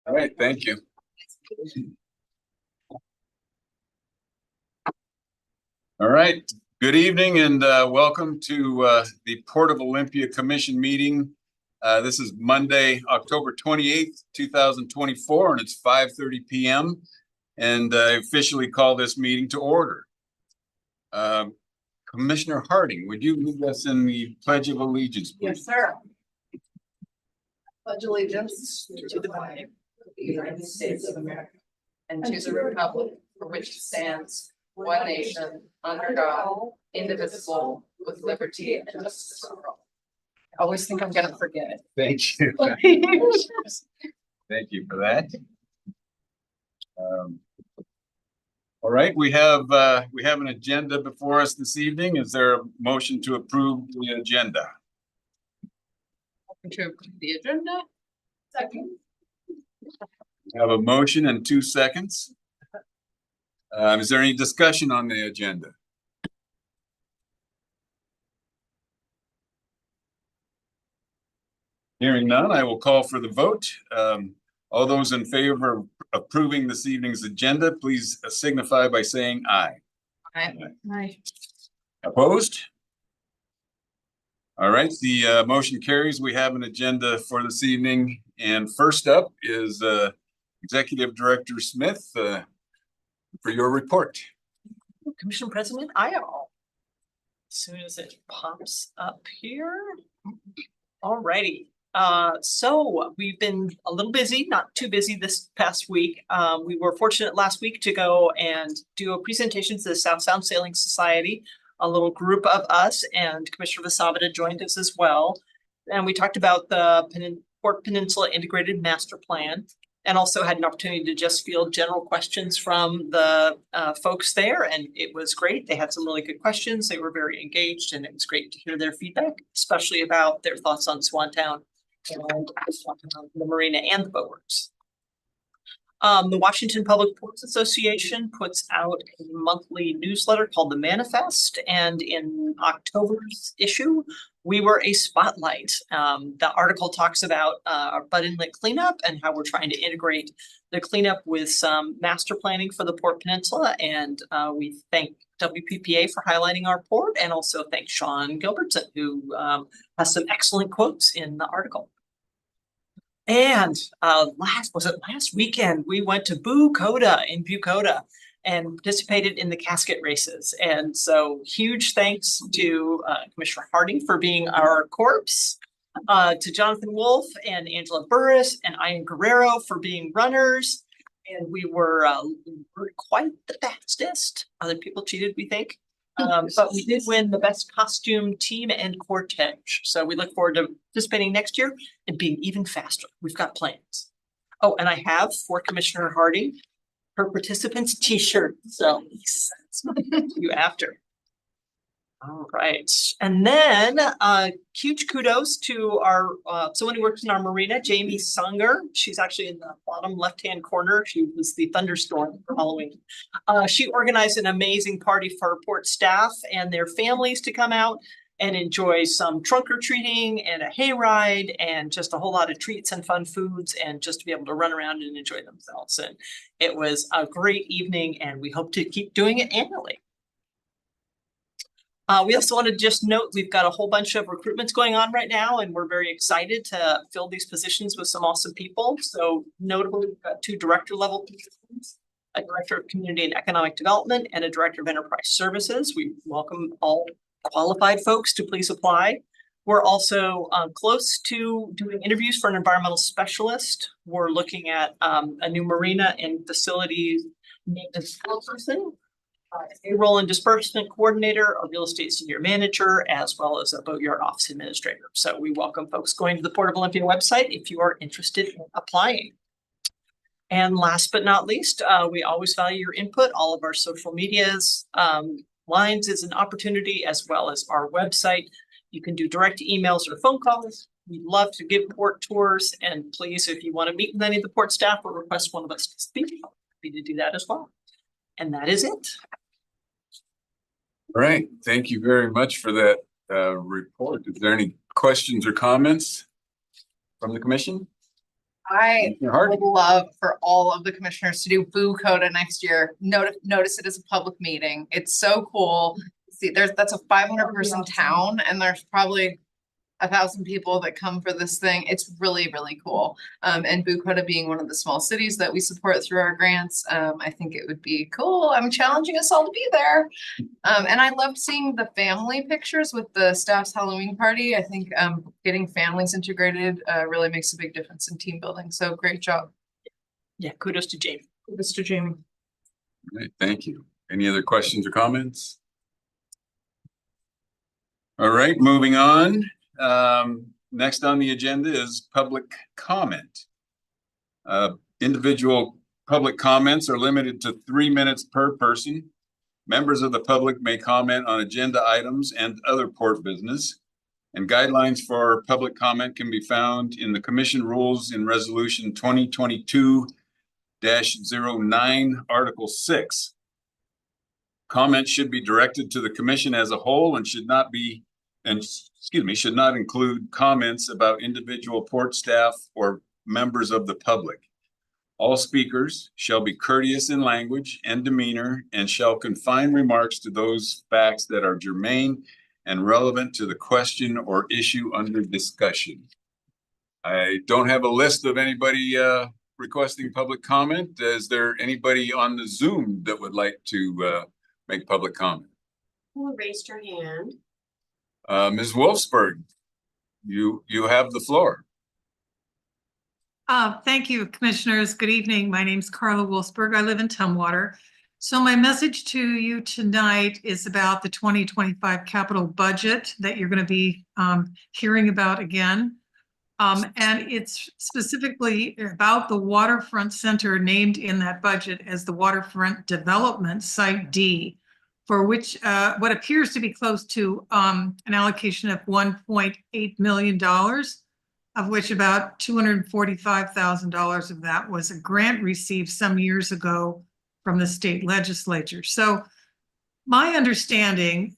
All right, thank you. All right, good evening and welcome to the Port of Olympia Commission meeting. This is Monday, October 28th, 2024, and it's 5:30 p.m. And I officially call this meeting to order. Commissioner Harding, would you lead us in the Pledge of Allegiance, please? Yes, sir. Pledge allegiance to the flag of the United States of America and to the republic for which it stands, one nation, under God, indivisible, with liberty and justice for all. I always think I'm gonna forget it. Thank you. Thank you for that. All right, we have an agenda before us this evening. Is there a motion to approve the agenda? To approve the agenda. Second. We have a motion and 2 seconds. Is there any discussion on the agenda? Hearing none, I will call for the vote. All those in favor of approving this evening's agenda, please signify by saying aye. Aye. Opposed? All right, the motion carries. We have an agenda for this evening. And first up is Executive Director Smith for your report. Commission President Io. As soon as it pops up here. All righty. So we've been a little busy, not too busy this past week. We were fortunate last week to go and do a presentation to the South Sound Sailing Society, a little group of us, and Commissioner Vasavita joined us as well. And we talked about the Port Peninsula Integrated Master Plan, and also had an opportunity to just field general questions from the folks there, and it was great. They had some really good questions. They were very engaged, and it was great to hear their feedback, especially about their thoughts on Swantown and the marina and the boatworks. The Washington Public Ports Association puts out a monthly newsletter called The Manifest, and in October's issue, we were a spotlight. The article talks about our Bud Inlet cleanup and how we're trying to integrate the cleanup with some master planning for the Port Peninsula, and we thank WPPA for highlighting our port, and also thank Sean Gilbertson, who has some excellent quotes in the article. And last weekend, we went to Bucota in Bucota and participated in the casket races. And so huge thanks to Commissioner Harding for being our corpse, to Jonathan Wolf and Angela Burris and Ian Guerrero for being runners. And we were quite the fastest. Other people cheated, we think. But we did win the best costume team and cortege. So we look forward to participating next year and being even faster. We've got plans. Oh, and I have for Commissioner Harding, her participants t-shirt. So you after. All right. And then huge kudos to our someone who works in our marina, Jamie Sunger. She's actually in the bottom left-hand corner. She was the thunderstorm for Halloween. She organized an amazing party for our port staff and their families to come out and enjoy some trunk or treating and a hayride and just a whole lot of treats and fun foods, and just to be able to run around and enjoy themselves. And it was a great evening, and we hope to keep doing it annually. We also want to just note we've got a whole bunch of recruitments going on right now, and we're very excited to fill these positions with some awesome people. So notably, we've got 2 director level positions, a director of community and economic development and a director of enterprise services. We welcome all qualified folks to please apply. We're also close to doing interviews for an environmental specialist. We're looking at a new marina and facilities maintenance person, payroll and disbursement coordinator, a real estate senior manager, as well as a boatyard office administrator. So we welcome folks going to the Port of Olympia website if you are interested in applying. And last but not least, we always value your input. All of our social medias, lines is an opportunity, as well as our website. You can do direct emails or phone calls. We'd love to give port tours, and please, if you want to meet with any of the port staff or request one of us to speak, I'm happy to do that as well. And that is it. All right, thank you very much for that report. Is there any questions or comments from the commission? I Commissioner Hardy. would love for all of the commissioners to do Boo Coda next year. Notice it as a public meeting. It's so cool. See, that's a 500-person town and there's probably 1,000 people that come for this thing. It's really, really cool. And Boo Coda being one of the small cities that we support through our grants, I think it would be cool. I'm challenging us all to be there. And I loved seeing the family pictures with the staff's Halloween party. I think getting families integrated really makes a big difference in team building. So great job. Yeah, kudos to Jamie. Mr. Jamie. All right, thank you. Any other questions or comments? All right, moving on. Next on the agenda is public comment. Individual public comments are limited to 3 minutes per person. Members of the public may comment on agenda items and other port business. And guidelines for public comment can be found in the commission rules in resolution 2022-09, Article 6. Comments should be directed to the commission as a whole and should not include comments about individual port staff or members of the public. All speakers shall be courteous in language and demeanor and shall confine remarks to those facts that are germane and relevant to the question or issue under discussion. I don't have a list of anybody requesting public comment. Is there anybody on the Zoom that would like to make public comment? Who raised your hand? Ms. Wolfsburg, you have the floor. Thank you, commissioners. Good evening. My name's Carla Wolfsburg. I live in Tumwater. So my message to you tonight is about the 2025 capital budget that you're going to be hearing about again. And it's specifically about the Waterfront Center named in that budget as the Waterfront Development Site D, for which what appears to be close to an allocation of $1.8 million. Of which about $245,000 of that was a grant received some years ago from the state legislature. So my understanding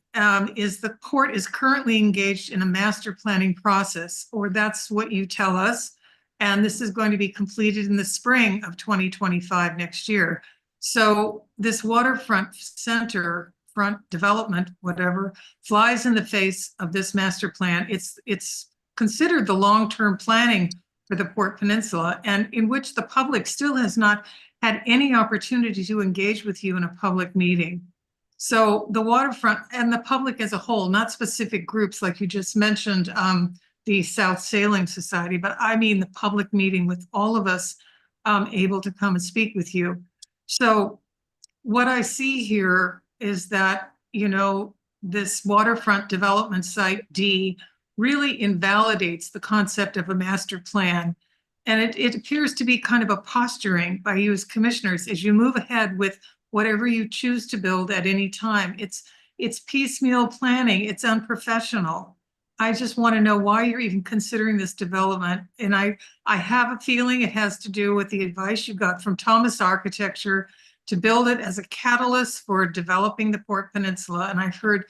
is the port is currently engaged in a master planning process, or that's what you tell us. And this is going to be completed in the spring of 2025 next year. So this waterfront center, front development, whatever, flies in the face of this master plan. It's considered the long-term planning for the Port Peninsula, and in which the public still has not had any opportunity to engage with you in a public meeting. So the waterfront and the public as a whole, not specific groups like you just mentioned, the South Sailing Society, but I mean the public meeting with all of us able to come and speak with you. So what I see here is that, you know, this waterfront development site D really invalidates the concept of a master plan. And it appears to be kind of a posturing by you as commissioners as you move ahead with whatever you choose to build at any time. It's piecemeal planning, it's unprofessional. I just want to know why you're even considering this development. And I have a feeling it has to do with the advice you got from Thomas Architecture to build it as a catalyst for developing the Port Peninsula. And I've heard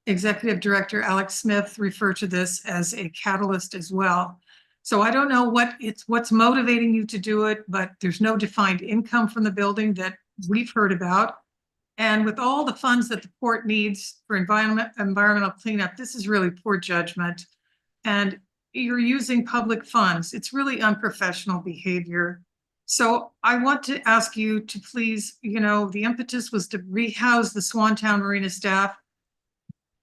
Executive Director Alex Smith refer to this as a catalyst as well. So I don't know what's motivating you to do it, but there's no defined income from the building that we've heard about. And with all the funds that the port needs for environmental cleanup, this is really poor judgment. And you're using public funds. It's really unprofessional behavior. So I want to ask you to please, you know, the impetus was to rehouse the Swantown Marina staff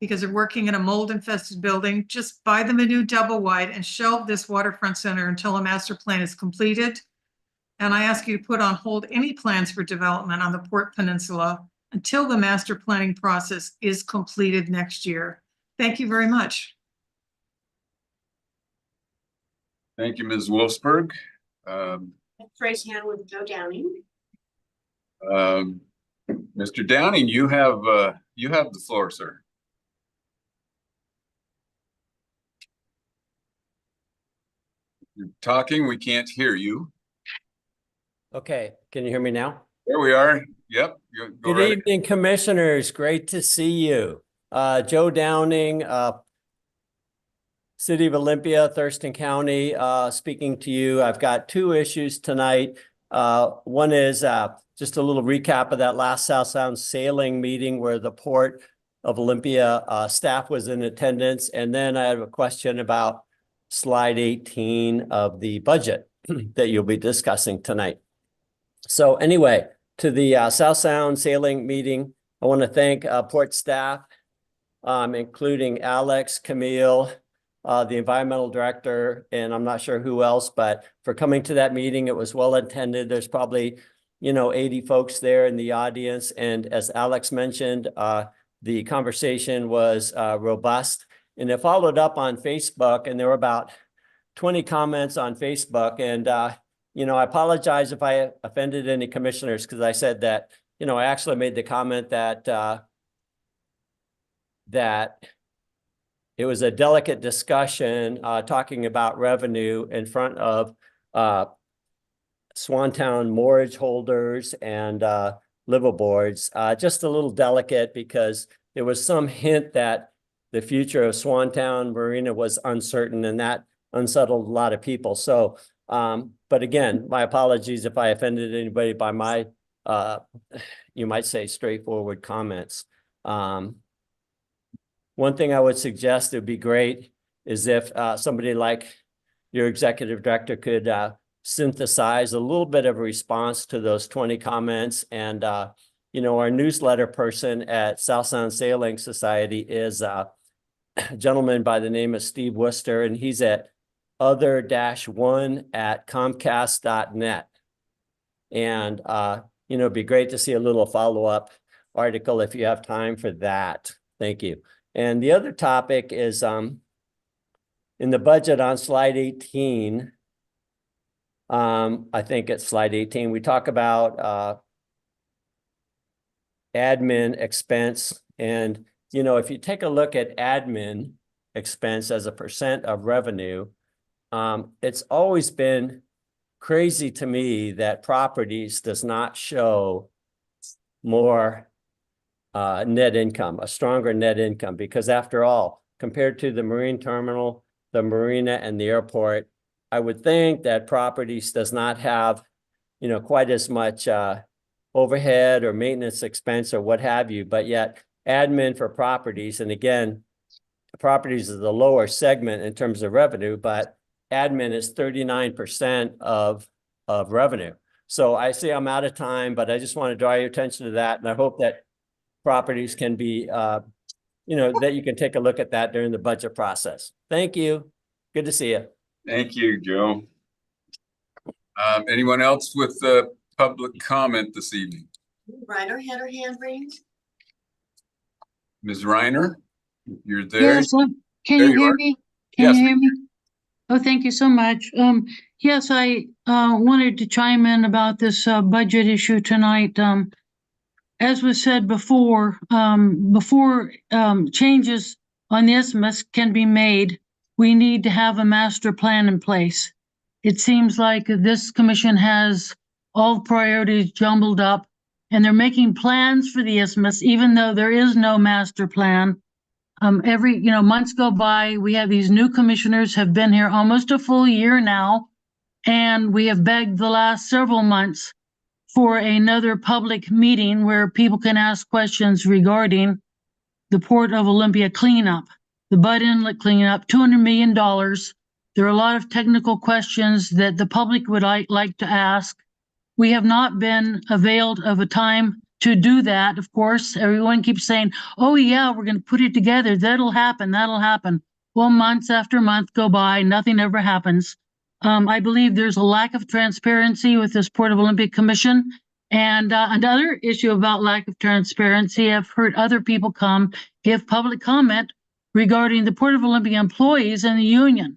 because they're working in a mold-infested building. Just buy them a new double wide and shelve this waterfront center until a master plan is completed. And I ask you to put on hold any plans for development on the Port Peninsula until the master planning process is completed next year. Thank you very much. Thank you, Ms. Wolfsburg. Raise hand with Joe Downing. Mr. Downing, you have the floor, sir. You're talking, we can't hear you. Okay, can you hear me now? There we are. Yep. Go Good right evening, commissioners. Great to see you. Joe Downing, City of Olympia, Thurston County, speaking to you. I've got two issues tonight. One is just a little recap of that last South Sound sailing meeting where the Port of Olympia staff was in attendance. And then I have a question about slide 18 of the budget that you'll be discussing tonight. So anyway, to the South Sound sailing meeting, I want to thank Port staff, including Alex, Camille, the environmental director, and I'm not sure who else, but for coming to that meeting. It was well attended. There's probably, 80 folks there in the audience. And as Alex mentioned, the conversation was robust, and it followed up on Facebook, and there were about 20 comments on Facebook. And, I apologize if I offended any commissioners, because I said that, I actually made the comment that it was a delicate discussion talking about revenue in front of Swantown moorage holders and liveaboards. Just a little delicate because there was some hint that the future of Swantown Marina was uncertain, and that unsettled a lot of people. So, but again, my apologies if I offended anybody by my, you might say, straightforward comments. One thing I would suggest, it would be great, is if somebody like your executive director could synthesize a little bit of a response to those 20 comments. And, our newsletter person at South Sound Sailing Society is a gentleman by the name of Steve Worcester, and he's at other-1@comcast.net. And, it'd be great to see a little follow-up article if you have time for that. Thank you. And the other topic is in the budget on slide 18. I think it's slide 18. We talk about admin expense. And, if you take a look at admin expense as a percent of revenue, it's always been crazy to me that properties does not show more net income, a stronger net income, because after all, compared to the marine terminal, the marina, and the airport, I would think that properties does not have, quite as much overhead or maintenance expense or what have you, but yet admin for properties, and again, properties is the lower segment in terms of revenue, but admin is 39% of revenue. So I see I'm out of time, but I just want to draw your attention to that, and I hope that properties can be, that you can take a look at that during the budget process. Thank you. Good to see you. Thank you, Joe. Anyone else with public comment this evening? Reiner had her hand raised. Ms. Reiner, you're there. Yes, can There you you hear are. me? Yes, Can you we hear me? Oh, thank you so much. Yes, I wanted to chime in about this budget issue tonight. As was said before, before changes on the isthmus can be made, we need to have a master plan in place. It seems like this commission has all priorities jumbled up, and they're making plans for the isthmus, even though there is no master plan. Every, months go by, we have these new commissioners have been here almost a full year now, and we have begged the last several months for another public meeting where people can ask questions regarding the Port of Olympia cleanup, the Bud Inlet cleanup, $200 million. There are a lot of technical questions that the public would like to ask. We have not been availed of a time to do that. Of course, everyone keeps saying, oh yeah, we're going to put it together. That'll happen. Well, months after month go by, nothing ever happens. I believe there's a lack of transparency with this Port of Olympia Commission. And another issue about lack of transparency, I've heard other people give public comment regarding the Port of Olympia employees and the union.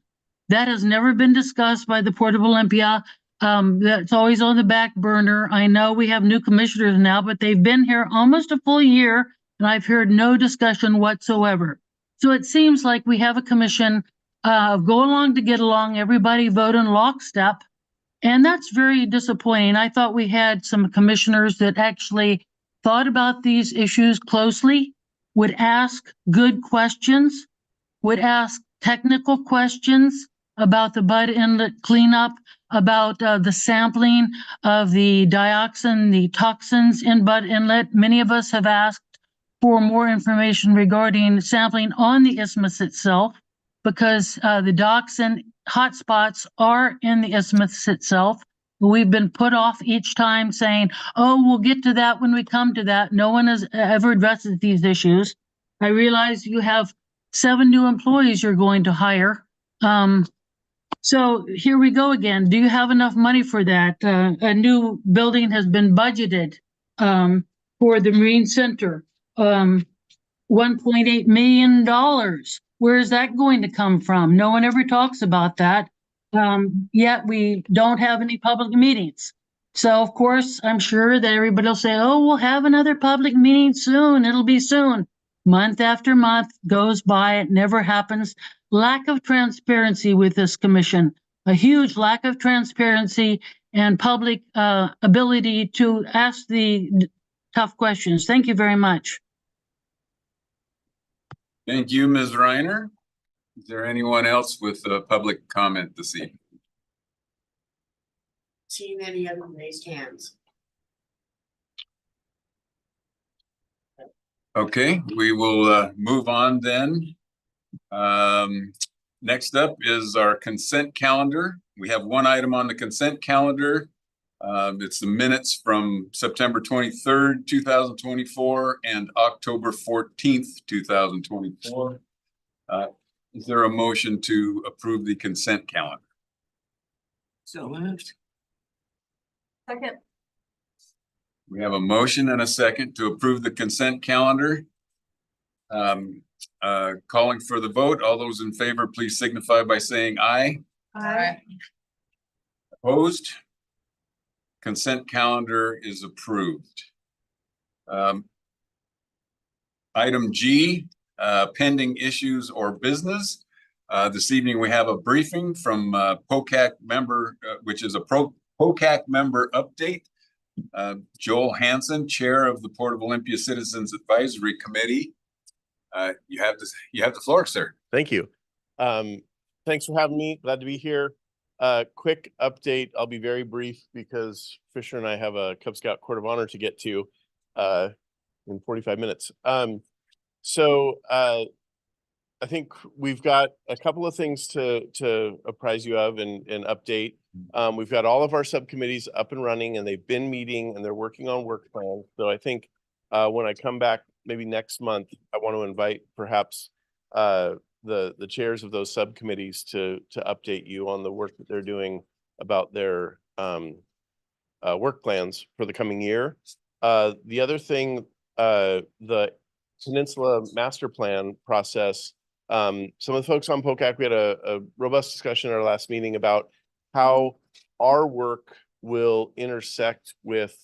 That has never been discussed by the Port of Olympia. That's always on the back burner. I know we have new commissioners now, but they've been here almost a full year, and I've heard no discussion whatsoever. So it seems like we have a commission go along to get along, everybody vote in lockstep. And that's very disappointing. I thought we had some commissioners that actually thought about these issues closely, would ask good questions, would ask technical questions about the Bud Inlet cleanup, about the sampling of the dioxin, the toxins in Bud Inlet. Many of us have asked for more information regarding sampling on the isthmus itself, because the dioxin hotspots are in the isthmus itself. We've been put off each time saying, oh, we'll get to that when we come to that. No one has ever addressed these issues. I realize you have 7 new employees you're going to hire. So here we go again. Do you have enough money for that? A new building has been budgeted for the Marine Center. $1.8 million. Where is that going to come from? No one ever talks about that. Yet we don't have any public meetings. So of course, I'm sure that everybody will say, oh, we'll have another public meeting soon. It'll be soon. Month after month goes by. It never happens. Lack of transparency with this commission, a huge lack of transparency and public ability to ask the tough questions. Thank you very much. Thank you, Ms. Reiner. Is there anyone else with a public comment this evening? Seeing any other raised hands? Okay, we will move on then. Next up is our consent calendar. We have one item on the consent calendar. It's the minutes from September 23rd, 2024 and October 14th, 2024. Is there a motion to approve the consent calendar? So moved. Second. We have a motion and a second to approve the consent calendar. Calling for the vote. All those in favor, please signify by saying aye. Aye. Opposed? Consent calendar is approved. Item G, pending issues or business. This evening, we have a briefing from POCAC member, which is a POCAC member update. Joel Hansen, Chair of the Port of Olympia Citizens Advisory Committee. You have the floor, sir. Thank you. Thanks for having me. Glad to be here. Quick update. I'll be very brief because Fisher and I have a Cub Scout Court of Honor to get to in 45 minutes. I think we've got a couple of things to apprise you of and update. We've got all of our subcommittees up and running, and they've been meeting and they're working on work plans. So I think when I come back maybe next month, I want to invite perhaps the chairs of those subcommittees to update you on the work that they're doing about their work plans for the coming year. The other thing, the Peninsula Master Plan process, some of the folks on POCAC, we had a robust discussion at our last meeting about how our work will intersect with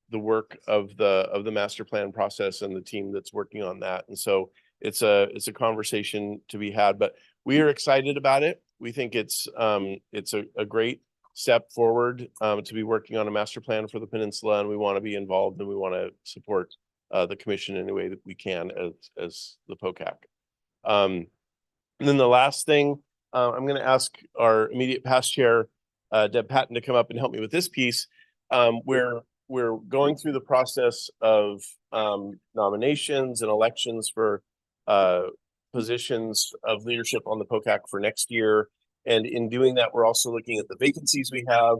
the work of the master plan process and the team that's working on that. And so it's a conversation to be had, but we are excited about it. We think it's a great step forward to be working on a master plan for the peninsula, and we want to be involved and we want to support the commission in any way that we can as the POCAC. And then the last thing, I'm going to ask our immediate past chair, Deb Patton, to come up and help me with this piece. We're going through the process of nominations and elections for positions of leadership on the POCAC for next year. And in doing that, we're also looking at the vacancies we have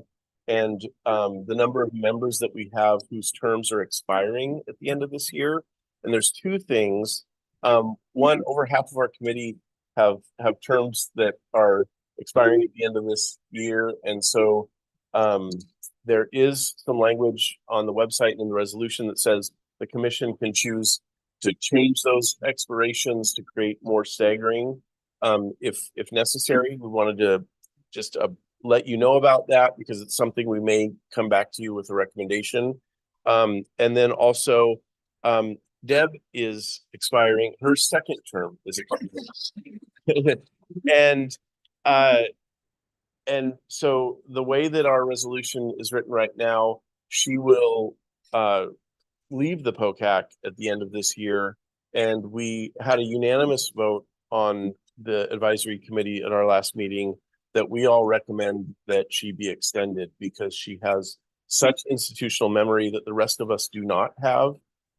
and the number of members that we have whose terms are expiring at the end of this year. And there's two things. One, over half of our committee have terms that are expiring at the end of this year. And so there is some language on the website and in the resolution that says the commission can choose to change those expirations to create more staggering if necessary. We wanted to just let you know about that because it's something we may come back to you with a recommendation. And then also Deb is expiring, her second term is expiring. And so the way that our resolution is written right now, she will leave the POCAC at the end of this year. And we had a unanimous vote on the advisory committee at our last meeting that we all recommend that she be extended because she has such institutional memory that the rest of us do not have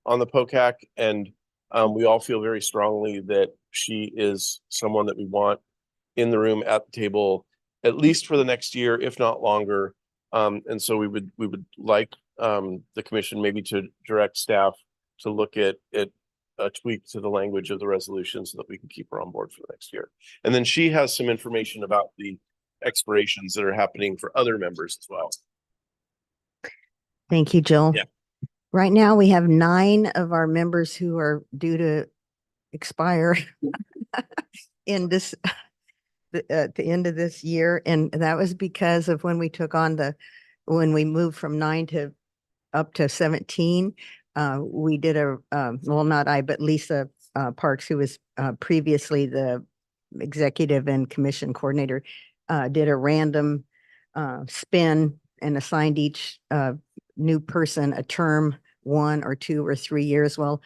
on the POCAC. And we all feel very strongly that she is someone that we want in the room at the table, at least for the next year, if not longer. And so we would like the commission maybe to direct staff to look at a tweak to the language of the resolution so that we can keep her on board for the next year. And then she has some information about the expirations that are happening for other members as well. Thank you, Jill. Yeah. Right now, we have 9 of our members who are due to expire in this, at the end of this year. And that was because of when we took on when we moved from 9 to up to 17. We did well, not I, but Lisa Parks, who was previously the executive and commission coordinator, did a random spin and assigned each new person a term, 1 or 2 or 3 years. Well,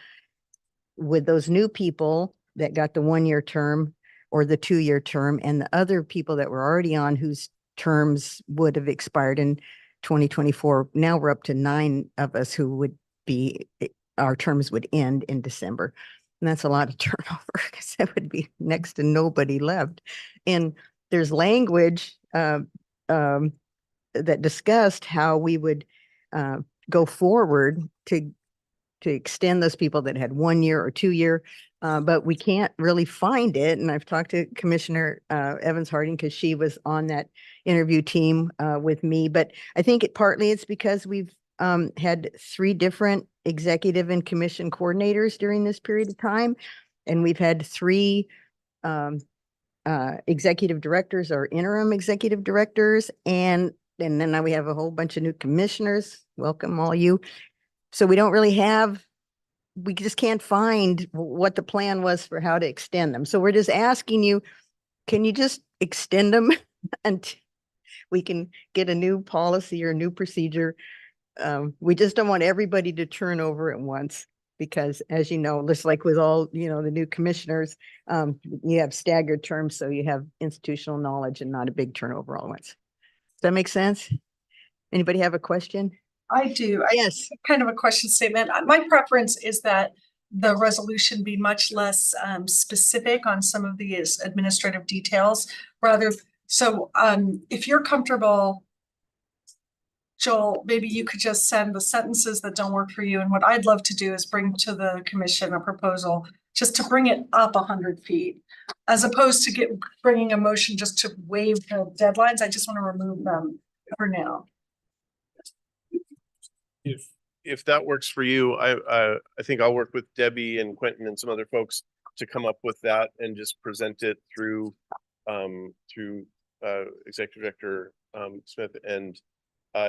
with those new people that got the 1-year term or the 2-year term, and the other people that were already on whose terms would have expired in 2024, now we're up to 9 of us who would be, our terms would end in December. And that's a lot of turnover because that would be next to nobody left. And there's language that discussed how we would go forward to extend those people that had 1 year or 2 year, but we can't really find it. And I've talked to Commissioner Evans Harding because she was on that interview team with me. But I think partly it's because we've had 3 different executive and commission coordinators during this period of time. And we've had 3 executive directors or interim executive directors. And then now we have a whole bunch of new commissioners. Welcome all you. So we don't really we just can't find what the plan was for how to extend them. So we're just asking you, can you just extend them until we can get a new policy or a new procedure? We just don't want everybody to turn over at once because, as you know, just like with all, the new commissioners, you have staggered terms, so you have institutional knowledge and not a big turnover all at once. Does that make sense? Anybody have a question? I do. Yes. Kind of a question statement. My preference is that the resolution be much less specific on some of these administrative details so if you're comfortable, Joel, maybe you could just send the sentences that don't work for you. And what I'd love to do is bring to the commission a proposal just to bring it up 100 feet, as opposed to bringing a motion just to waive the deadlines. I just want to remove them for now. If that works for you, I think I'll work with Debbie and Quentin and some other folks to come up with that and just present it through Executive Director Smith. And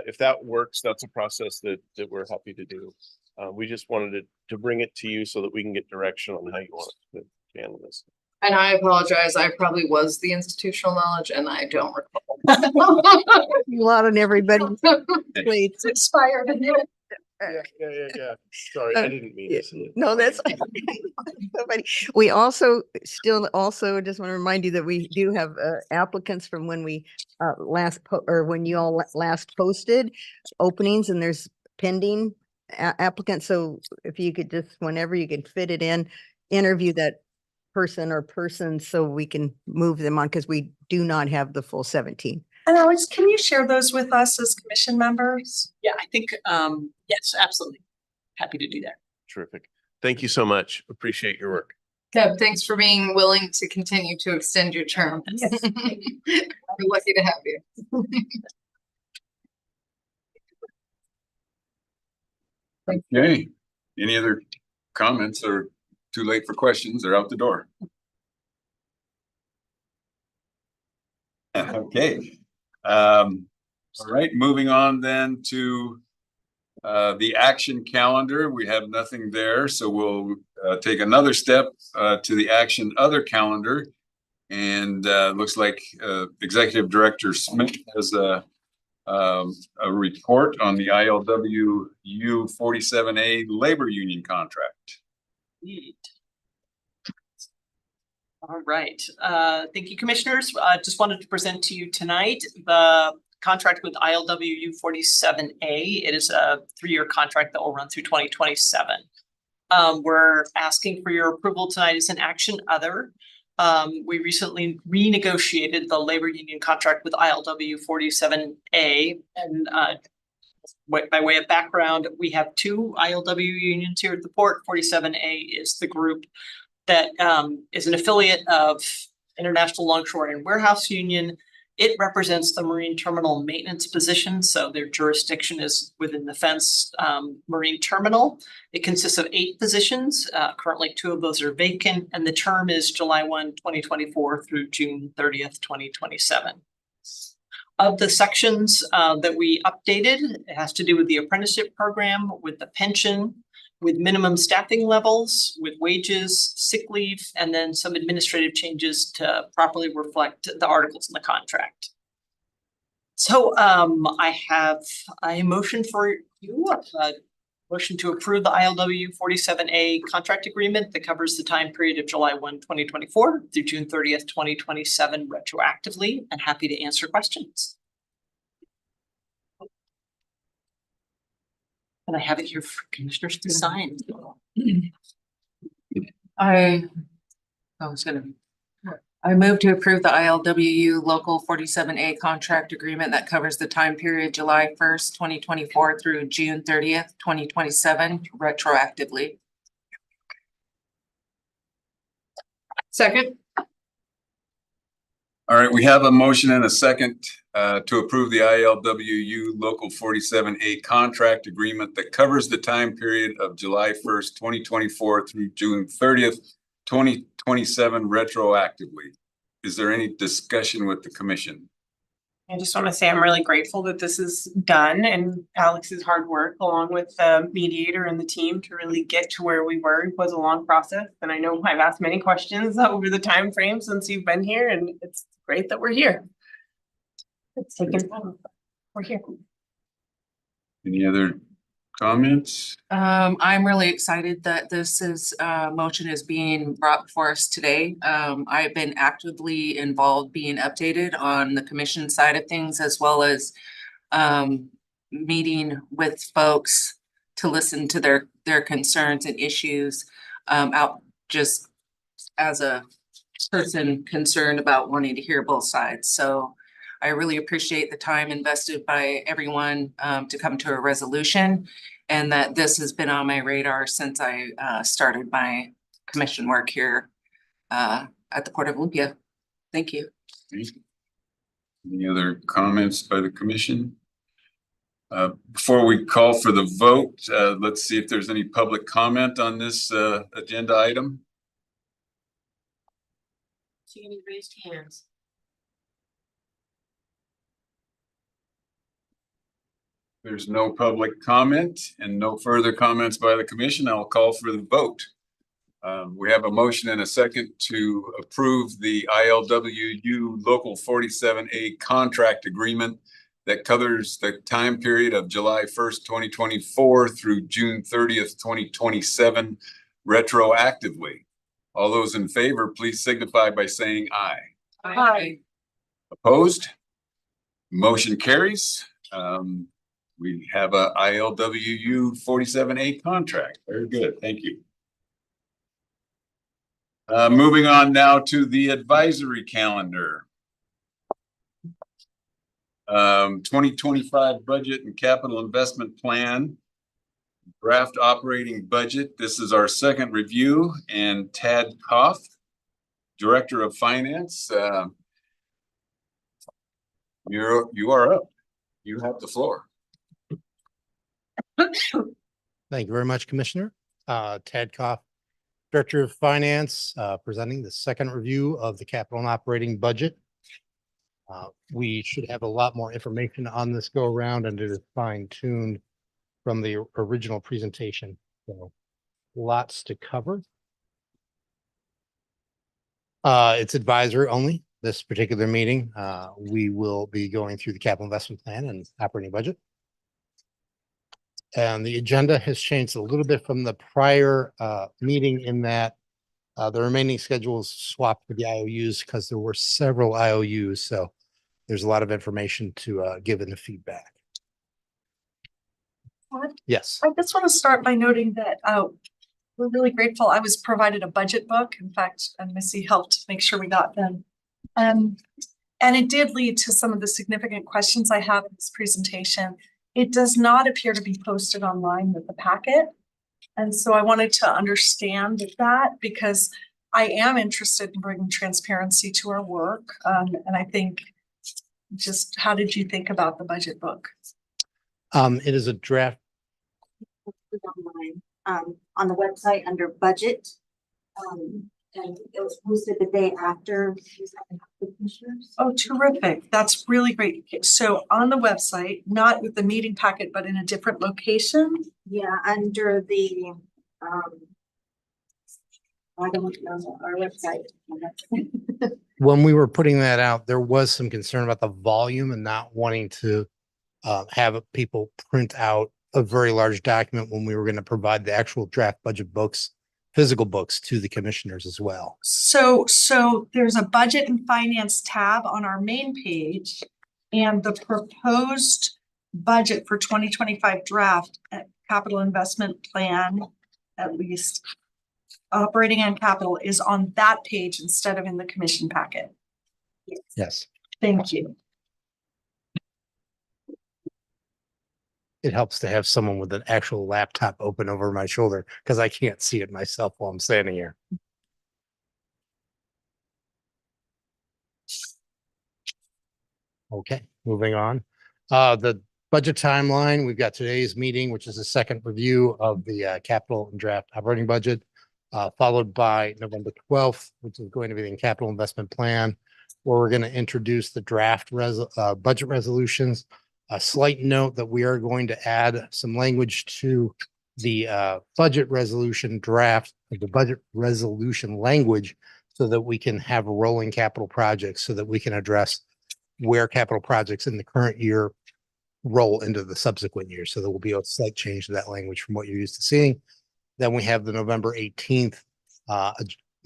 if that works, that's a process that we're happy to do. We just wanted to bring it to you so that we can get direction on how you want to handle this. And I apologize, I probably was the institutional knowledge and I don't recall. A lot on everybody's plate. It's expired. Yeah. Sorry, I didn't mean to. No, that's somebody. We also just want to remind you that we do have applicants from when we when you all last posted openings, and there's pending applicants. So if you could just, whenever you can fit it in, interview that person or persons so we can move them on, because we do not have the full 17. And Alex, can you share those with us as commission members? Yeah, I think, yes, absolutely. Happy to do that. Terrific. Thank you so much. Appreciate your work. Deb, thanks for being willing to continue to extend your term. Yes. We're lucky to have you. Okay. Any other comments, or too late for questions, or out the door? Okay. All right, moving on then to the action calendar. We have nothing there, so we'll take another step to the action other calendar. And looks like Executive Director Smith has a report on the ILWU 47A labor union contract. All right, thank you, commissioners. I just wanted to present to you tonight the contract with ILWU 47A. It is a 3-year contract that will run through 2027. We're asking for your approval tonight as an action other. We recently renegotiated the labor union contract with ILW 47A, and by way of background, we have 2 ILW unions here at the port. 47A is the group that is an affiliate of International Longshore and Warehouse Union. It represents the marine terminal maintenance position, so their jurisdiction is within the fence marine terminal. It consists of 8 positions. Currently 2 of those are vacant, and the term is July 1, 2024 through June 30th, 2027. Of the sections that we updated, it has to do with the apprenticeship program, with the pension, with minimum staffing levels, with wages, sick leave, and then some administrative changes to properly reflect the articles in the contract. So I have a motion for you, a motion to approve the ILW 47A contract agreement that covers the time period of July 1, 2024 through June 30th, 2027 retroactively, and happy to answer questions. And I have it here for commissioners to sign. I move to approve the ILWU Local 47A contract agreement that covers the time period July 1st, 2024 through June 30th, 2027 retroactively. Second. All right, we have a motion and a second to approve the ILWU Local 47A contract agreement that covers the time period of July 1st, 2024 through June 30th, 2027 retroactively. Is there any discussion with the commission? I just want to say I'm really grateful that this is done and Alex's hard work along with the mediator and the team to really get to where we were. It was a long process, and I know I've asked many questions over the time frame since you've been here, and it's great that we're here. It's taken time. We're here. Any other comments? I'm really excited that this motion is being brought before us today. I've been actively involved being updated on the commission side of things, as well as meeting with folks to listen to their concerns and issues out just as a person concerned about wanting to hear both sides. So I really appreciate the time invested by everyone to come to a resolution, and that this has been on my radar since I started my commission work here at the Port of Olympia. Thank you. Any other comments by the commission? Before we call for the vote, let's see if there's any public comment on this agenda item. See any raised hands? There's no public comment and no further comments by the commission. I'll call for the vote. We have a motion and a second to approve the ILWU Local 47A contract agreement that covers the time period of July 1st, 2024 through June 30th, 2027 retroactively. All those in favor, please signify by saying aye. Hi. Opposed? Motion carries. We have a ILWU 47A contract. Very good. Thank you. Moving on now to the advisory calendar. 2025 budget and capital investment plan. Draft operating budget. This is our second review, and Tad Koff, Director of Finance. You are up. You have the floor. Thank you very much, Commissioner. Tad Koff, Director of Finance, presenting the second review of the capital and operating budget. We should have a lot more information on this go around, and it is fine-tuned from the original presentation. So lots to cover. It's advisory only, this particular meeting. We will be going through the capital investment plan and operating budget. And the agenda has changed a little bit from the prior meeting in that The remaining schedules swapped with the IOUs because there were several IOUs, so there's a lot of information to give in the feedback. What? Yes. I just want to start by noting that we're really grateful. I was provided a budget book. In fact, and Missy helped make sure we got them. And it did lead to some of the significant questions I have in this presentation. It does not appear to be posted online with the packet. And so I wanted to understand that because I am interested in bringing transparency to our work. And I think just how did you think about the budget book? It is a draft. Online, on the website under budget. And it was posted the day after. The commissioners. Oh, terrific. That's really great. So on the website, not with the meeting packet, but in a different location. Yeah, under the, I don't know, our website. When we were putting that out, there was some concern about the volume and not wanting to have people print out a very large document when we were going to provide the actual draft budget books, physical books to the commissioners as well. So there's a budget and finance tab on our main page and the proposed budget for 2025 draft capital investment plan, at least operating and capital is on that page instead of in the commission packet. Yes. Thank you. It helps to have someone with an actual laptop open over my shoulder because I can't see it myself while I'm standing here. Okay, moving on. The budget timeline, we've got today's meeting, which is the second review of the capital and draft operating budget, followed by November 12th, which is going to be the capital investment plan, where we're going to introduce the draft budget resolutions. A slight note that we are going to add some language to the budget resolution draft, the budget resolution language, so that we can have rolling capital projects, so that we can address where capital projects in the current year roll into the subsequent year. So there will be a slight change to that language from what you're used to seeing. Then we have the November 18th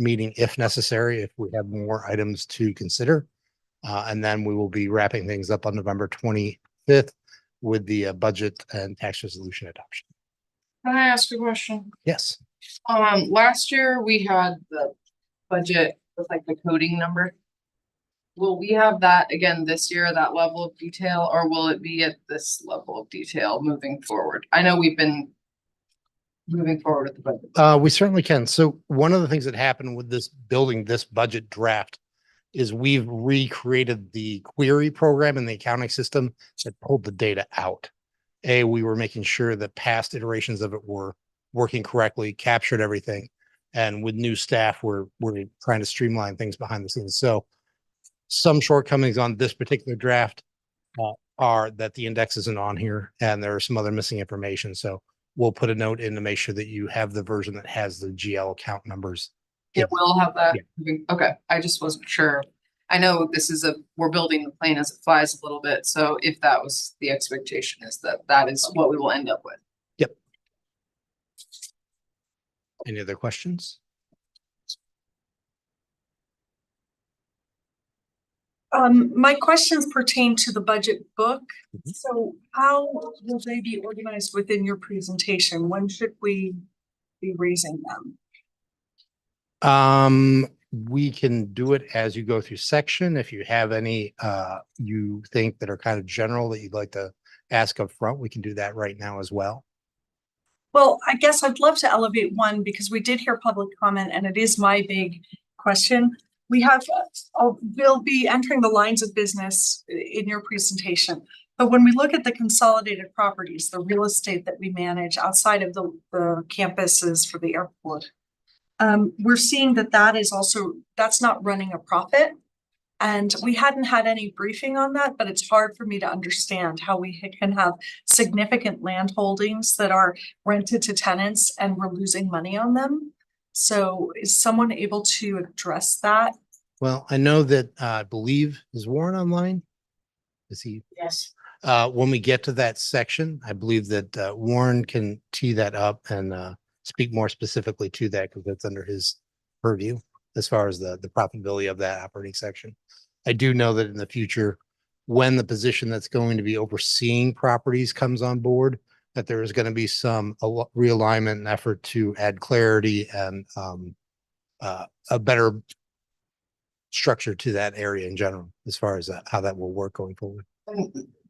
meeting if necessary, if we have more items to consider. And then we will be wrapping things up on November 25th with the budget and tax resolution adoption. Can I ask a question? Yes. Last year we had the budget with like the coding number. Will we have that again this year, that level of detail, or will it be at this level of detail moving forward? I know we've been moving forward with the budget. We certainly can. So one of the things that happened with this building, this budget draft, is we've recreated the query program in the accounting system that pulled the data out. We were making sure that past iterations of it were working correctly, captured everything. And with new staff, we're trying to streamline things behind the scenes. So some shortcomings on this particular draft are that the index isn't on here and there are some other missing information. So we'll put a note in to make sure that you have the version that has the GL account numbers. It will have that. Yeah. Okay, I just wasn't sure. I know this is we're building the plane as it flies a little bit. So if that was the expectation, is that is what we will end up with. Yep. Any other questions? My questions pertain to the budget book. Mhm. So how will they be organized within your presentation? When should we be raising them? We can do it as you go through section. If you have any you think that are kind of general that you'd like to ask up front, we can do that right now as well. Well, I guess I'd love to elevate one because we did hear public comment and it is my big question. We have, we'll be entering the lines of business in your presentation. But when we look at the consolidated properties, the real estate that we manage outside of the campuses for the airport, we're seeing that is also, that's not running a profit. And we hadn't had any briefing on that, but it's hard for me to understand how we can have significant land holdings that are rented to tenants and we're losing money on them. So is someone able to address that? Well, I know that I believe, is Warren online? Is he? Yes. When we get to that section, I believe that Warren can tee that up and speak more specifically to that because that's under his purview as far as the profitability of that operating section. I do know that in the future, when the position that's going to be overseeing properties comes on board, that there is going to be some realignment and effort to add clarity and a better structure to that area in general, as far as how that will work going forward.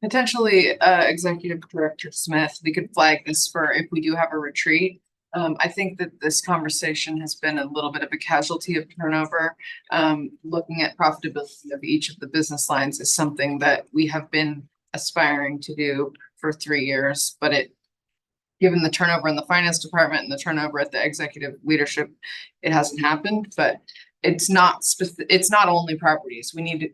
Potentially, Executive Director Smith, we could flag this for if we do have a retreat. I think that this conversation has been a little bit of a casualty of turnover. Looking at profitability of each of the business lines is something that we have been aspiring to do for 3 years, but given the turnover in the finance department and the turnover at the executive leadership, it hasn't happened, but it's not only properties. We need to,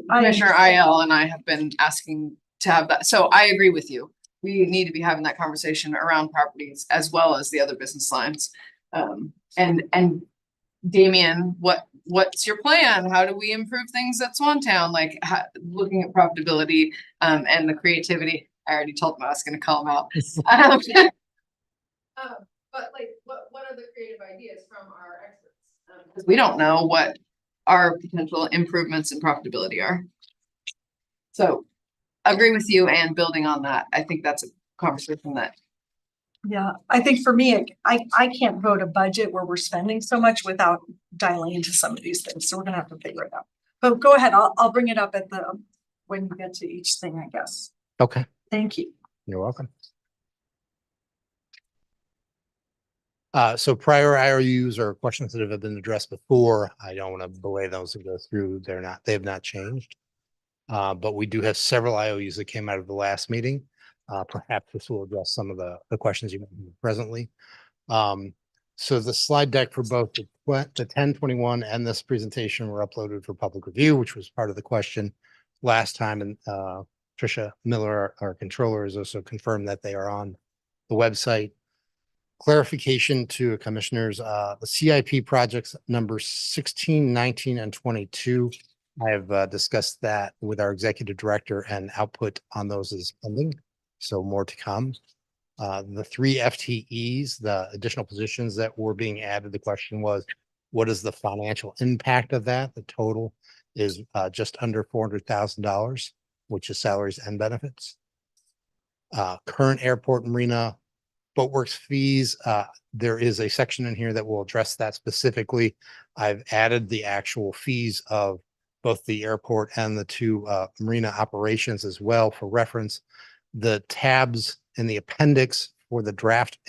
Commissioner IL and I have been asking to have that. So I agree with you. We need to be having that conversation around properties as well as the other business lines. And Damian, what's your plan? How do we improve things at Swantown? Like looking at profitability and the creativity. I already told him I was going to call him out. But like, what are the creative ideas from our experts? Because we don't know what our potential improvements in profitability are. So agree with you, and building on that, I think that's a conversation that. Yeah, I think for me, I can't vote a budget where we're spending so much without dialing into some of these things. So we're gonna have to figure it out. But go ahead, I'll bring it up when you get to each thing, I guess. Okay. Thank you. You're welcome. So prior IOUs or questions that have been addressed before, I don't want to belay those and go through. They have not changed. But we do have several IOUs that came out of the last meeting. Perhaps this will address some of the questions you mentioned presently. So the slide deck for both the 1021 and this presentation were uploaded for public review, which was part of the question last time. And Tricia Miller, our controller, has also confirmed that they are on the website. Clarification to commissioners, the CIP projects number 16, 19, and 22. I have discussed that with our executive director, and output on those is pending. So more to come. The 3 FTEs, the additional positions that were being added, the question was, what is the financial impact of that? The total is just under $400,000, which is salaries and benefits. Current airport marina boatworks fees, there is a section in here that will address that specifically. I've added the actual fees of both the airport and the 2 marina operations as well for reference. The tabs in the appendix for the draft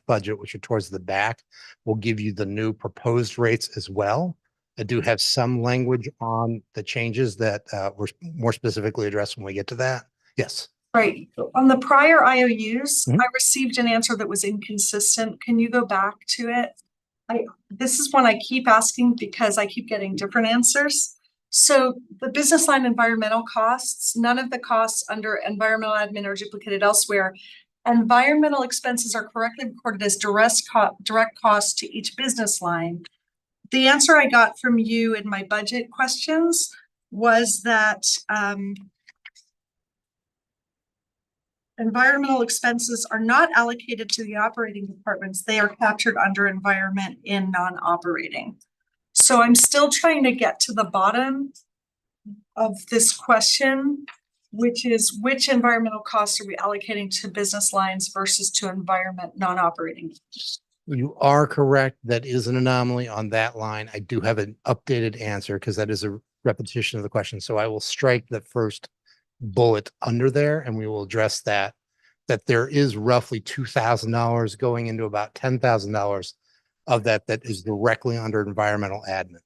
budget, which are towards the back, will give you the new proposed rates as well. I do have some language on the changes that were more specifically addressed when we get to that. Yes. Right. On the prior IOUs, Mhm. I received an answer that was inconsistent. Can you go back to it? This is one I keep asking because I keep getting different answers. So the business line environmental costs, none of the costs under environmental admin are duplicated elsewhere. Environmental expenses are correctly recorded as direct costs to each business line. The answer I got from you in my budget questions was that environmental expenses are not allocated to the operating departments. They are captured under environment in non-operating. So I'm still trying to get to the bottom of this question, which is which environmental costs are we allocating to business lines versus to environment non-operating? You are correct. That is an anomaly on that line. I do have an updated answer because that is a repetition of the question. So I will strike the first bullet under there and we will address that there is roughly $2,000 going into about $10,000 of that is directly under environmental admin.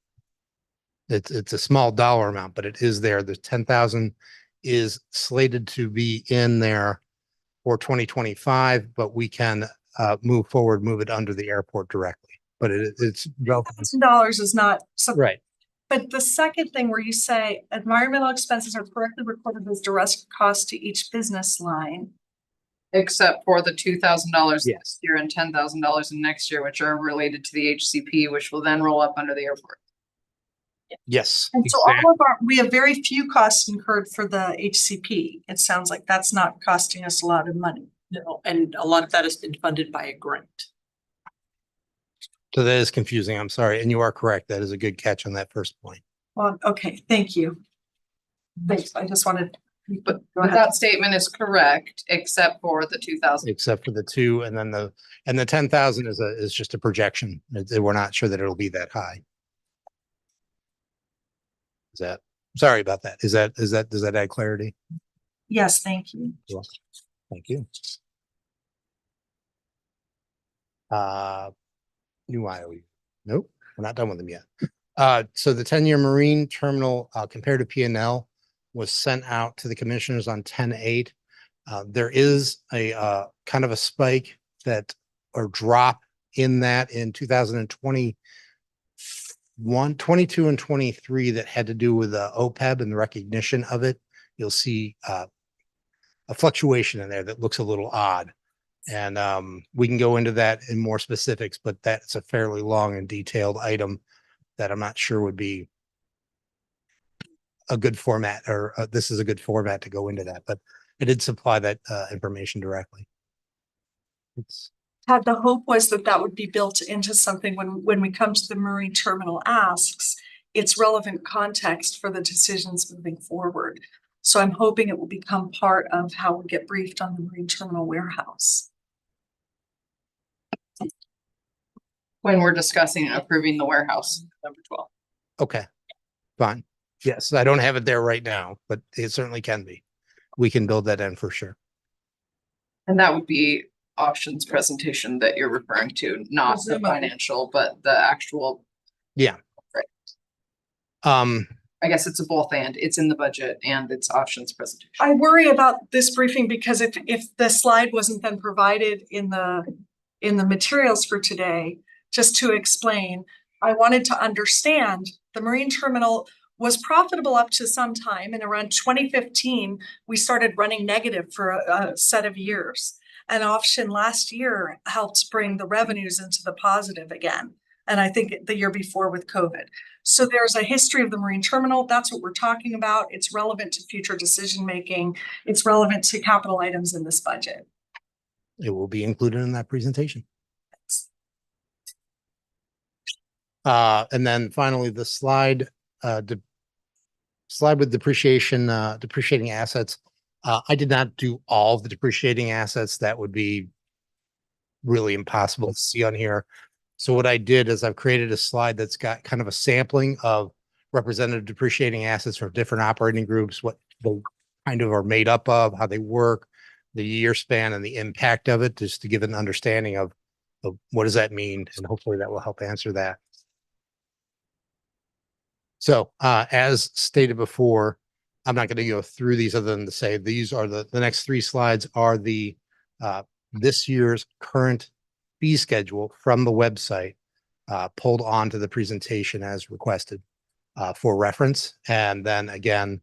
It's a small dollar amount, but it is there. The 10,000 is slated to be in there for 2025, but we can move it under the airport directly. But it's $1,000 is not right. But the second thing where you say environmental expenses are correctly recorded as direct costs to each business line. Except for the $2,000 Yes. this year and $10,000 in next year, which are related to the HCP, which will then roll up under the airport. Yes. And so we have very few costs incurred for the HCP. It sounds like that's not costing us a lot of money. No, and a lot of that has been funded by a grant. So that is confusing. I'm sorry. And you are correct. That is a good catch on that first point. Well, okay, thank you. Thanks, I just wanted. But Go ahead. that statement is correct, except for the 2,000. Except for the two, and then the 10,000 is just a projection. We're not sure that it'll be that high. Sorry about that. Does that add clarity? Yes, thank you. Thank you. New IOU. Nope, we're not done with them yet. So the 10-year marine terminal, compared to P&L, was sent out to the commissioners on 10/8. There is a kind of a spike or drop in that in 2021, 22 and 23 that had to do with the OPEB and the recognition of it. You'll see a fluctuation in there that looks a little odd. And we can go into that in more specifics, but that's a fairly long and detailed item that I'm not sure would be a good format, or this is a good format to go into that, but I did supply that information directly. Had the hope was that that would be built into something when we come to the marine terminal asks, it's relevant context for the decisions moving forward. So I'm hoping it will become part of how we get briefed on the marine terminal warehouse. When we're discussing and approving the warehouse. Number 12. Okay, fine. Yes, I don't have it there right now, but it certainly can be. We can build that in for sure. And that would be options presentation that you're referring to, not the financial, but the actual. Yeah. Right. I guess it's a both and. It's in the budget and it's options presentation. I worry about this briefing because if the slide wasn't then provided in the materials for today, just to explain, I wanted to understand the marine terminal was profitable up to some time, and around 2015, we started running negative for a set of years. And Option last year helped bring the revenues into the positive again. And I think the year before with COVID. So there's a history of the marine terminal. That's what we're talking about. It's relevant to future decision-making. It's relevant to capital items in this budget. It will be included in that presentation. And then finally, the slide with depreciating assets. I did not do all of the depreciating assets. That would be really impossible to see on here. So what I did is I've created a slide that's got kind of a sampling of representative depreciating assets from different operating groups, what they kind of are made up of, how they work, the year span and the impact of it, just to give an understanding of what does that mean, and hopefully that will help answer that. So as stated before, I'm not going to go through these other than to say these are the next three slides are the this year's current fee schedule from the website pulled onto the presentation as requested for reference. And then again,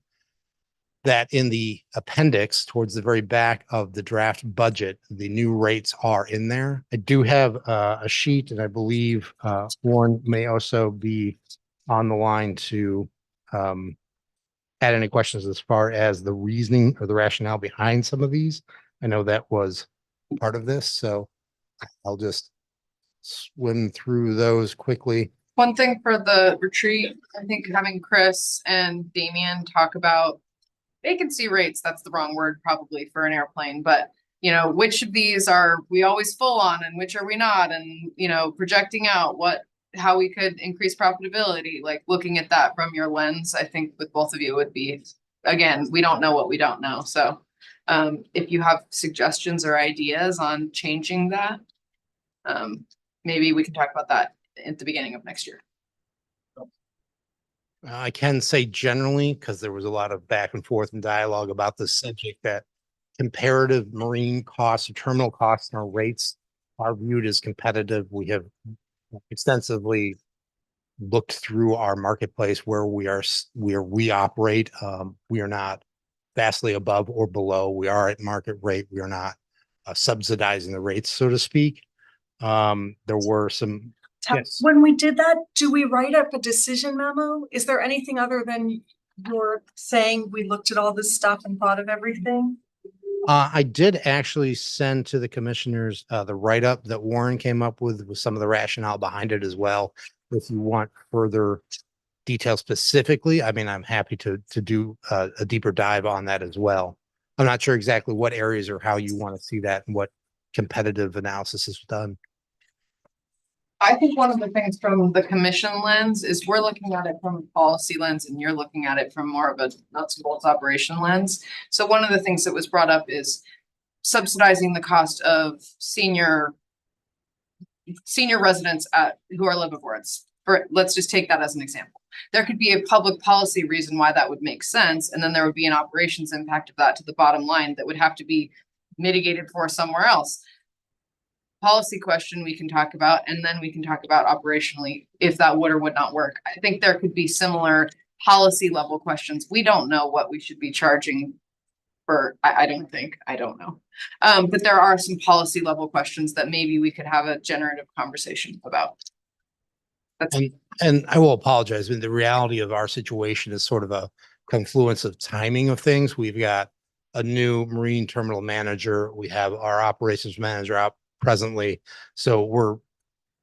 that in the appendix towards the very back of the draft budget, the new rates are in there. I do have a sheet, and I believe Warren may also be on the line to add any questions as far as the reasoning or the rationale behind some of these. I know that was part of this, so I'll just swim through those quickly. One thing for the retreat, I think having Chris and Damien talk about vacancy rates, that's the wrong word probably for an airplane, but you know, which of these are we always full on and which are we not? And, you know, projecting out how we could increase profitability, like looking at that from your lens, I think with both of you would be, again, we don't know what we don't know. So if you have suggestions or ideas on changing that, maybe we can talk about that at the beginning of next year. I can say generally, because there was a lot of back and forth and dialogue about this subject, that comparative marine costs or terminal costs and our rates are viewed as competitive. We have extensively looked through our marketplace where we operate. We are not vastly above or below. We are at market rate. We are not subsidizing the rates, so to speak. There were some. Yes. When we did that, do we write up a decision memo? Is there anything other than you're saying we looked at all this stuff and thought of everything? I did actually send to the commissioners, the write-up that Warren came up with some of the rationale behind it as well. If you want further detail specifically, I mean, I'm happy to do a deeper dive on that as well. I'm not sure exactly what areas or how you want to see that and what competitive analysis is done. I think one of the things from the commission lens is we're looking at it from a policy lens and you're looking at it from more of a nuts and bolts operation lens. So one of the things that was brought up is subsidizing the cost of senior residents who are liveaboards. Let's just take that as an example. There could be a public policy reason why that would make sense, and then there would be an operations impact of that to the bottom line that would have to be mitigated for somewhere else. Policy question we can talk about, and then we can talk about operationally if that would or would not work. I think there could be similar policy level questions. We don't know what we should be charging for, I don't know. But there are some policy level questions that maybe we could have a generative conversation about. And I will apologize. I mean, the reality of our situation is sort of a confluence of timing of things. We've got a new marine terminal manager. We have our operations manager out presently. So we're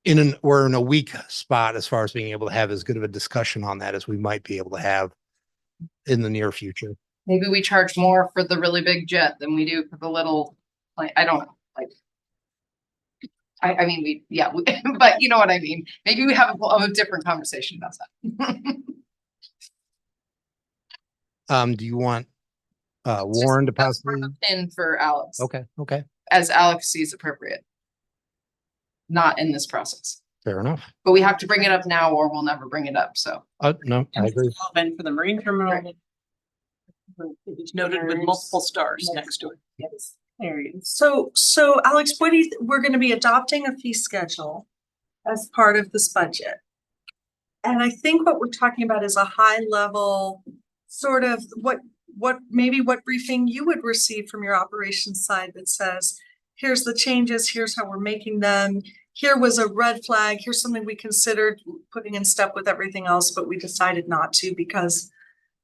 in a weak spot as far as being able to have as good of a discussion on that as we might be able to have in the near future. Maybe we charge more for the really big jet than we do for the little, like, I don't know, like. I mean, but you know what I mean? Maybe we have a different conversation about that. Do you want Warren to possibly? In for Alex. Okay, As Alex sees appropriate. Not in this process, fair enough. but we have to bring it up now or we'll never bring it up, so. No, I agree. Relevant for the marine terminal. It's noted with multiple stars next to it. Yes. There you go. So Alex, what do you, we're gonna be adopting a fee schedule as part of this budget. And I think what we're talking about is a high level, sort of what briefing you would receive from your operations side that says, here's the changes, here's how we're making them. Here was a red flag, here's something we considered putting in step with everything else, but we decided not to because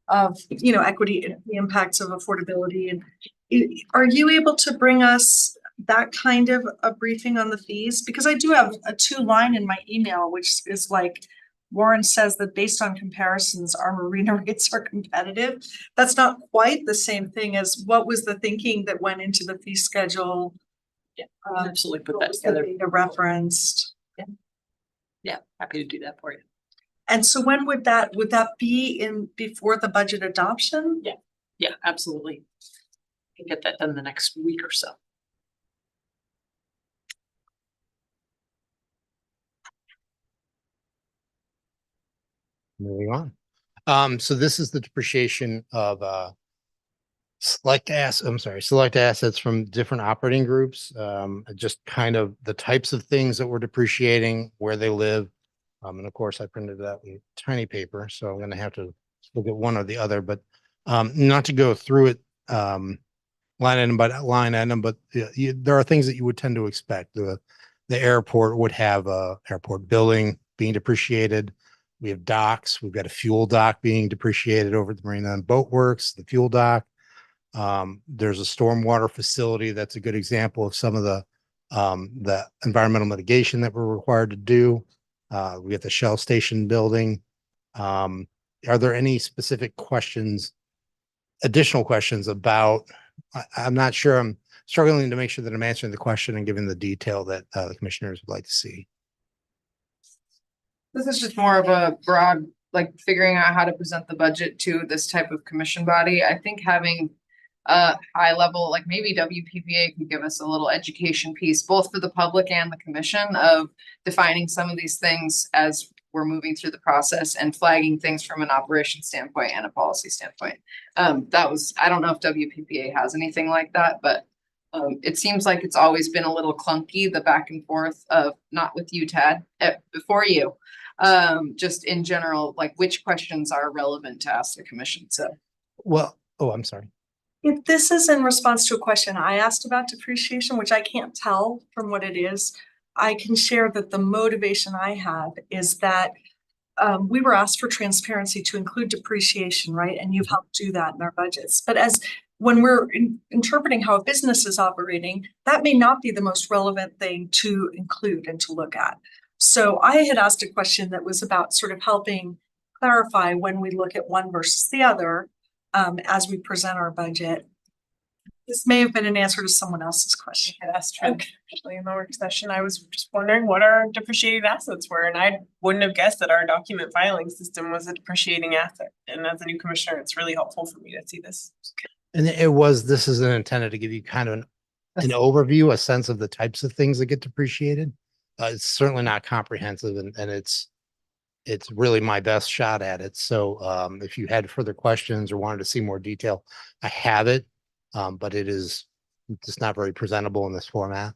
of, equity, the impacts of affordability. And are you able to bring us that kind of a briefing on the fees? Because I do have a 2-line in my email, which is like, Warren says that based on comparisons, our marina rates are competitive. That's not quite the same thing as what was the thinking that went into the fee schedule. Yeah, absolutely put What that was the together. data referenced? Yeah, happy to do that for you. And so when would that be in before the budget adoption? Yeah, absolutely. Can get that done the next week or so. Moving on. So this is the depreciation of select assets from different operating groups. Just kind of the types of things that we're depreciating, where they live. And of course I printed that in tiny paper, so I'm gonna have to look at one or the other, but not to go through it line item by line item, but there are things that you would tend to expect. The airport would have a airport building being depreciated. We have docks. We've got a fuel dock being depreciated over at the Marina and Boat Works, the fuel dock. There's a stormwater facility. That's a good example of some of the environmental mitigation that we're required to do. We got the Shell station building. Are there any specific questions, additional questions about, I'm not sure. I'm struggling to make sure that I'm answering the question and giving the detail that the commissioners would like to see. This is just more of a broad, like figuring out how to present the budget to this type of commission body. I think having a high level, like maybe WPPA could give us a little education piece, both for the public and the commission, of defining some of these things as we're moving through the process and flagging things from an operation standpoint and a policy standpoint. I don't know if WPPA has anything like that, but it seems like it's always been a little clunky, the back and forth of, not with you, Tad, before you. Just in general, like which questions are relevant to ask the commission, so. Well, I'm sorry. If this is in response to a question I asked about depreciation, which I can't tell from what it is, I can share that the motivation I have is that we were asked for transparency to include depreciation, right? And you've helped do that in our budgets. But when we're interpreting how a business is operating, that may not be the most relevant thing to include and to look at. So I had asked a question that was about sort of helping clarify when we look at one versus the other, as we present our budget. This may have been an answer to someone else's question. Yeah, that's true. Actually, in the work session, I was just wondering what our depreciated assets were, and I wouldn't have guessed that our document filing system was a depreciating asset. And as a new commissioner, it's really helpful for me to see this. And this isn't intended to give you kind of an overview, a sense of the types of things that get depreciated. It's certainly not comprehensive, and it's really my best shot at it. So if you had further questions or wanted to see more detail, I have it. But it's not very presentable in this format.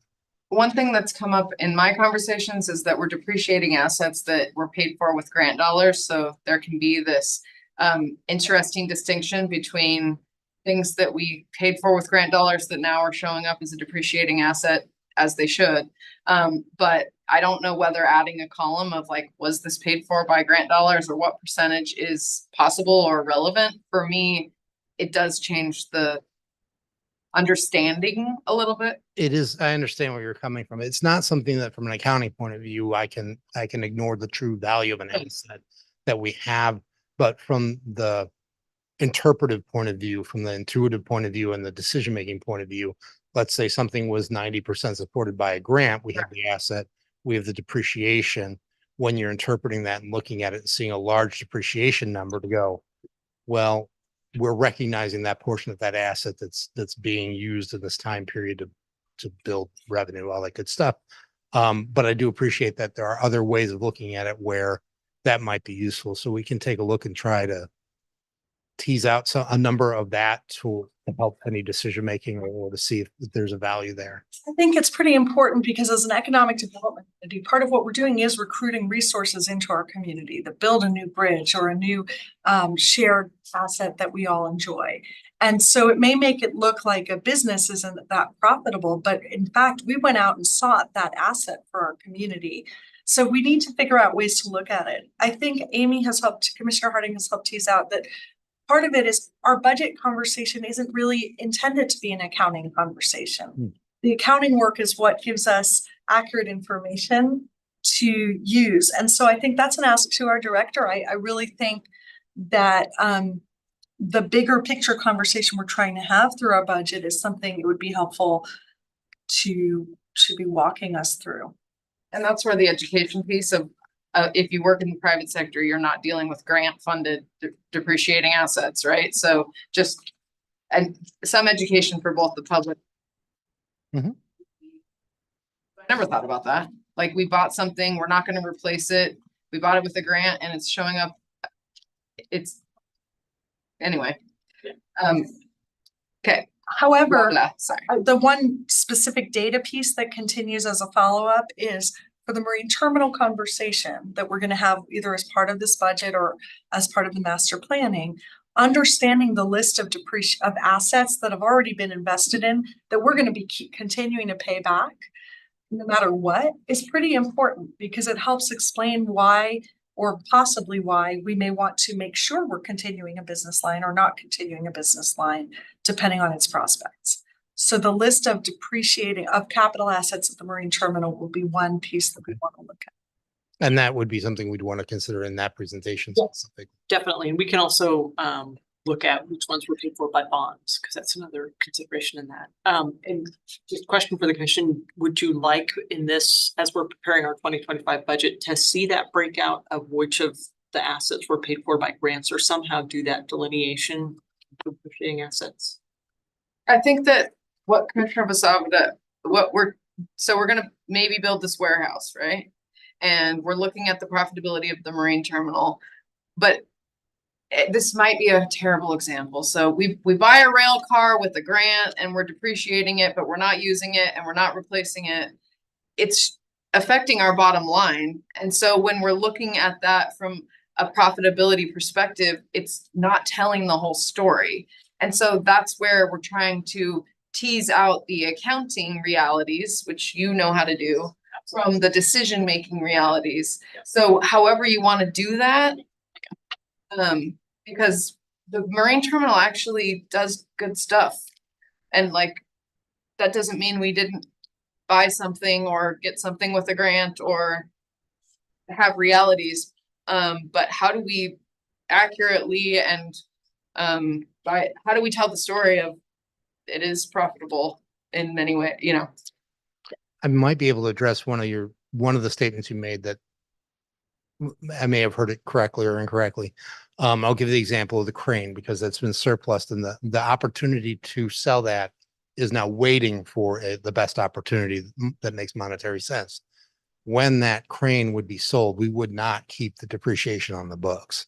One thing that's come up in my conversations is that we're depreciating assets that were paid for with grant dollars. So there can be this interesting distinction between things that we paid for with grant dollars that now are showing up as a depreciating asset, as they should. But I don't know whether adding a column of like, was this paid for by grant dollars, or what percentage is possible or relevant. For me, it does change the understanding a little bit. It is, I understand where you're coming from. It's not something that from an accounting point of view, I can ignore the true value of an asset that we have, but from the interpretive point of view, from the intuitive point of view and the decision-making point of view, let's say something was 90% supported by a grant, we have the asset, we have the depreciation. When you're interpreting that and looking at it and seeing a large depreciation number, to go, well, we're recognizing that portion of that asset that's being used in this time period to build revenue, all that good stuff. But I do appreciate that there are other ways of looking at it where that might be useful. So we can take a look and try to tease out a number of that to help any decision making, or to see if there's a value there. I think it's pretty important because as an economic development community, part of what we're doing is recruiting resources into our community that build a new bridge or a new shared asset that we all enjoy. And so it may make it look like a business isn't that profitable, but in fact, we went out and sought that asset for our community. So we need to figure out ways to look at it. I think Commissioner Harding has helped tease out that part of it is our budget conversation isn't really intended to be an accounting conversation. The accounting work is what gives us accurate information to use. And so I think that's an ask to our director. I really think that the bigger picture conversation we're trying to have through our budget is something that would be helpful to be walking us through. And that's where the education piece of if you work in the private sector, you're not dealing with grant funded depreciating assets, right? So and some education for both the public. Mm-hmm. I never thought about that. Like, we bought something, we're not going to replace it. We bought it with a grant and it's showing up. Anyway. Okay. However, sorry. The one specific data piece that continues as a follow-up is for the marine terminal conversation that we're going to have either as part of this budget or as part of the master planning, understanding the list of assets that have already been invested in that we're going to be continuing to pay back no matter what is pretty important, because it helps explain why, or possibly why, we may want to make sure we're continuing a business line or not continuing a business line, depending on its prospects. So the list of capital assets at the marine terminal will be one piece that we want to look at. And that would be something we'd want to consider in that presentation. Definitely. And we can also look at which ones were paid for by bonds, because that's another consideration in that. And just a question for the commission, would you like in this, as we're preparing our 2025 budget, to see that breakout of which of the assets were paid for by grants, or somehow do that delineation for depreciating assets? I think that what Commissioner Basavda, we're going to maybe build this warehouse, right? And we're looking at the profitability of the marine terminal, but this might be a terrible example. So we buy a rail car with a grant and we're depreciating it, but we're not using it and we're not replacing it. It's affecting our bottom line. And so when we're looking at that from a profitability perspective, it's not telling the whole story. And so that's where we're trying to tease out the accounting realities, which you know how to do, from the decision-making realities. So however you want to do that, because the marine terminal actually does good stuff. And like, that doesn't mean we didn't buy something or get something with a grant or have realities. But how do we accurately and how do we tell the story of it is profitable in many ways, you know? I might be able to address one of the statements you made that I may have heard it correctly or incorrectly. I'll give the example of the crane because that's been surplus, and the opportunity to sell that is now waiting for the best opportunity that makes monetary sense. When that crane would be sold, we would not keep the depreciation on the books.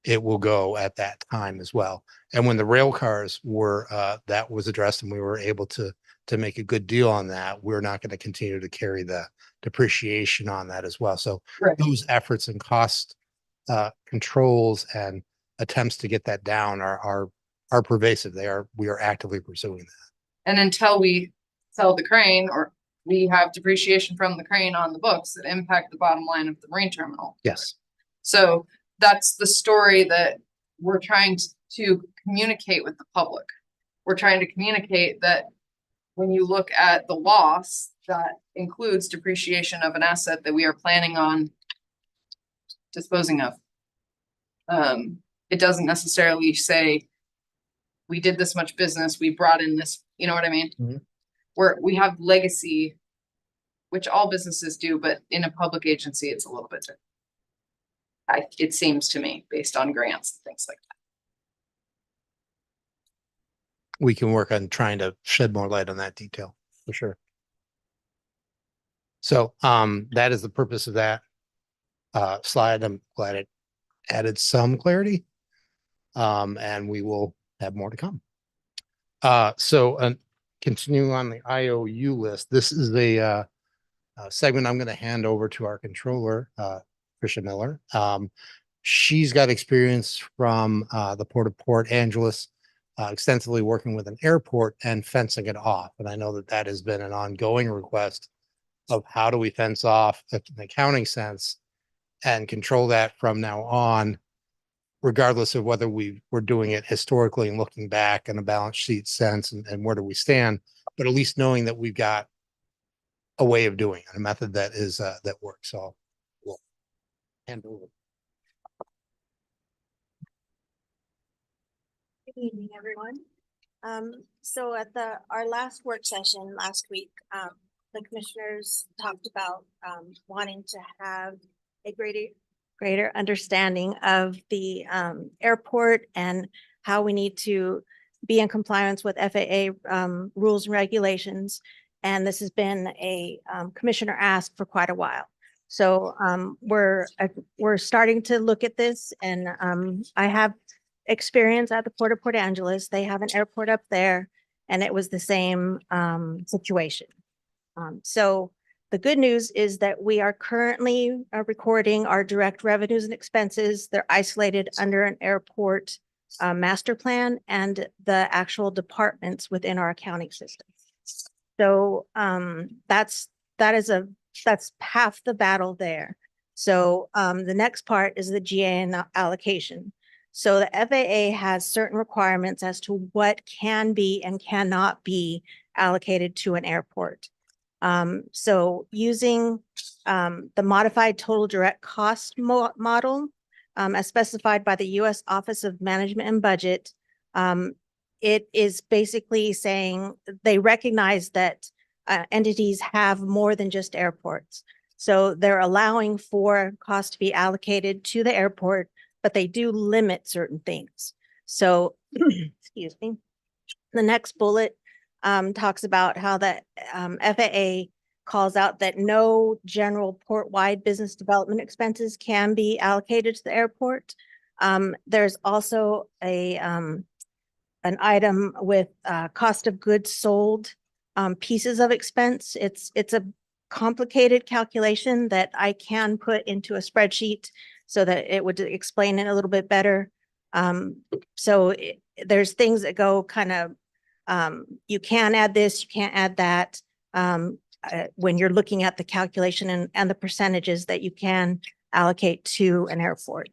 It will go at that time as well. And when the rail cars were, that was addressed and we were able to make a good deal on that, we're not going to continue to carry the depreciation on that as well. So Right. those efforts and cost controls and attempts to get that down are pervasive. We are actively pursuing that. And until we sell the crane or we have depreciation from the crane on the books that impact the bottom line of the marine terminal. Yes. So that's the story that we're trying to communicate with the public. We're trying to communicate that when you look at the loss, that includes depreciation of an asset that we are planning on disposing of. It doesn't necessarily say we did this much business, we brought in this, you know what I mean? Mhm. We have legacy, which all businesses do, but in a public agency, it's a little bit different. It seems to me, based on grants and things like that. We can work on trying to shed more light on that detail for sure. So that is the purpose of that slide. I'm glad it added some clarity. And we will have more to come. So continuing on the IOU list, this is a segment I'm going to hand over to our controller, Tricia Miller. She's got experience from the Port of Port Angeles, extensively working with an airport and fencing it off. And I know that that has been an ongoing request of how do we fence off in an accounting sense and control that from now on, regardless of whether we're doing it historically and looking back in a balance sheet sense and where do we stand, but at least knowing that we've got a way of doing it, a method that is that works. So we'll hand over. Good evening, everyone. So at our last work session last week, the commissioners talked about wanting to have a greater understanding of the airport and how we need to be in compliance with FAA rules and regulations. And this has been a commissioner ask for quite a while. So we're starting to look at this, and I have experience at the Port of Port Angeles. They have an airport up there, and it was the same situation. So the good news is that we are currently recording our direct revenues and expenses. They're isolated under an airport master plan and the actual departments within our accounting system. So that's half the battle there. So the next part is the GA allocation. So the FAA has certain requirements as to what can be and cannot be allocated to an airport. So using the modified total direct cost model as specified by the U.S. Office of Management and Budget, it is basically saying they recognize that entities have more than just airports. So they're allowing for costs to be allocated to the airport, but they do limit certain things. So, excuse me, the next bullet talks about how the FAA calls out that no general port-wide business development expenses can be allocated to the airport. There's also an item with cost of goods sold pieces of expense. It's a complicated calculation that I can put into a spreadsheet so that it would explain it a little bit better. There's things that go kind of, you can add this, you can't add that. when you're looking at the calculation and the percentages that you can allocate to an airport.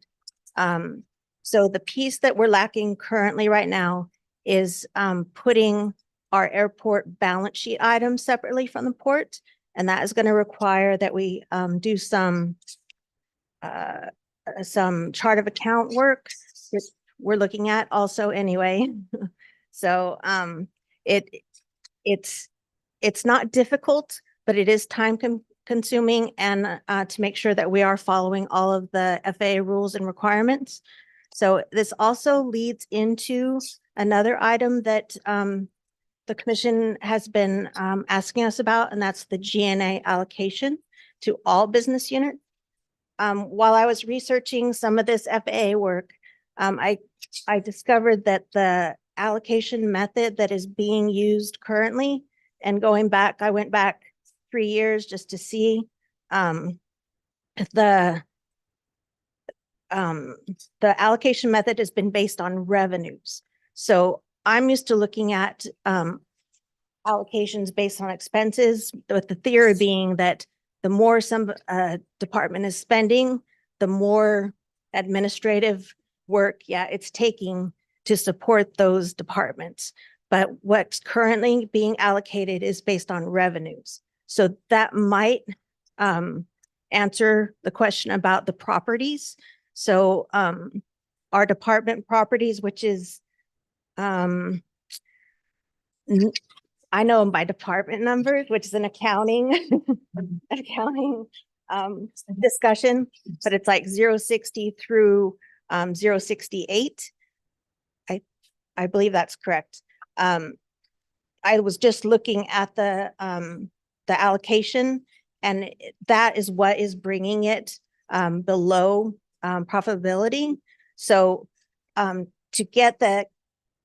So the piece that we're lacking currently right now is putting our airport balance sheet items separately from the port. And that is going to require that we do some chart of account work, which we're looking at also anyway. So it's not difficult, but it is time consuming, and to make sure that we are following all of the FAA rules and requirements. So this also leads into another item that the commission has been asking us about, and that's the G&A allocation to all business units. While I was researching some of this FAA work, I discovered that the allocation method that is being used currently, and going back, I went back 3 years just to see the allocation method has been based on revenues. So I'm used to looking at allocations based on expenses, with the theory being that the more some department is spending, the more administrative work, it's taking to support those departments. But what's currently being allocated is based on revenues. So that might answer the question about the properties. So our department properties, which is, I know them by department numbers, which is an accounting discussion, but it's like 060 through 068. I believe that's correct. I was just looking at the allocation, and that is what is bringing it below profitability. So to get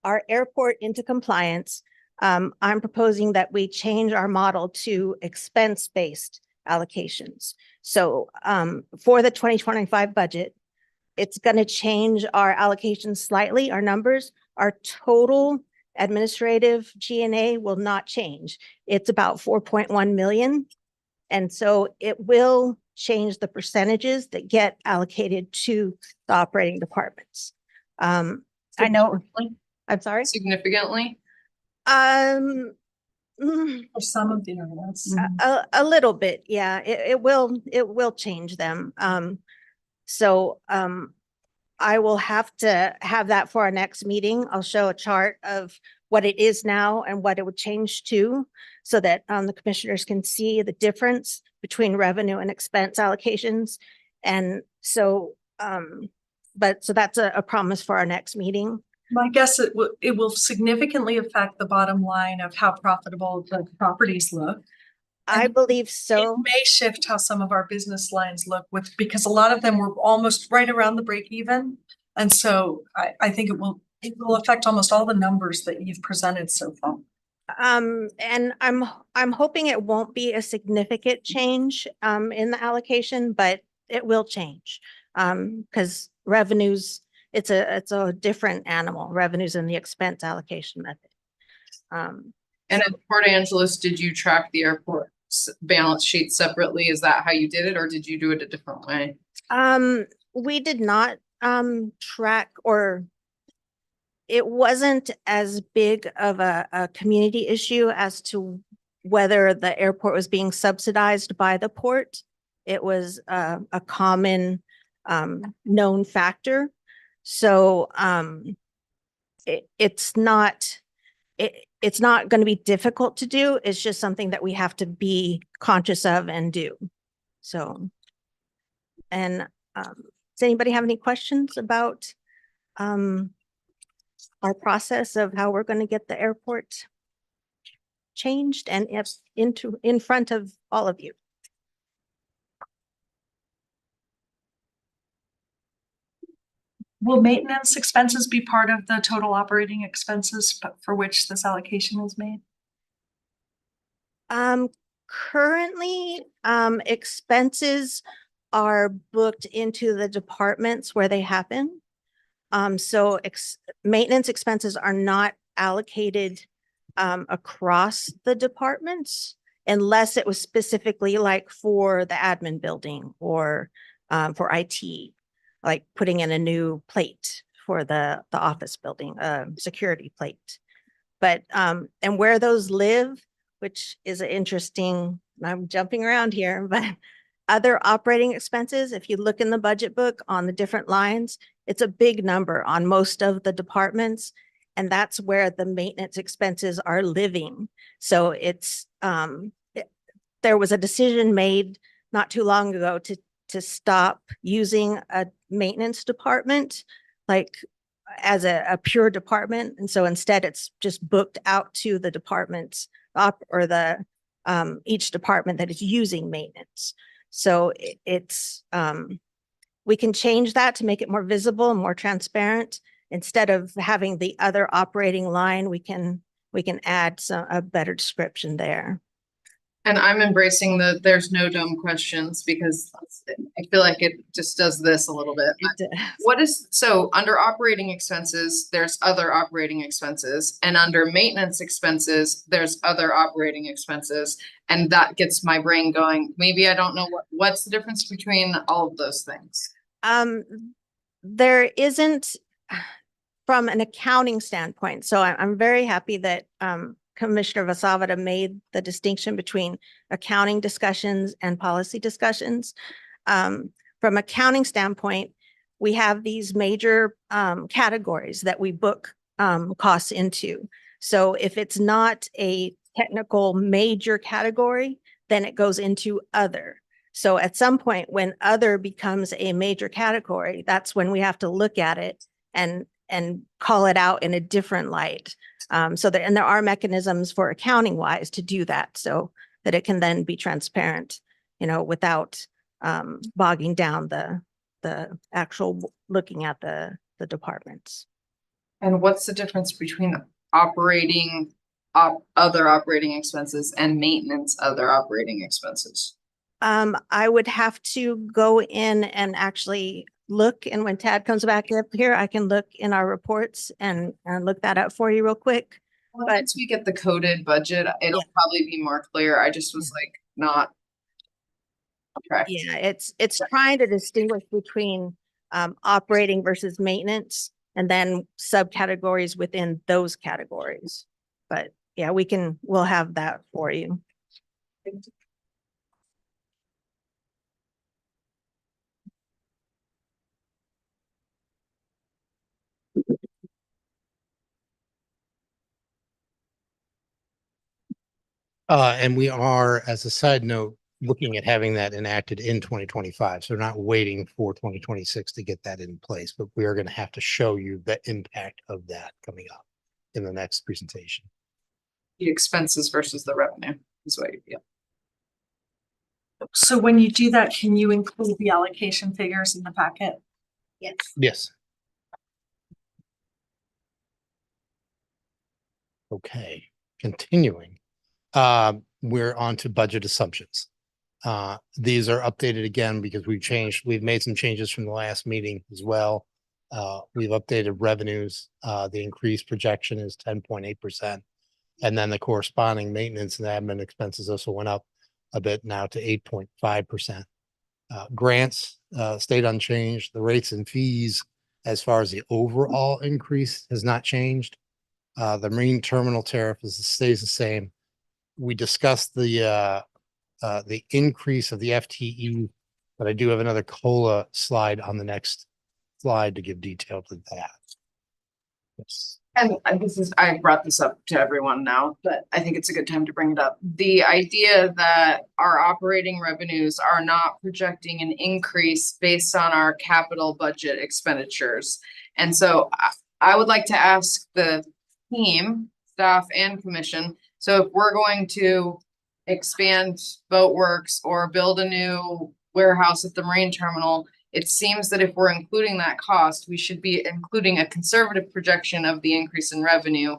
our airport into compliance, I'm proposing that we change our model to expense-based allocations. So for the 2025 budget, it's going to change our allocations slightly, our numbers. Our total administrative G&A will not change. It's about 4.1 million. And so it will change the percentages that get allocated to the operating departments. I know, I'm sorry? Significantly? For some of the areas. A little bit, yeah. It will change them. So I will have to have that for our next meeting. I'll show a chart of what it is now and what it would change to, so that the commissioners can see the difference between revenue and expense allocations. And so, so that's a promise for our next meeting. My guess it will significantly affect the bottom line of how profitable the properties look. I believe It so. may shift how some of our business lines look, because a lot of them were almost right around the break even. And so I think it will affect almost all the numbers that you've presented so far. And I'm hoping it won't be a significant change in the allocation, but it will change. Because revenues, it's a different animal, revenues in the expense allocation method. And at Port Angeles, did you track the airport balance sheet separately? Is that how you did it, or did you do it a different way? We did not track, or it wasn't as big of a community issue as to whether the airport was being subsidized by the port. It was a common known factor. So it's not going to be difficult to do. It's just something that we have to be conscious of and do. So, and does anybody have any questions about our process of how we're going to get the airport changed and if in front of all of you? Will maintenance expenses be part of the total operating expenses for which this allocation is made? Currently, expenses are booked into the departments where they happen. So maintenance expenses are not allocated across the departments. unless it was specifically like for the admin building or for IT, like putting in a new plate for the office building, security plate. But and where those live, which is an interesting, I'm jumping around here, but other operating expenses, if you look in the budget book on the different lines, it's a big number on most of the departments. And that's where the maintenance expenses are living. So it's, there was a decision made not too long ago to stop using a maintenance department, like as a pure department. And so instead it's just booked out to the departments or the, each department that is using maintenance. So it's, we can change that to make it more visible and more transparent. Instead of having the other operating line, we can add a better description there. And I'm embracing the there's no dumb questions because I feel like it just does this a little bit. What is, so under operating expenses, there's other operating expenses, and under maintenance expenses, there's other operating expenses. And that gets my brain going. Maybe I don't know what's the difference between all of those things. There isn't from an accounting standpoint. So I'm very happy that Commissioner Vasavada made the distinction between accounting discussions and policy discussions. From accounting standpoint, we have these major categories that we book costs into. So if it's not a technical major category, then it goes into other. So at some point when other becomes a major category, that's when we have to look at it and call it out in a different light. So there, and there are mechanisms for accounting wise to do that so that it can then be transparent, you know, without bogging down the actual looking at the departments. And what's the difference between operating other operating expenses and maintenance other operating expenses? I would have to go in and actually look, and when Tad comes back up here, I can look in our reports and look that up for you real quick. Well, But- once we get the coded budget, it'll probably be more clear. I just was like, not. Okay. Yeah, it's trying to distinguish between operating versus maintenance and then subcategories within those categories. But yeah, we'll have that for you. And we are, as a side note, looking at having that enacted in 2025. So we're not waiting for 2026 to get that in place, but we are going to have to show you the impact of that coming up in the next presentation. The expenses versus the revenue is what you feel. So when you do that, can you include the allocation figures in the packet? Yes. Yes. Okay, continuing. We're on to budget assumptions. These are updated again because we've made some changes from the last meeting as well. We've updated revenues. The increased projection is 10.8%. And then the corresponding maintenance and admin expenses also went up a bit now to 8.5%. Grants stayed unchanged. The rates and fees as far as the overall increase has not changed. The marine terminal tariff stays the same. We discussed the increase of the FTE, but I do have another COLA slide on the next slide to give detail to that. Yes. And I brought this up to everyone now, but I think it's a good time to bring it up. The idea that our operating revenues are not projecting an increase based on our capital budget expenditures. And so I would like to ask the team, staff and commission. So if we're going to expand Boatworks or build a new warehouse at the marine terminal, it seems that if we're including that cost, we should be including a conservative projection of the increase in revenue.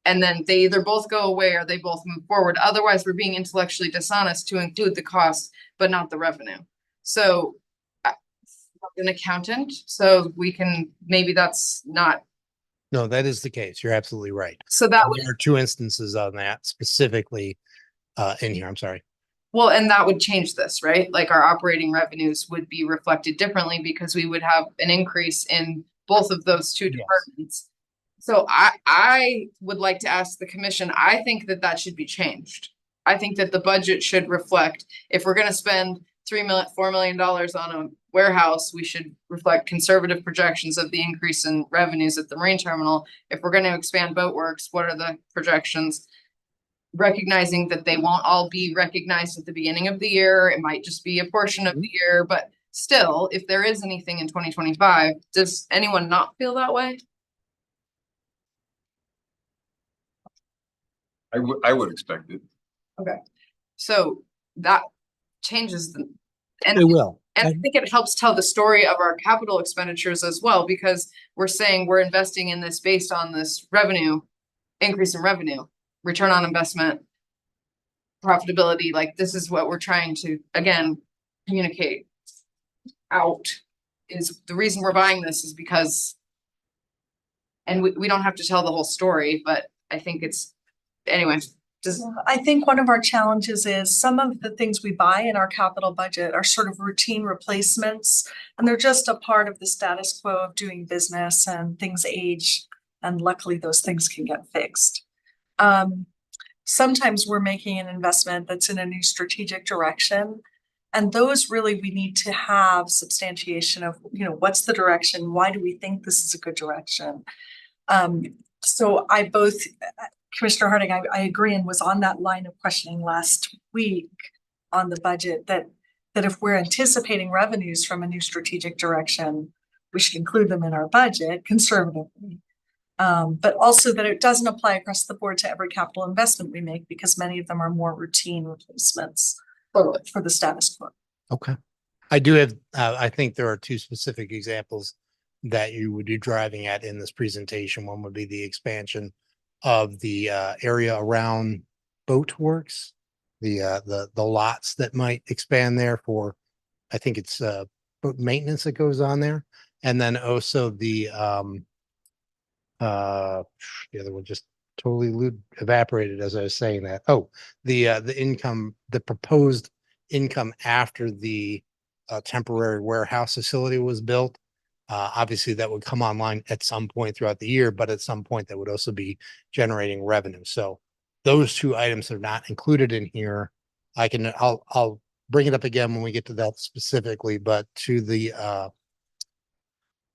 And then they either both go away or they both move forward. Otherwise, we're being intellectually dishonest to include the cost, but not the revenue. So an accountant, so we can, maybe that's not. No, that is the case. You're absolutely right. So that would, There are two instances on that specifically. in here, I'm sorry. Well, and that would change this, right? Like our operating revenues would be reflected differently because we would have an increase in both of those two Yes. departments. So I would like to ask the commission, I think that that should be changed. I think that the budget should reflect, if we're gonna spend $4 million on a warehouse, we should reflect conservative projections of the increase in revenues at the marine terminal. If we're gonna expand Boat Works, what are the projections? Recognizing that they won't all be recognized at the beginning of the year, it might just be a portion of the year, but still, if there is anything in 2025, does anyone not feel that way? I would expect it. So that changes the. And It will. And I think it helps tell the story of our capital expenditures as well, because we're saying we're investing in this based on this revenue, increase in revenue, return on investment, profitability, like this is what we're trying to, again, communicate out, is the reason we're buying this is because, and we don't have to tell the whole story, but I think it's, anyway, just. I think one of our challenges is some of the things we buy in our capital budget are sort of routine replacements. And they're just a part of the status quo of doing business, and things age, and luckily those things can get fixed. Sometimes we're making an investment that's in a new strategic direction. And those really, we need to have substantiation of, what's the direction? Why do we think this is a good direction? So Commissioner Harding, I agree, and was on that line of questioning last week on the budget, that if we're anticipating revenues from a new strategic direction, we should include them in our budget conservatively. But also that it doesn't apply across the board to every capital investment we make, because many of them are more routine replacements for the status quo. Okay. I do have, I think there are two specific examples that you would be driving at in this presentation. One would be the expansion of the area around Boat Works, the lots that might expand there for, I think it's boat maintenance that goes on there. And then also the other one just totally evaporated as I was saying that. Oh, the income, the proposed income after the temporary warehouse facility was built. Obviously that would come online at some point throughout the year, but at some point that would also be generating revenue. So those two items are not included in here. I'll bring it up again when we get to that specifically, but to the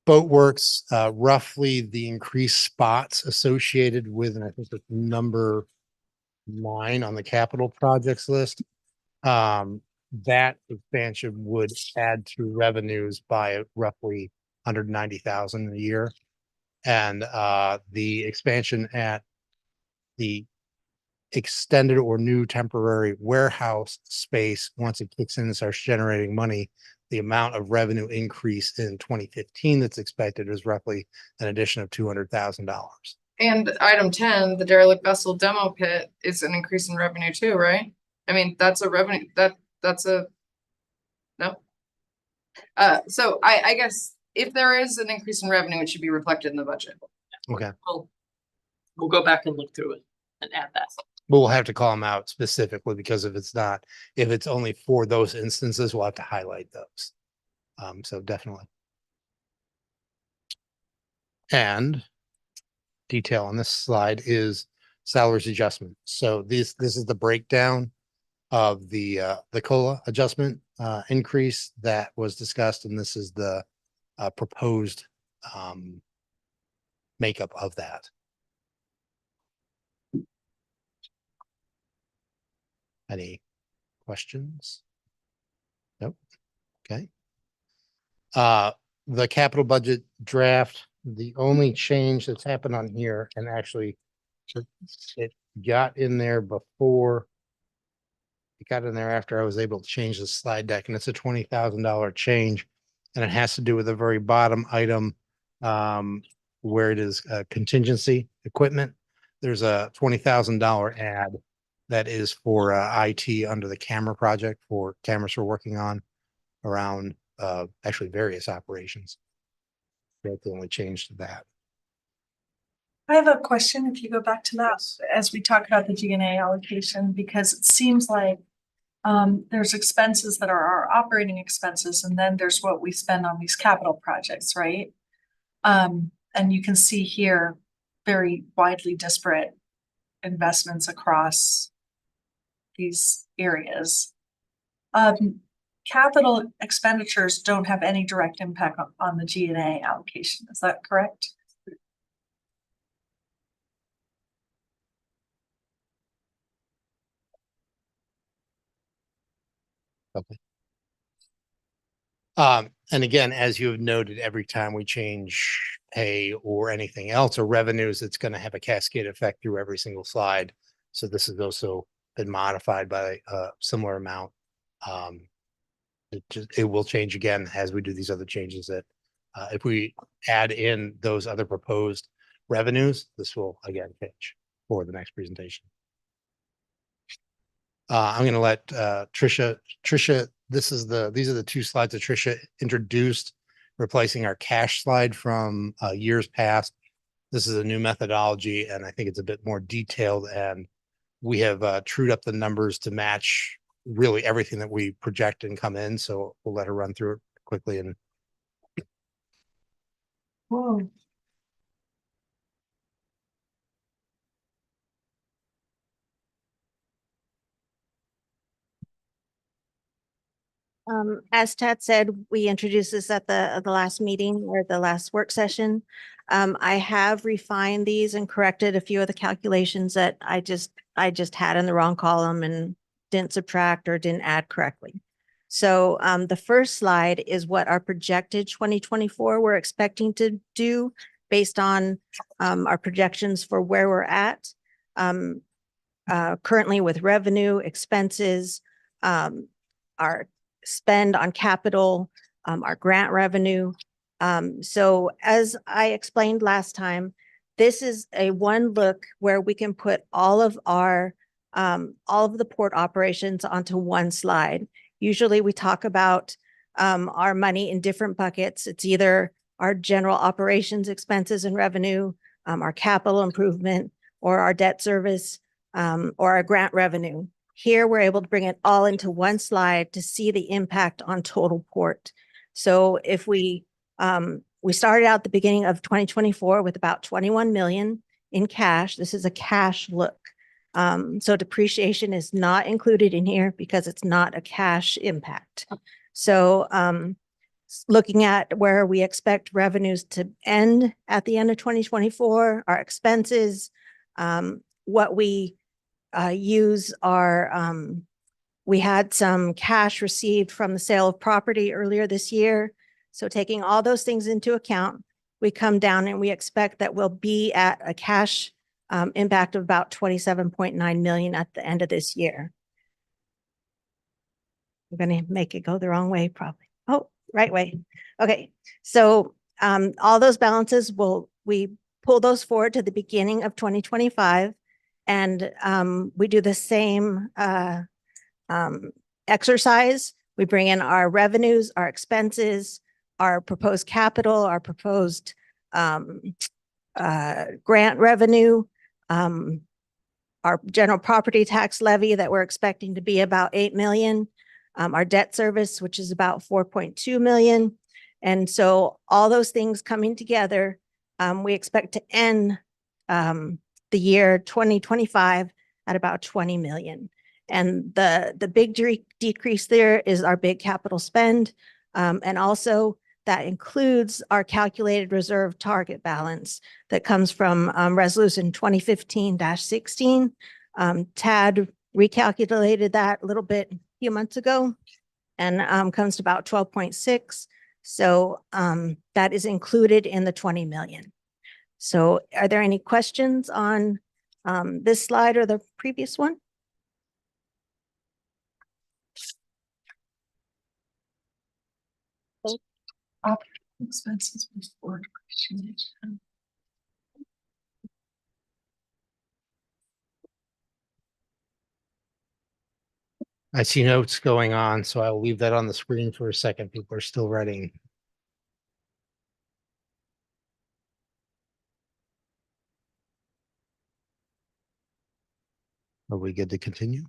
Boat Works, roughly the increased spots associated with, and I think it's number 9 on the capital projects list. That expansion would add to revenues by roughly 190,000 a year. And the expansion at the extended or new temporary warehouse space, once it kicks in and starts generating money, the amount of revenue increase in 2015 that's expected is roughly an addition of $200,000. And item 10, the derelict vessel demo pit is an increase in revenue too, right? I mean, that's a revenue, that's a, no. So I guess if there is an increase in revenue, it should be reflected in the budget. Okay. We'll go back and look through it and add that. But we'll have to call them out specifically, because if it's only for those instances, we'll have to highlight those. So definitely. And detail on this slide is salaries adjustment. So this is the breakdown of the COLA adjustment increase that was discussed, and this is the proposed makeup of that. Any questions? Nope. Okay. The capital budget draft, the only change that's happened on here, and actually it got in there before, it got in there after I was able to change the slide deck, and it's a $20,000 change. And it has to do with the very bottom item where it is contingency equipment. There's a $20,000 ad that is for IT under the camera project, for cameras we're working on around actually various operations. That's the only change to that. I have a question, if you go back to that, as we talk about the G&A allocation, because it seems like there's expenses that are our operating expenses, and then there's what we spend on these capital projects, right? And you can see here very widely disparate investments across these areas. Capital expenditures don't have any direct impact on the G&A allocation, is that correct? Okay. And again, as you have noted, every time we change pay or anything else or revenues, it's going to have a cascade effect through every single slide. So this has also been modified by a similar amount. It will change again as we do these other changes that if we add in those other proposed revenues, this will again change for the next presentation. I'm going to let Tricia, these are the two slides that Tricia introduced, replacing our cash slide from years past. This is a new methodology, and I think it's a bit more detailed, and we have trued up the numbers to match really everything that we project and come in. So we'll let her run through it quickly. And Whoa. As Tad said, we introduced this at the last meeting or the last work session. I have refined these and corrected a few of the calculations that I just had in the wrong column and didn't subtract or didn't add correctly. So the first slide is what our projected 2024 we're expecting to do based on our projections for where we're at currently with revenue, expenses, our spend on capital, our grant revenue. So as I explained last time, this is a one look where we can put all of the port operations onto one slide. Usually we talk about our money in different buckets. It's either our general operations expenses and revenue, our capital improvement, or our debt service, or our grant revenue. Here, we're able to bring it all into one slide to see the impact on total port. So if we started out the beginning of 2024 with about 21 million in cash. This is a cash look. So depreciation is not included in here because it's not a cash impact. So looking at where we expect revenues to end at the end of 2024, our expenses, what we use are, we had some cash received from the sale of property earlier this year. So taking all those things into account, we come down and we expect that we'll be at a cash impact of about 27.9 million at the end of this year. I'm going to make it go the wrong way, probably. Oh, right way. Okay. So all those balances we pull those forward to the beginning of 2025. And we do the same exercise. We bring in our revenues, our expenses, our proposed capital, our proposed grant revenue, our general property tax levy that we're expecting to be about 8 million, our debt service, which is about 4.2 million. And so all those things coming together, we expect to end the year 2025 at about 20 million. And the big decrease there is our big capital spend. And also that includes our calculated reserve target balance that comes from resolution 2015-16. TAD recalculated that a little bit a few months ago and comes to about 12.6. So that is included in the 20 million. So are there any questions on this slide or the previous one? Expenses before depreciation. I see notes going on, so I'll leave that on the screen for a second. People are still writing. Are we good to continue?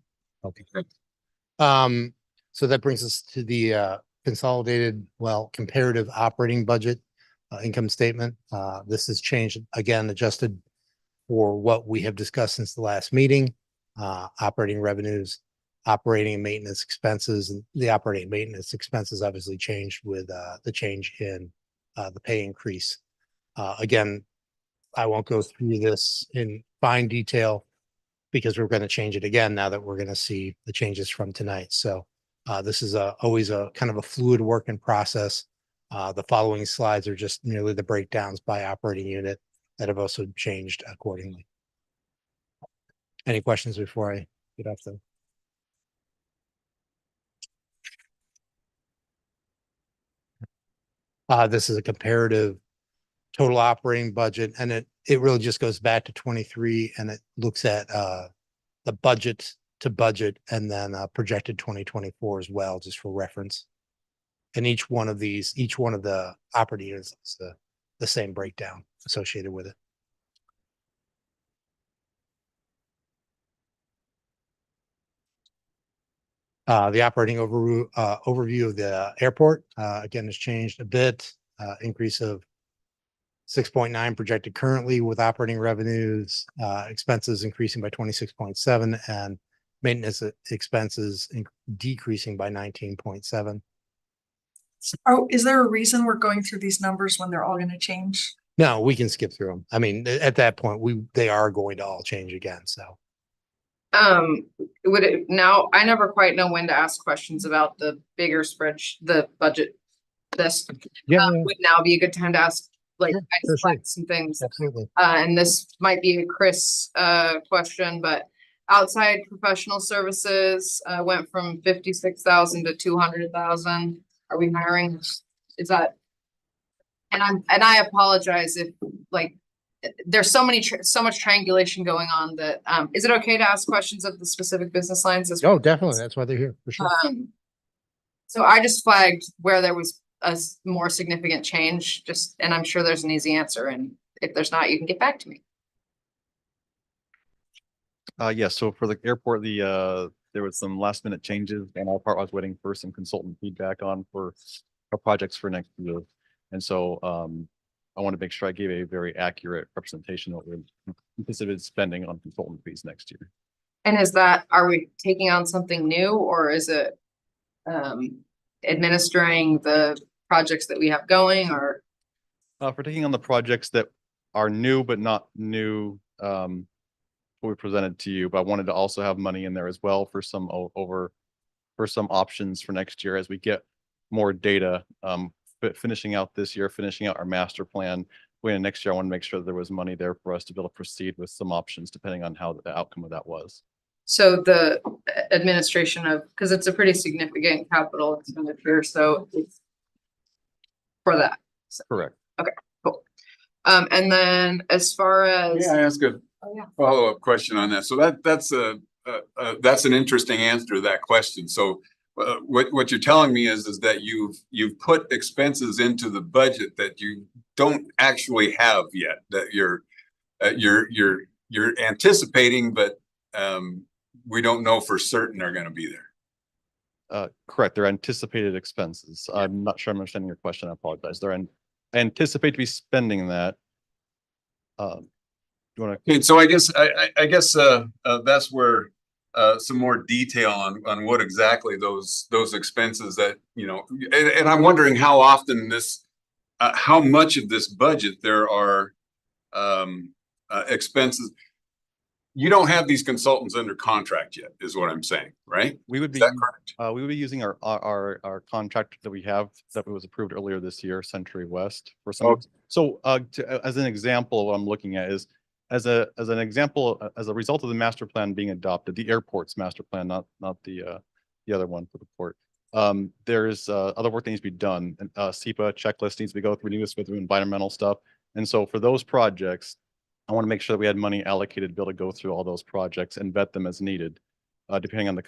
Okay. So that brings us to the consolidated, well, comparative operating budget income statement. This has changed, again, adjusted for what we have discussed since the last meeting. Operating revenues, operating and maintenance expenses, and the operating and maintenance expenses obviously changed with the change in the pay increase. Again, I won't go through this in fine detail because we're going to change it again now that we're going to see the changes from tonight. So this is always a kind of a fluid work in process. The following slides are just merely the breakdowns by operating unit that have also changed accordingly. Any questions before I get off the? This is a comparative total operating budget, and it really just goes back to 23, and it looks at the budget to budget and then projected 2024 as well, just for reference. And each one of the operating units is the same breakdown associated with it. The operating overview of the airport, again, has changed a bit, increase of 6.9 projected currently, with operating revenues, expenses increasing by 26.7 and maintenance expenses decreasing by 19.7. Oh, is there a reason we're going through these numbers when they're all gonna change? No, we can skip through them. I mean, at that point, they are going to all change again, so. Would it now, I never quite know when to ask questions about the bigger the budget. This would now be a good time to ask, like, Sure, I just sure. like some things. Absolutely. And this might be a Chris question, but outside professional services went from 56,000 to 200,000. Are we hiring? Is that? And I apologize if, like, there's so much triangulation going on that is it okay to ask questions of the specific business lines as well? Oh, definitely. That's why they're here, for sure. So I just flagged where there was a more significant change, and I'm sure there's an easy answer, and if there's not, you can get back to me. Yeah, so for the airport, there was some last minute changes and our part. I was waiting for some consultant feedback on for our projects for next year. And so I want to make sure I gave a very accurate representation of what we're anticipated spending on consultant fees next year. And are we taking on something new, or is it administering the projects that we have going, or? For taking on the projects that are new but not new, what we presented to you, but I wanted to also have money in there as well for some some options for next year as we get more data. But finishing out this year, finishing out our master plan, going into next year, I want to make sure that there was money there for us to be able to proceed with some options depending on how the outcome of that was. So the administration of, because it's a pretty significant capital expenditure, so it's for that. Correct. Okay, cool. And then as far as. Yeah, I ask a follow-up question on that. So that's an interesting answer to that question. So what you're telling me is that you've put expenses into the budget that you don't actually have yet, that you're anticipating, but we don't know for certain are going to be there. Correct. They're anticipated expenses. I'm not sure I'm understanding your question. I apologize. I anticipate to be spending that. You want to? Okay, so I guess that's where some more detail on what exactly those expenses that, you know, and I'm wondering how often how much of this budget there are expenses. You don't have these consultants under contract yet, is what I'm saying, right? We would be, is that correct? We would be using our contract that we have that was approved earlier this year, Century West, for some. Okay. So as an example, what I'm looking at is as an example, as a result of the master plan being adopted, the airport's master plan, not the other one for the port. There's other work that needs to be done. And SEPA checklist needs to go through, environmental stuff. And so for those projects, I want to make sure that we had money allocated to be able to go through all those projects and vet them as needed, depending on the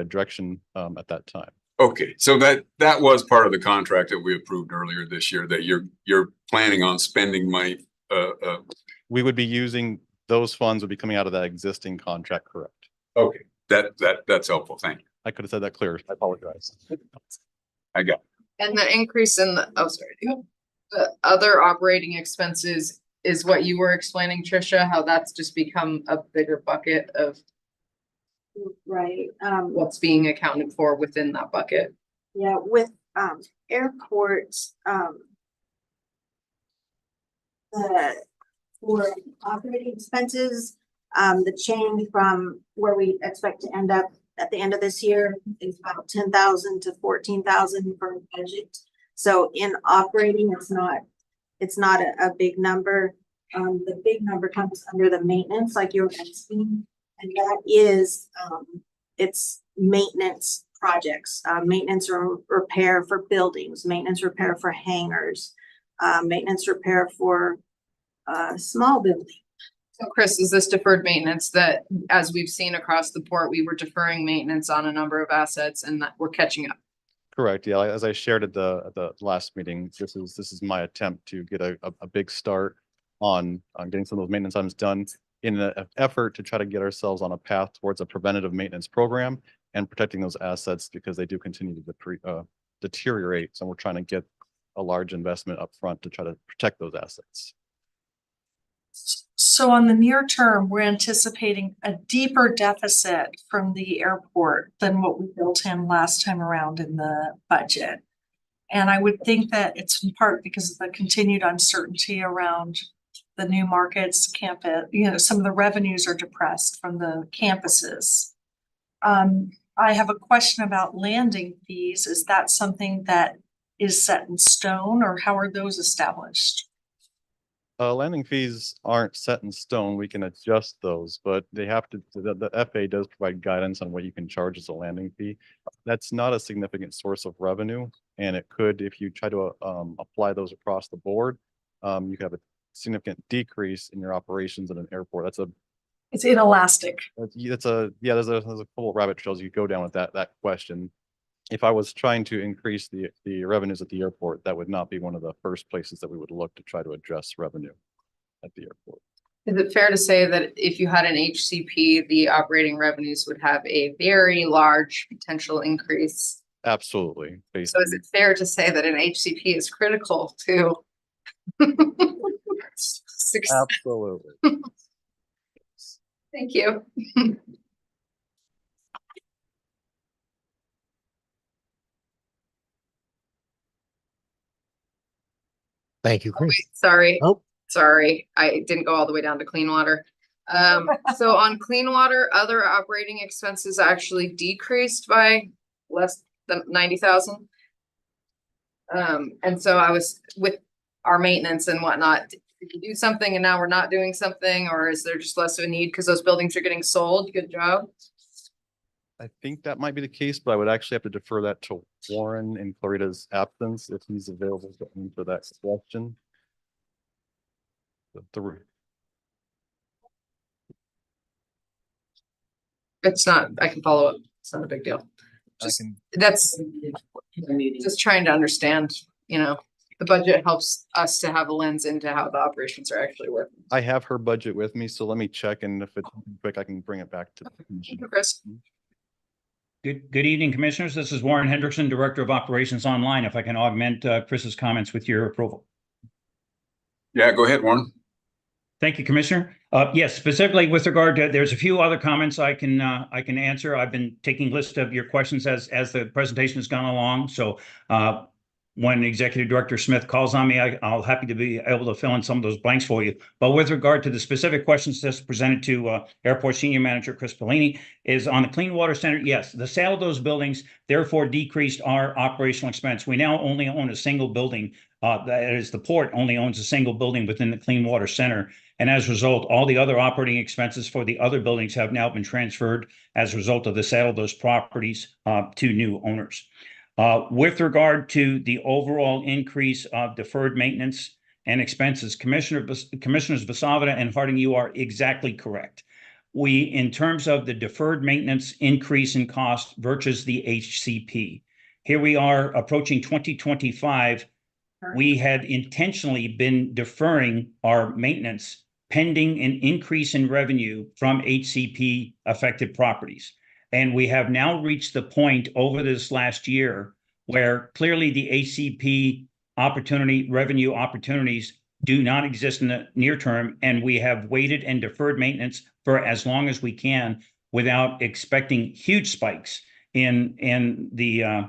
direction at that time. Okay, so that was part of the contract that we approved earlier this year, that you're planning on spending money. We would be using those funds would be coming out of that existing contract, correct? Okay, that's helpful. Thank you. I could have said that clearer. I apologize. I got. And the increase in the, oh, sorry, the other operating expenses is what you were explaining, Tricia, how that's just become a bigger bucket of Right, what's being accounted for within that bucket. yeah, with, airports, the, for operating expenses, the change from where we expect to end up at the end of this year is about 10,000 to 14,000 for budget. So in operating, it's not a big number. The big number comes under the maintenance, like you were asking, and that is, it's maintenance projects, maintenance or repair for buildings, maintenance repair for hangars, maintenance repair for small buildings. So Chris, is this deferred maintenance that, as we've seen across the port, we were deferring maintenance on a number of assets and that we're catching up? Correct. Yeah, as I shared at the last meeting, this is my attempt to get a big start on getting some of those maintenance items done in an effort to try to get ourselves on a path towards a preventative maintenance program and protecting those assets because they do continue to deteriorate. So we're trying to get a large investment up front to try to protect those assets. So on the near term, we're anticipating a deeper deficit from the airport than what we built in last time around in the budget. And I would think that it's in part because of the continued uncertainty around the new markets campus. You know, some of the revenues are depressed from the campuses. I have a question about landing fees. Is that something that is set in stone, or how are those established? Landing fees aren't set in stone. We can adjust those, but they have to, the FAA does provide guidance on what you can charge as a landing fee. That's not a significant source of revenue. And it could, if you try to apply those across the board, you could have a significant decrease in your operations at an airport. It's inelastic. There's a couple of rabbit trails you go down with that question. If I was trying to increase the revenues at the airport, that would not be one of the first places that we would look to try to address revenue at the airport. Is it fair to say that if you had an HCP, the operating revenues would have a very large potential increase? Absolutely. So is it fair to say that an HCP is critical to? Absolutely. Thank you. Thank you, Chris. Sorry. Oh. Sorry, I didn't go all the way down to clean water. So on clean water, other operating expenses actually decreased by less than 90,000. And so I was with our maintenance and whatnot. Did you do something and now we're not doing something, or is there just less of a need because those buildings are getting sold? Good job. I think that might be the case, but I would actually have to defer that to Warren in Clarita's absence if he's available to answer that question. It's not, I can follow up. It's not a big deal. That's just trying to understand, you know, the budget helps us to have a lens into how the operations are actually working. I have her budget with me, so let me check, and if it's quick, I can bring it back to the commission. Thank you, Chris. Good evening, Commissioners. This is Warren Hendrickson, Director of Operations Online. If I can augment Chris's comments with your approval. Yeah, go ahead, Warren. Thank you, Commissioner. Yes, specifically with regard to, there's a few other comments I can answer. I've been taking a list of your questions as the presentation has gone along. So when Executive Director Smith calls on me, I'll happy to be able to fill in some of those blanks for you. But with regard to the specific questions that's presented to Airport Senior Manager Chris Bellini is on the Clean Water Center. Yes, the sale of those buildings therefore decreased our operational expense. We now only own a single building. That is, the port only owns a single building within the Clean Water Center. And as a result, all the other operating expenses for the other buildings have now been transferred as a result of the sale of those properties to new owners. With regard to the overall increase of deferred maintenance and expenses, Commissioners Vasavada and Harding, you are exactly correct. We, in terms of the deferred maintenance increase in cost versus the HCP, here we are approaching 2025. We had intentionally been deferring our maintenance pending an increase in revenue from HCP affected properties. And we have now reached the point over this last year where clearly the HCP revenue opportunities do not exist in the near term. And we have waited and deferred maintenance for as long as we can without expecting huge spikes in the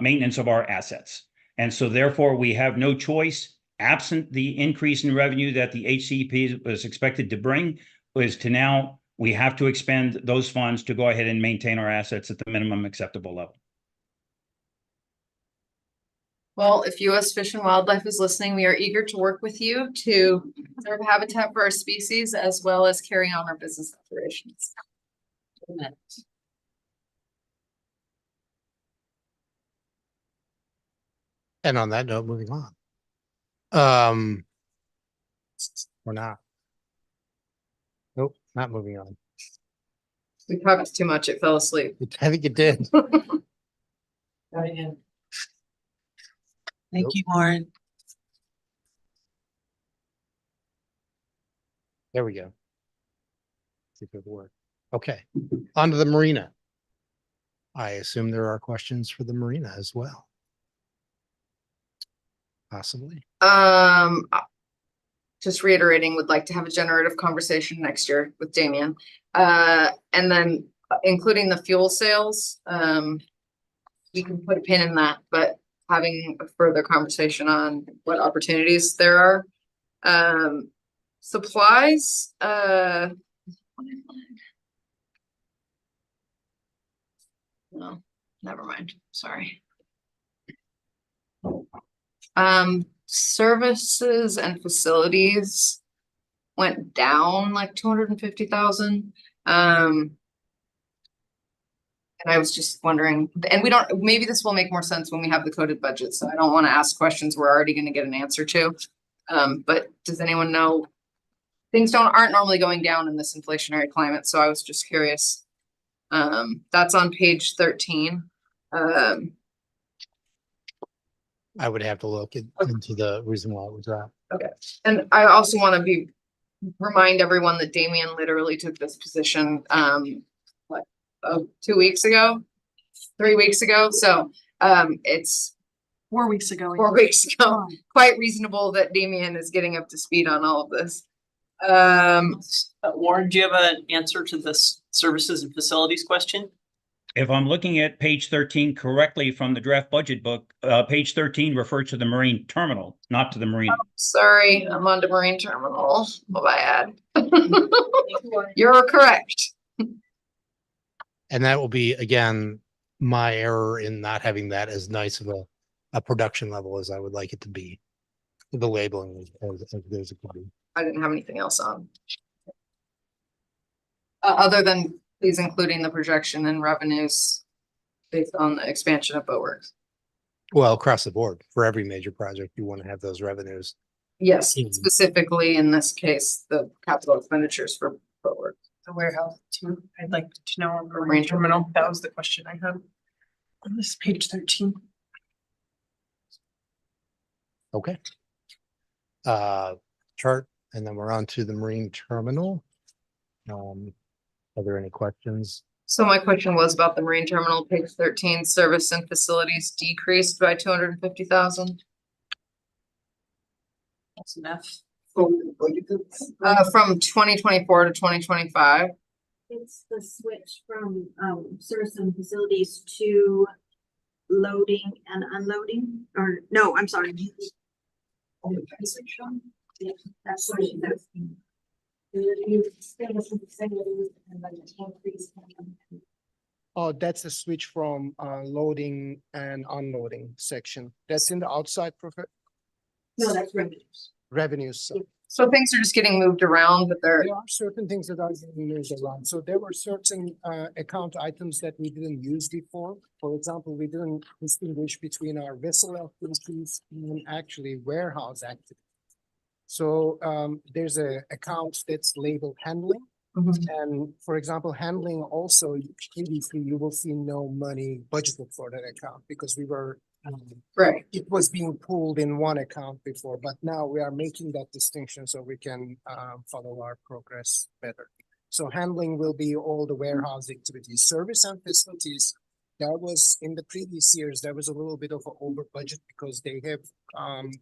maintenance of our assets. And so therefore we have no choice, absent the increase in revenue that the HCP was expected to bring, is to now we have to expend those funds to go ahead and maintain our assets at the minimum acceptable level. Well, if U.S. Fish and Wildlife is listening, we are eager to work with you to preserve habitat for our species as well as carry on our business operations. And on that note, moving on. We're not. Nope, not moving on. We talked too much, it fell asleep. I think it did. Thank Nope. you, Lauren. There we go. See if it worked. Okay, on to the marina. I assume there are questions for the marina as well. Possibly. Just reiterating, would like to have a generative conversation next year with Damien. And then including the fuel sales, we can put a pin in that, but having a further conversation on what opportunities there are. Supplies, no, never mind, sorry. Services and facilities went down like 250,000. And I was just wondering, and we don't, maybe this will make more sense when we have the coded budget, so I don't want to ask questions we're already going to get an answer to. But does anyone know? Things aren't normally going down in this inflationary climate, so I was just curious. That's on page 13. I would have to look into the reason why it was dropped. Okay, and I also want to remind everyone that Damien literally took this position, 2 weeks ago, 3 weeks ago, so it's 4 weeks ago. 4 weeks ago. Quite reasonable that Damien is getting up to speed on all of this. Warren, do you have an answer to this services and facilities question? If I'm looking at page 13 correctly from the draft budget book, page 13 refers to the marine terminal, not to the marina. Sorry, I'm on to marine terminal, my bad. You're correct. And that will be, again, my error in not having that as nice of a production level as I would like it to be. The labeling as good as it could be. I didn't have anything else on. Other than please including the projection and revenues based on the expansion of Boatworks. Well, across the board, for every major project, you want to have those revenues. Yes, specifically in this case, the capital expenditures for Boatworks. The warehouse too. I'd like to know on the Marine marine terminal. That was the question I had. On this page 13. Okay. Chart, and then we're on to the marine terminal. Are there any questions? So my question was about the marine terminal, page 13, service and facilities decreased by 250,000. That's enough. From 2024 to 2025. It's the switch from service and facilities to loading and unloading, or no, I'm sorry. Yeah, that's what she's asking. Oh, that's a switch from loading and unloading section. That's in the outside profit No, that's revenues. revenues. So things are just getting moved around, but they're There are certain things that are getting moved around. So there were certain account items that we didn't use before. For example, we didn't distinguish between our vessel activities and actually warehouse activities. So there's a account that's labeled handling, And for example, handling also previously, you will see no money budgeted for that account because we were Right. it was being pooled in one account before, but now we are making that distinction so we can follow our progress better. So handling will be all the warehouse activities, service and facilities. That was in the previous years, there was a little bit of an over budget because they have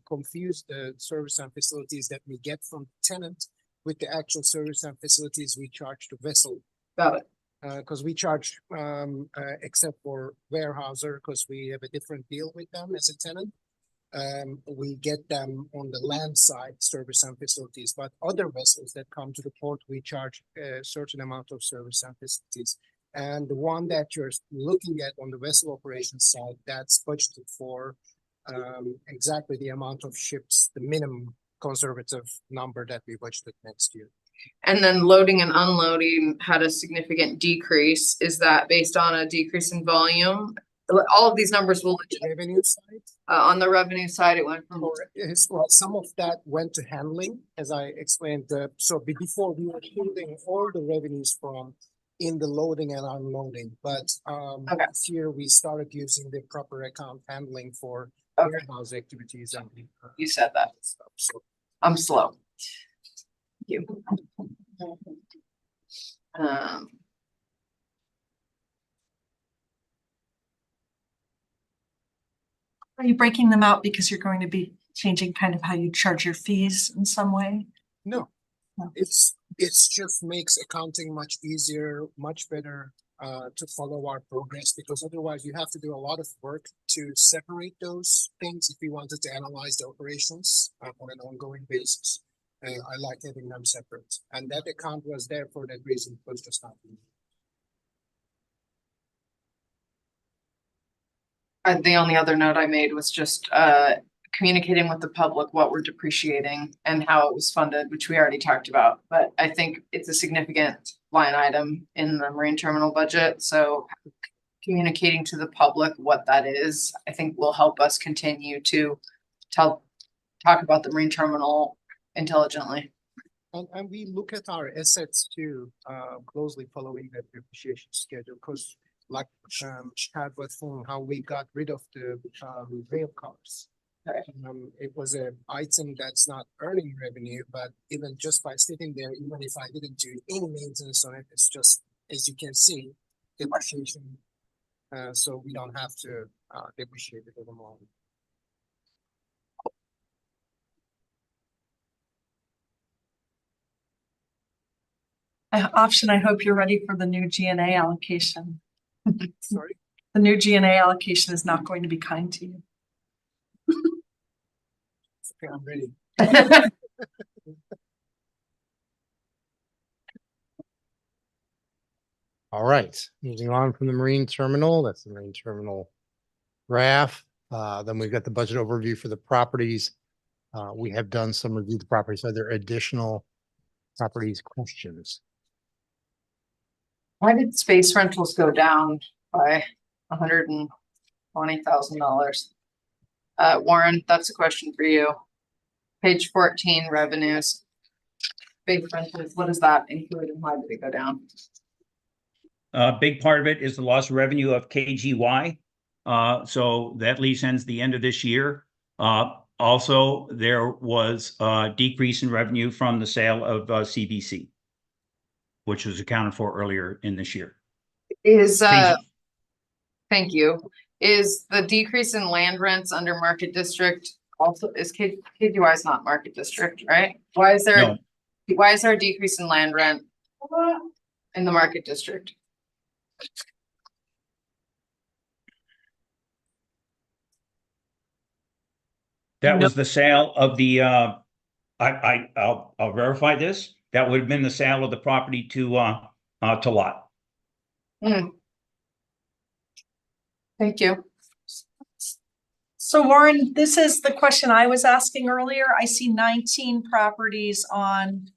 confused the service and facilities that we get from tenant with the actual service and facilities we charge to vessel. Got it. Because we charge, except for warehouser, because we have a different deal with them as a tenant. We get them on the land side service and facilities, but other vessels that come to the port, we charge a certain amount of service and facilities. And the one that you're looking at on the vessel operations side, that's budgeted for exactly the amount of ships, the minimum conservative number that we budgeted next year. And then loading and unloading had a significant decrease. Is that based on a decrease in volume? All of these numbers will, Revenue side. On the revenue side, it went from, Well, some of that went to handling, as I explained. So before we were holding all the revenues from in the loading and unloading, but this year we started using the proper account handling for warehouse activities. And you said that. So I'm slow. Thank you. Are you breaking them out because you're going to be changing kind of how you charge your fees in some way? No, it's just makes accounting much easier, much better to follow our progress, because otherwise you have to do a lot of work to separate those things if you wanted to analyze the operations on an ongoing basis. I like having them separate, and that account was there for that reason. It was just not. The only other note I made was just communicating with the public what we're depreciating and how it was funded, which we already talked about. But I think it's a significant line item in the marine terminal budget. So communicating to the public what that is, I think will help us continue to talk about the marine terminal intelligently. And we look at our assets too, closely following that depreciation schedule, because like Chad was saying, how we got rid of the rail cars. It was an item that's not earning revenue, but even just by sitting there, even if I didn't do any maintenance on it, it's just, as you can see, depreciation. So we don't have to depreciate it anymore. Option, I hope you're ready for the new GNA allocation. Sorry? The new GNA allocation is not going to be kind to you. Okay, I'm ready. All right, moving on from the marine terminal, that's the marine terminal graph. Then we've got the budget overview for the properties. We have done some review of the properties. Are there additional properties questions? Why did space rentals go down by $120,000? Warren, that's a question for you. Page 14, revenues. Space rentals, what does that include and why did it go down? A big part of it is the loss of revenue of KGY. So that lease ends the end of this year. Also, there was a decrease in revenue from the sale of CBC, which was accounted for earlier in this year. Thank you. Is the decrease in land rents under market district also, is KGY is not market district, right? Why is there a decrease in land rent in the market district? That was the sale of the, I'll verify this. That would have been the sale of the property to Lot. Thank you. So Warren, this is the question I was asking earlier. I see 19 properties on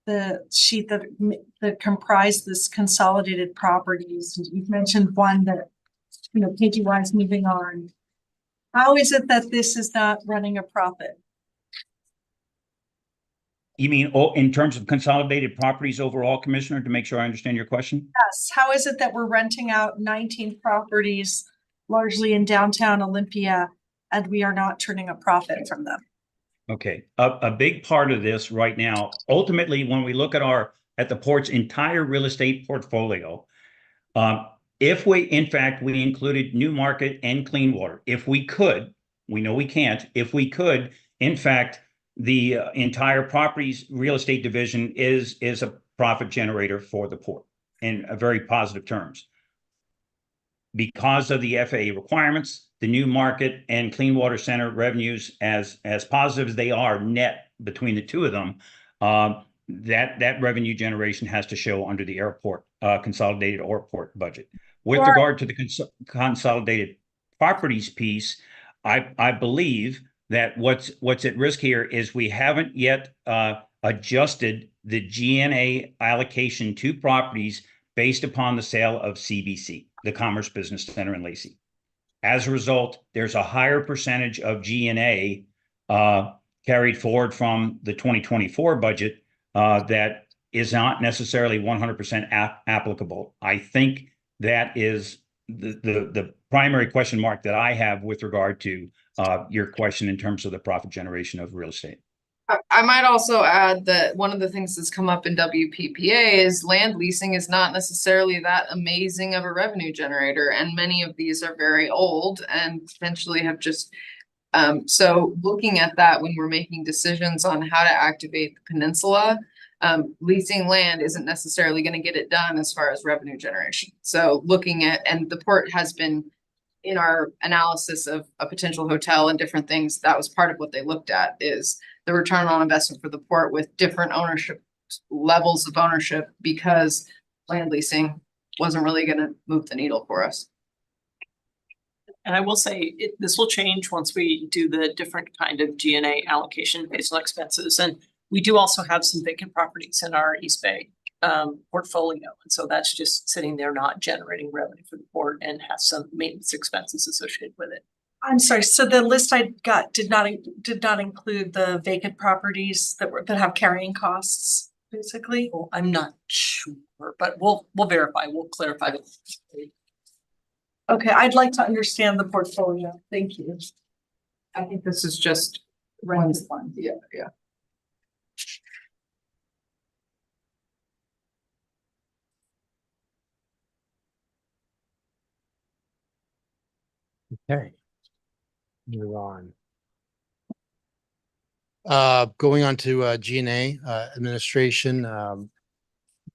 the sheet that comprise this consolidated properties. And you've mentioned one that, KGY is moving on. How is it that this is not running a profit? You mean, oh, in terms of consolidated properties overall, Commissioner, to make sure I understand your question? Yes, how is it that we're renting out 19 properties largely in downtown Olympia and we are not turning a profit from them? Okay, a big part of this right now, ultimately, when we look at the port's entire real estate portfolio, if we, in fact, we included Newmarket and Cleanwater, if we could, we know we can't, if we could, in fact, the entire properties real estate division is a profit generator for the port in a very positive terms. Because of the FAA requirements, the Newmarket and Cleanwater Center revenues, as positive as they are net between the two of them, that revenue generation has to show under the airport consolidated airport budget. With regard to the consolidated properties piece, I believe that what's at risk here is we haven't yet adjusted the G&A allocation to properties based upon the sale of CBC, the Commerce Business Center in Lacey. As a result, there's a higher percentage of G&A carried forward from the 2024 budget that is not necessarily 100% applicable. I think that is the primary question mark that I have with regard to your question in terms of the profit generation of real estate. I might also add that one of the things that's come up in WPPA is land leasing is not necessarily that amazing of a revenue generator, and many of these are very old and potentially have just so looking at that when we're making decisions on how to activate the peninsula, leasing land isn't necessarily going to get it done as far as revenue generation. So looking at, and the port has been in our analysis of a potential hotel and different things, that was part of what they looked at, is the return on investment for the port with different ownership levels of ownership, because land leasing wasn't really going to move the needle for us. And I will say this will change once we do the different kind of G&A allocation based on expenses. And we do also have some vacant properties in our East Bay portfolio. And so that's just sitting there, not generating revenue for the port, and has some maintenance expenses associated with it. I'm sorry, so the list I got did not include the vacant properties that have carrying costs, basically? Well, I'm not sure, but we'll verify, we'll clarify it. Okay, I'd like to understand the portfolio. Thank you. I think this is just Rented one. Yeah. Okay. Move on. Going on to G&A administration,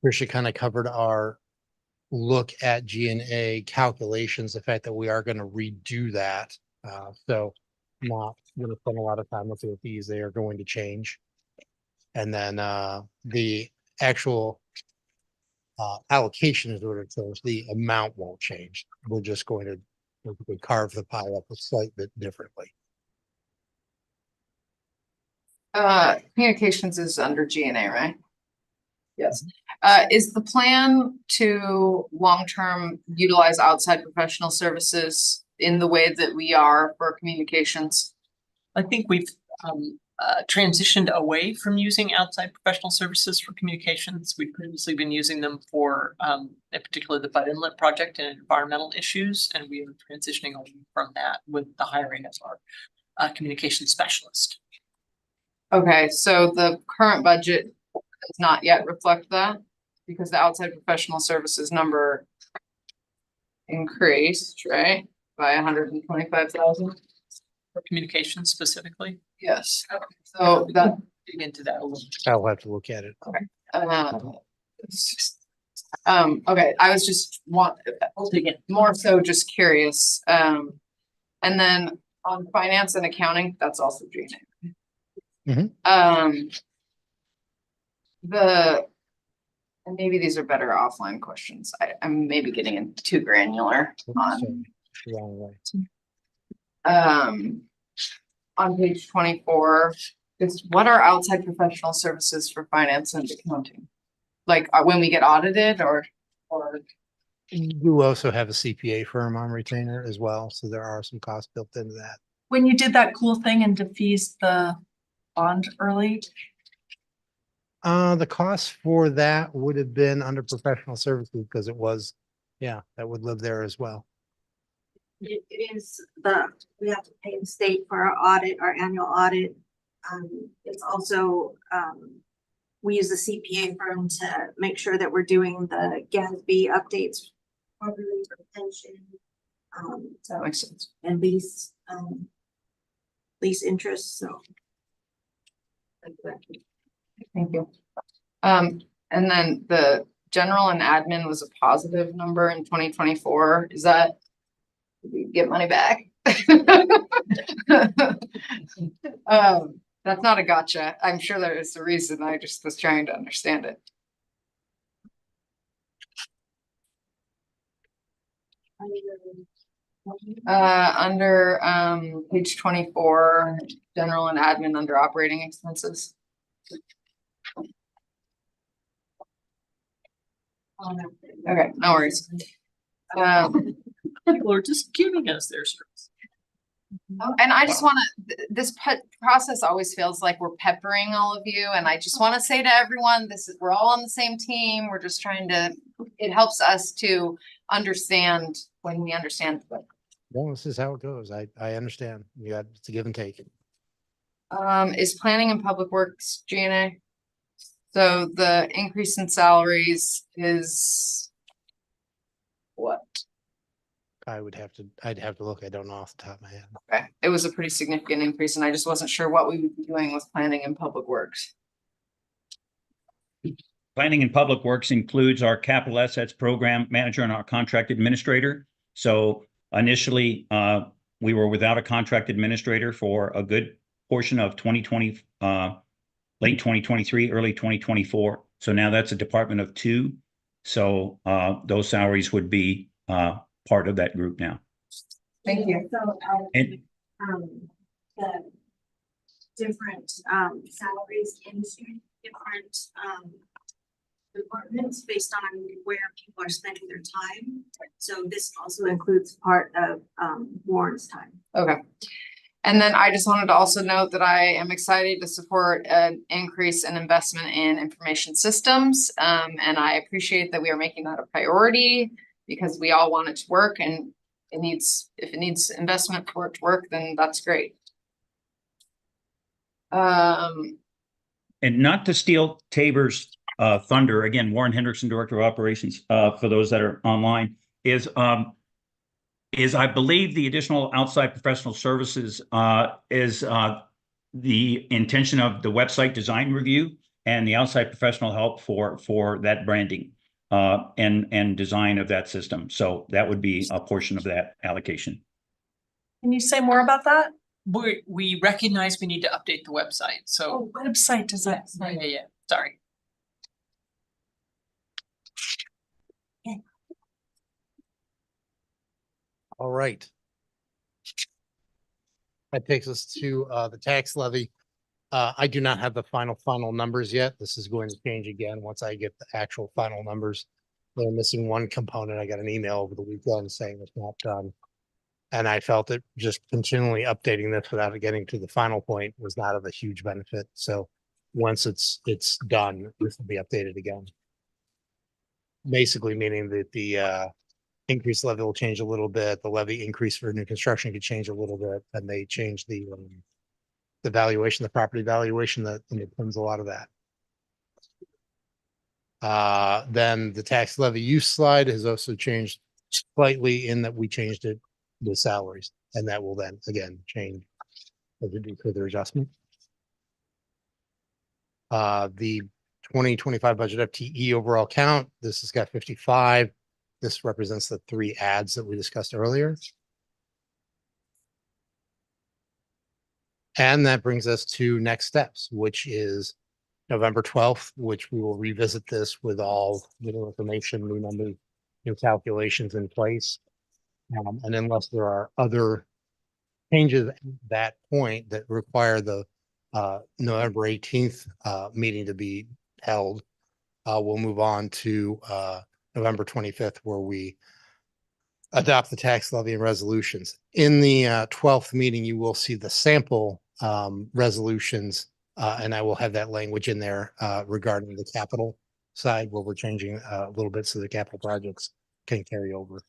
Tricia kind of covered our look at G&A calculations, the fact that we are going to redo that. So not going to spend a lot of time looking at these. They are going to change. And then the actual allocation is what it says. The amount won't change. We're just going to carve the pie up a slight bit differently. Communications is under G&A, right? Yes. Is the plan to long-term utilize outside professional services in the way that we are for communications? I think we've transitioned away from using outside professional services for communications. We've previously been using them for, in particular, the Bud Inlet project and environmental issues, and we are transitioning away from that with the hiring of our communication specialist. Okay, so the current budget does not yet reflect that, because the outside professional services number increased, right, by 125,000 for communications specifically. Yes. So that dig into that a little. I'll have to look at it. Okay. Okay, I was just more so just curious. And then on finance and accounting, that's also G&A. And maybe these are better offline questions. I'm maybe getting into too granular on. On page 24, is what are outside professional services for finance and accounting? Like when we get audited, or You also have a CPA firm on retainer as well, so there are some costs built into that. When you did that cool thing and defeased the bond early, The cost for that would have been under professional services because it was, yeah, that would live there as well. It is we have to pay the state for our audit, our annual audit. It's also, we use the CPA firm to make sure that we're doing the GASB updates properly for pension. That makes sense. And lease interest, so. Thank you. And then the general and admin was a positive number in 2024. Is that, did we get money back? That's not a gotcha. I'm sure there is a reason. I just was trying to understand it. Under page 24, general and admin under operating expenses. Okay, no worries. People are just giving us their service. And I just want to, this process always feels like we're peppering all of you. And I just want to say to everyone, we're all on the same team. We're just trying to, it helps us to understand when we understand. Well, this is how it goes. I understand. You got to give and take. Is planning and public works G&A? So the increase in salaries is what? I'd have to look. I don't know off the top of my head. Okay, it was a pretty significant increase and I just wasn't sure what we would be doing with planning and public works. Planning and Public Works includes our capital assets program manager and our contract administrator. So initially, we were without a contract administrator for a good portion of 2020, late 2023, early 2024. So now that's a department of 2. So those salaries would be part of that group now. Thank you. So, And the different salaries into different departments based on where people are spending their time. So this also includes part of Warren's time. Okay. And then I just wanted to also note that I am excited to support an increase in investment in information systems. And I appreciate that we are making that a priority because we all want it to work and if it needs investment for it to work, then that's great. And not to steal Tabor's thunder, again, Warren Hendrickson, Director of Operations, for those that are online, is I believe the additional outside professional services is the intention of the website design review and the outside professional help for that branding and design of that system. So that would be a portion of that allocation. Can you say more about that? We recognize we need to update the website, so. Oh, website design. Yeah, sorry. All right. That takes us to the tax levy. I do not have the final numbers yet. This is going to change again once I get the actual final numbers. They're missing one component. I got an email over the weekend saying it's not done. And I felt that just continually updating this without getting to the final point was not of a huge benefit. So once it's done, this will be updated again. Basically meaning that the increased levy will change a little bit. The levy increase for new construction could change a little bit, and they change the valuation, the property valuation that depends a lot of that. Then the tax levy use slide has also changed slightly in that we changed it the salaries, and that will then again change as we do further adjustment. The 2025 budget FTE overall count, this has got 55. This represents the 3 ads that we discussed earlier. And that brings us to next steps, which is November 12th, which we will revisit this with all new information, new numbers, new calculations in place. And unless there are other changes at that point that require the November 18th meeting to be held, we'll move on to November 25th, where we adopt the tax levy and resolutions. In the 12th meeting, you will see the sample resolutions And I will have that language in there regarding the capital side where we're changing a little bit so the capital projects can carry over.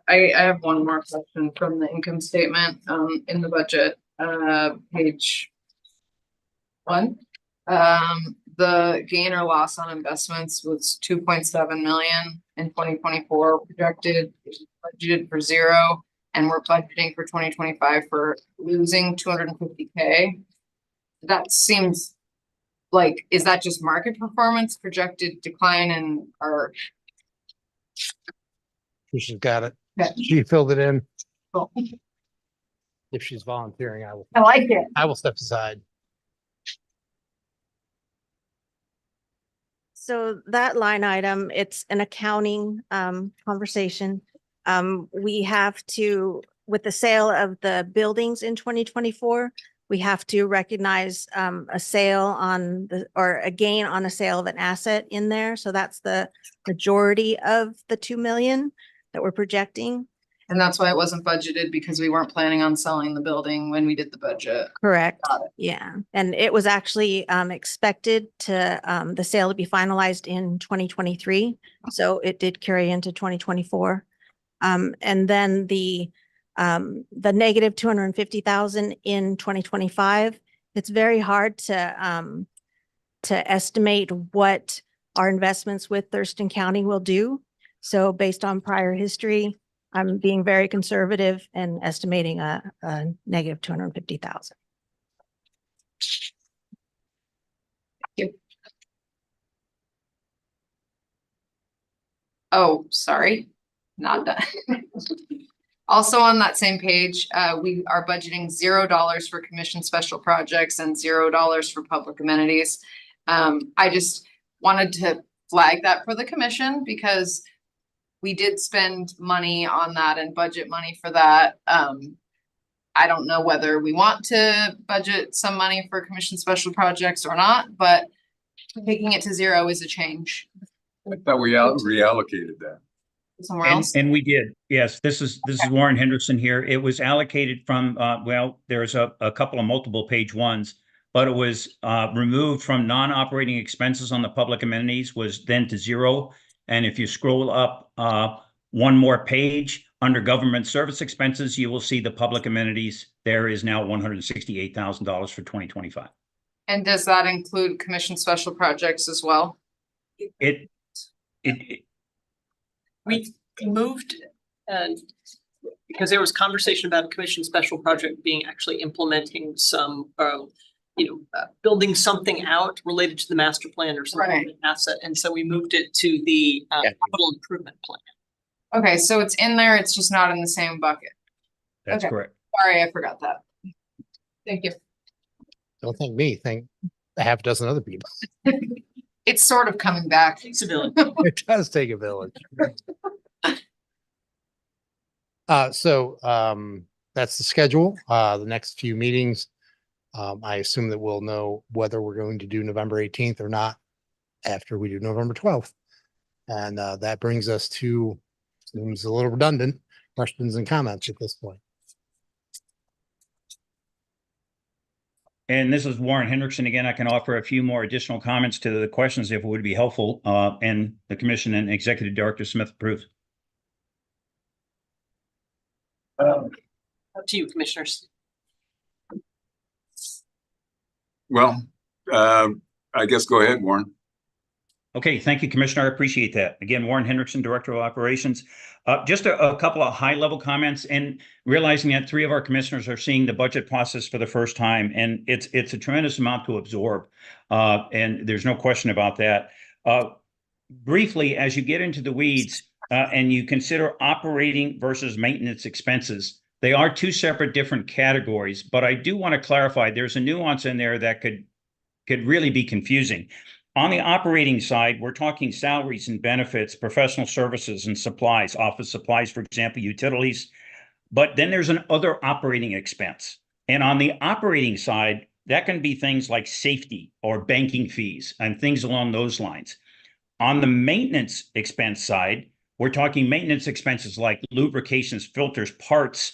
I have one more question from the income statement, in the budget, page 1. The gain or loss on investments was 2.7 million in 2024, projected budgeted for 0, and we're budgeting for 2025 for losing 250K. That seems like, is that just market performance, projected decline in our? She's got it. Okay. She filled it in. Cool. If she's volunteering, I like it. I will step aside. So that line item, it's an accounting conversation. We have to, with the sale of the buildings in 2024, we have to recognize a sale on the, or a gain on a sale of an asset in there. So that's the majority of the 2 million that we're projecting. And that's why it wasn't budgeted, because we weren't planning on selling the building when we did the budget. Correct. Got it. Yeah. And it was actually expected to the sale to be finalized in 2023. So it did carry into 2024. And then the negative 250,000 in 2025, it's very hard to estimate what our investments with Thurston County will do. So based on prior history, I'm being very conservative and estimating a negative 250,000. Oh, sorry, not done. Also on that same page, we are budgeting $0 for commission special projects and $0 for public amenities. I just wanted to flag that for the commission because we did spend money on that and budget money for that. I don't know whether we want to budget some money for commission special projects or not, but taking it to 0 is a change. I thought we reallocated that. Somewhere else. And we did, yes. This is Warren Henderson here. It was allocated from, well, there's a couple of multiple page ones, but it was removed from non-operating expenses on the public amenities, was then to 0. And if you scroll up one more page under government service expenses, you will see the public amenities. There is now $168,000 for 2025. And does that include commission special projects as well? We moved and because there was conversation about a commission special project being actually implementing some, building something out related to the master plan or something, Right. asset. And so we moved it to the capital improvement plan. Okay, so it's in there, it's just not in the same bucket. That's Okay. correct. Sorry, I forgot that. Thank you. Don't thank me, thank a half dozen other people. It's sort of coming back. Civilian. It does take a village. So that's the schedule. The next few meetings. I assume that we'll know whether we're going to do November 18th or not after we do November 12th. And that brings us to, seems a little redundant, questions and comments at this point. And this is Warren Hendrickson again. I can offer a few more additional comments to the questions if it would be helpful, and the commission and Executive Director Smith approves. Up to you, commissioners. Well, I guess go ahead, Warren. Okay, thank you, Commissioner. I appreciate that. Again, Warren Hendrickson, Director of Operations. Just a couple of high-level comments, and realizing that 3 of our commissioners are seeing the budget process for the first time, and it's a tremendous amount to absorb, and there's no question about that. Briefly, as you get into the weeds and you consider operating versus maintenance expenses, they are 2 separate different categories, but I do want to clarify there's a nuance in there that could really be confusing. On the operating side, we're talking salaries and benefits, professional services and supplies, office supplies, for example, utilities. But then there's an other operating expense. And on the operating side, that can be things like safety or banking fees and things along those lines. On the maintenance expense side, we're talking maintenance expenses like lubrications, filters, parts,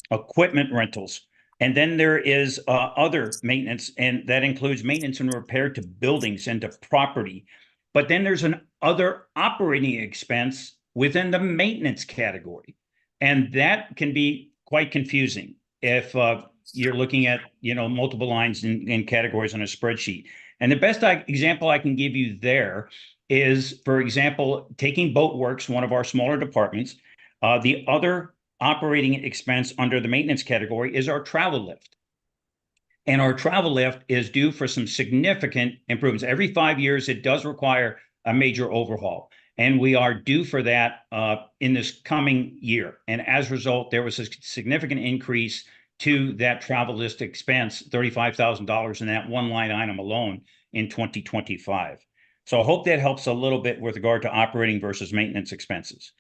equipment rentals. And then there is other maintenance, and that includes maintenance and repair to buildings and to property. But then there's an other operating expense within the maintenance category. And that can be quite confusing if you're looking at, multiple lines in categories on a spreadsheet. And the best example I can give you there is, for example, taking Boatworks, one of our smaller departments, the other operating expense under the maintenance category is our travel lift. And our travel lift is due for some significant improvements. Every 5 years, it does require a major overhaul. And we are due for that in this coming year. And as a result, there was a significant increase to that travel list expense, $35,000 in that one line item alone in 2025. So I hope that helps a little bit with regard to operating versus maintenance expenses.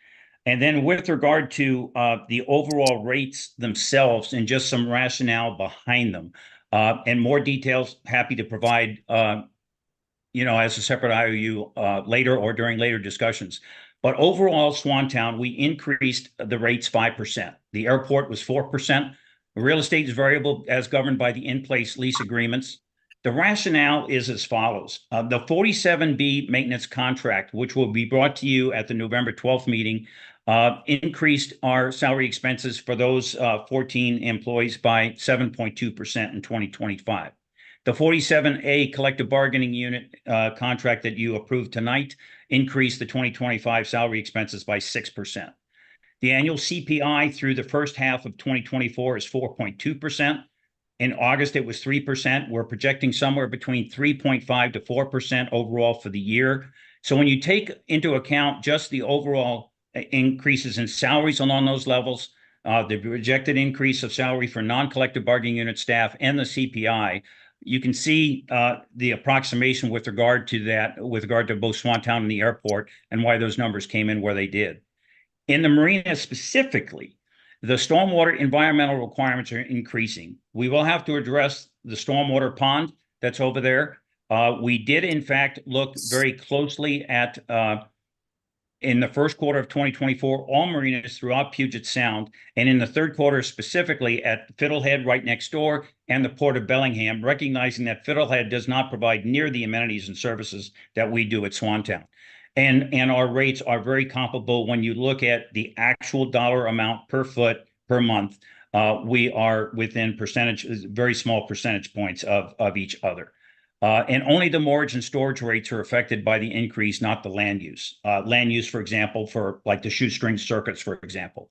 And then with regard to the overall rates themselves and just some rationale behind them, and more details, happy to provide, as a separate IOU later or during later discussions. But overall, Swantown, we increased the rates 5%. The airport was 4%. Real estate is variable as governed by the in-place lease agreements. The rationale is as follows. The 47B maintenance contract, which will be brought to you at the November 12th meeting, increased our salary expenses for those 14 employees by 7.2% in 2025. The 47A collective bargaining unit contract that you approved tonight increased the 2025 salary expenses by 6%. The annual CPI through the first half of 2024 is 4.2%. In August, it was 3%. We're projecting somewhere between 3.5 to 4% overall for the year. So when you take into account just the overall increases in salaries along those levels, the projected increase of salary for non-collective bargaining unit staff and the CPI, you can see the approximation with regard to that, with regard to both Swantown and the airport, and why those numbers came in where they did. In the marina specifically, the stormwater environmental requirements are increasing. We will have to address the stormwater pond that's over there. We did, in fact, look very closely at, in the first quarter of 2024, all marinas throughout Puget Sound, and in the third quarter specifically at Fiddlehead right next door and the Port of Bellingham, recognizing that Fiddlehead does not provide near the amenities and services that we do at Swantown. And our rates are very comparable when you look at the actual dollar amount per foot per month. We are within very small percentage points of each other. And only the mortgage and storage rates are affected by the increase, not the land use. Land use, for example, for like the shoestring circuits, for example.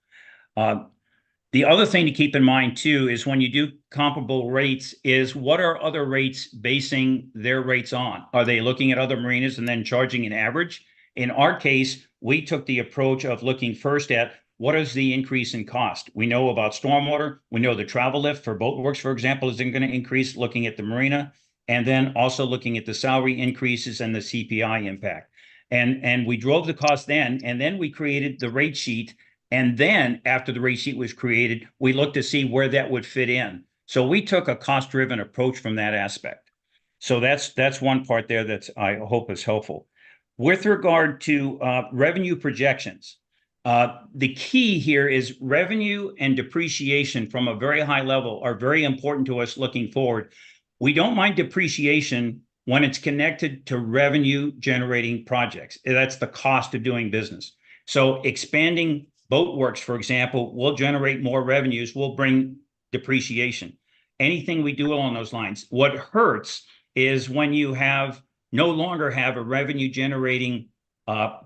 The other thing to keep in mind too is when you do comparable rates is what are other rates basing their rates on? Are they looking at other marinas and then charging an average? In our case, we took the approach of looking first at what is the increase in cost. We know about stormwater. We know the travel lift for Boatworks, for example, is going to increase, looking at the marina, and then also looking at the salary increases and the CPI impact. And we drove the cost then, and then we created the rate sheet. And then after the rate sheet was created, we looked to see where that would fit in. So we took a cost-driven approach from that aspect. So that's one part there that I hope is helpful. With regard to revenue projections, the key here is revenue and depreciation from a very high level are very important to us looking forward. We don't mind depreciation when it's connected to revenue generating projects. That's the cost of doing business. So expanding Boatworks, for example, will generate more revenues, will bring depreciation. Anything we do along those lines. What hurts is when you no longer have a revenue generating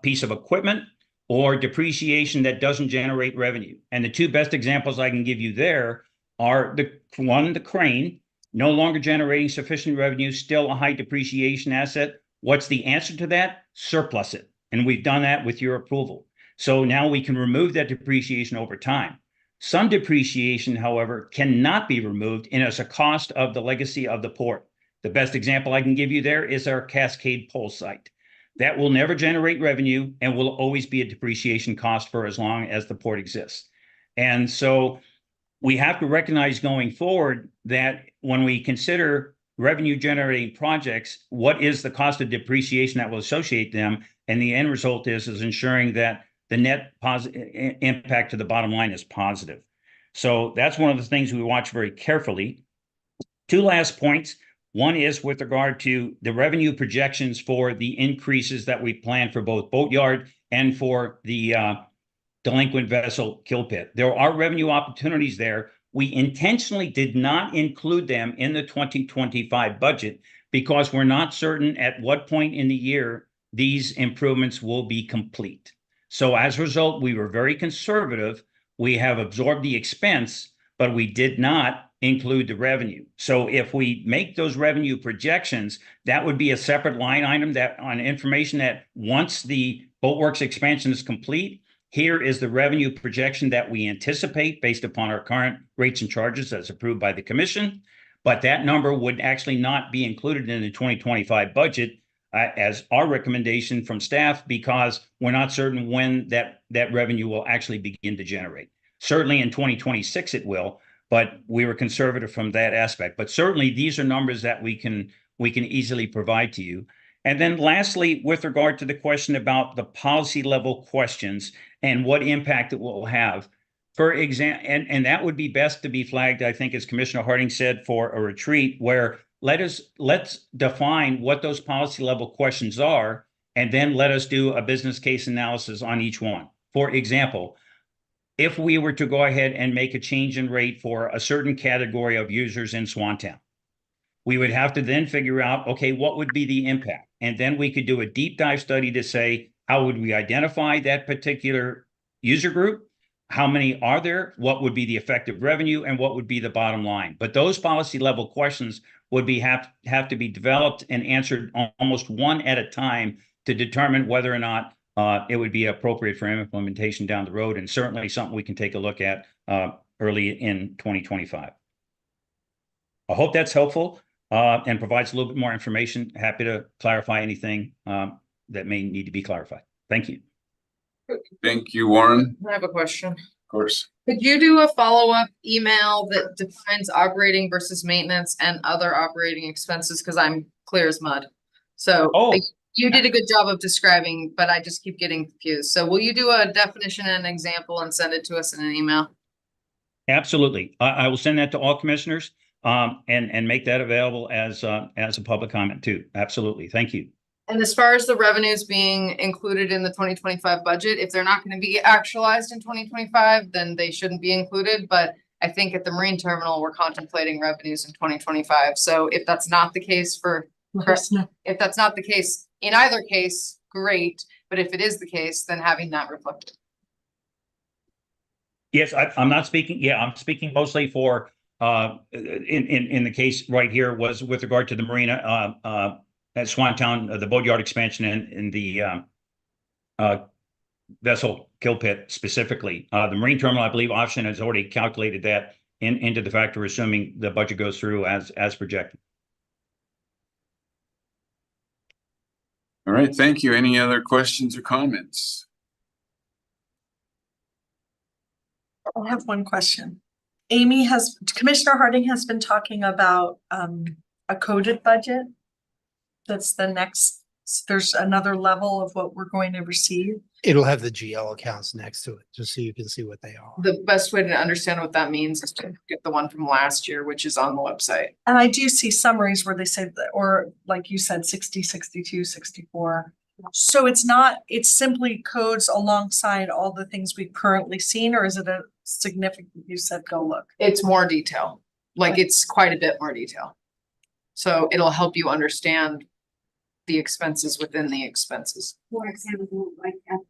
piece of equipment or depreciation that doesn't generate revenue. And the two best examples I can give you there are the crane, no longer generating sufficient revenue, still a high depreciation asset. What's the answer to that? Surplus it. And we've done that with your approval. So now we can remove that depreciation over time. Some depreciation, however, cannot be removed and as a cost of the legacy of the port. The best example I can give you there is our Cascade Pole site. That will never generate revenue and will always be a depreciation cost for as long as the port exists. And so we have to recognize going forward that when we consider revenue generating projects, what is the cost of depreciation that will associate them? And the end result is ensuring that the net impact to the bottom line is positive. So that's one of the things we watch very carefully. Two last points. One is with regard to the revenue projections for the increases that we plan for both Boatyard and for the delinquent vessel kill pit. There are revenue opportunities there. We intentionally did not include them in the 2025 budget because we're not certain at what point in the year these improvements will be complete. So as a result, we were very conservative. We have absorbed the expense, but we did not include the revenue. So if we make those revenue projections, that would be a separate line item that on information that once the Boatworks expansion is complete, here is the revenue projection that we anticipate based upon our current rates and charges as approved by the commission. But that number would actually not be included in the 2025 budget as our recommendation from staff because we're not certain when that revenue will actually begin to generate. Certainly in 2026 it will, but we were conservative from that aspect. But certainly these are numbers that we can easily provide to you. And then lastly, with regard to the question about the policy level questions and what impact it will have, for example, and that would be best to be flagged, I think, as Commissioner Harding said, for a retreat where let's define what those policy level questions are, and then let us do a business case analysis on each one. For example, if we were to go ahead and make a change in rate for a certain category of users in Swantown, we would have to then figure out, okay, what would be the impact? And then we could do a deep dive study to say, how would we identify that particular user group? How many are there? What would be the effective revenue and what would be the bottom line? But those policy level questions would have to be developed and answered almost one at a time to determine whether or not it would be appropriate for implementation down the road, and certainly something we can take a look at early in 2025. I hope that's helpful and provides a little bit more information. Happy to clarify anything that may need to be clarified. Thank you. Thank you, Warren. I have a question. Of course. Could you do a follow-up email that defines operating versus maintenance and other operating expenses? Because I'm clear as mud. So you did a good job of describing, but I just keep getting confused. So will you do a definition and example and send it to us in an email? Absolutely. I will send that to all commissioners and make that available as a public comment too. Absolutely. Thank you. And as far as the revenues being included in the 2025 budget, if they're not going to be actualized in 2025, then they shouldn't be included. But I think at the marine terminal, we're contemplating revenues in 2025. So if that's not the case if that's not the case in either case, great. But if it is the case, then having that reflected. Yes, I'm not speaking. Yeah, I'm speaking mostly for in the case right here was with regard to the marina at Swantown, the boatyard expansion and the vessel kill pit specifically. The marine terminal, I believe, Option has already calculated that into the factor, assuming the budget goes through as projected. All right, thank you. Any other questions or comments? I have one question. Commissioner Harding has been talking about a coded budget. That's the next, there's another level of what we're going to receive. It'll have the GL accounts next to it, just so you can see what they are. The best way to understand what that means is to get the one from last year, which is on the website. And I do see summaries where they say that, or like you said, 60, 62, 64. So it's simply codes alongside all the things we've currently seen, or is it a significant, you said, go look? It's more detail, like it's quite a bit more detail. So it'll help you understand the expenses within the expenses. For example, like at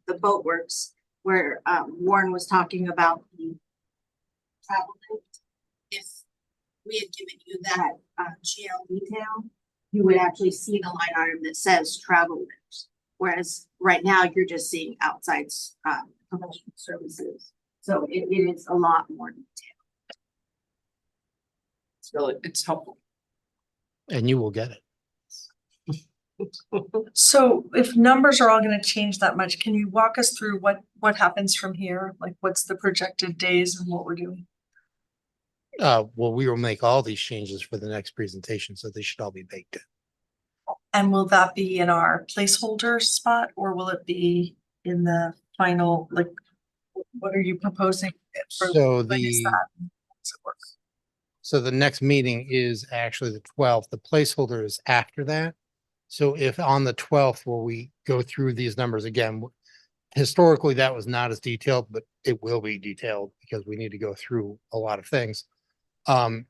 the Boatworks where Warren was talking about the travel note. If we had given you that GL detail, you would actually see the line item that says travel notes. Whereas right now you're just seeing outside professional services. So it is a lot more detailed. It's helpful. And you will get it. So if numbers are all going to change that much, can you walk us through what happens from here? Like what's the projected days and what we're doing? Well, we will make all these changes for the next presentation, so they should all be baked in. And will that be in our placeholder spot or will it be in the final, like, what are you proposing? So when is the, that? Does it work? so the next meeting is actually the 12th. The placeholder is after that. So if on the 12th, where we go through these numbers again, historically, that was not as detailed, but it will be detailed because we need to go through a lot of things.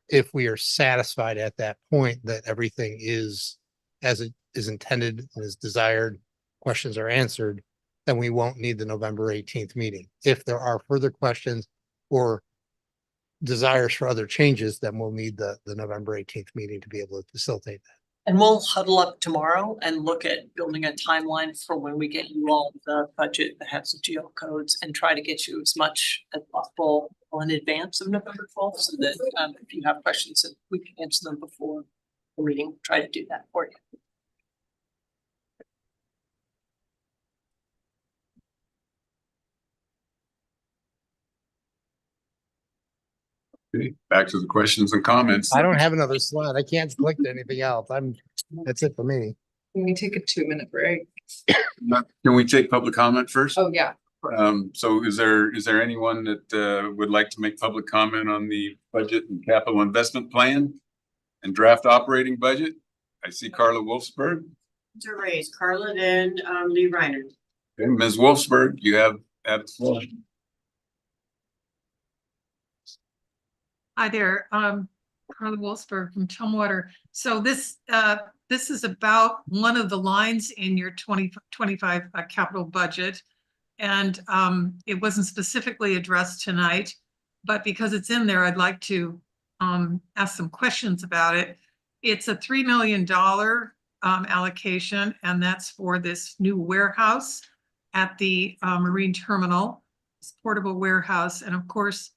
If we are satisfied at that point that everything is as it is intended and is desired, questions are answered, then we won't need the November 18th meeting. If there are further questions or desires for other changes, then we'll need the November 18th meeting to be able to facilitate that. And we'll huddle up tomorrow and look at building a timeline for when we get you all the budget that has the GL codes and try to get you as much as possible in advance of November 12th, so that if you have questions, that we can answer them before the meeting, try to do that for you. Okay, back to the questions and comments. I don't have another slide. I can't click to anything else. That's it for me. Can we take a 2-minute break? Can we take public comment first? Oh, yeah. So is there anyone that would like to make public comment on the budget and capital investment plan and draft operating budget? I see Carla Wolfsburg. To raise Carla and Lee Reiner. Okay, Ms. Wolfsburg, you have the floor. Hi there, Carla Wolfsburg from Tumwater. So this is about one of the lines in your 2025 capital budget. And it wasn't specifically addressed tonight, but because it's in there, I'd like to ask some questions about it. It's a $3 million allocation, and that's for this new warehouse at the marine terminal, this portable warehouse. And of course,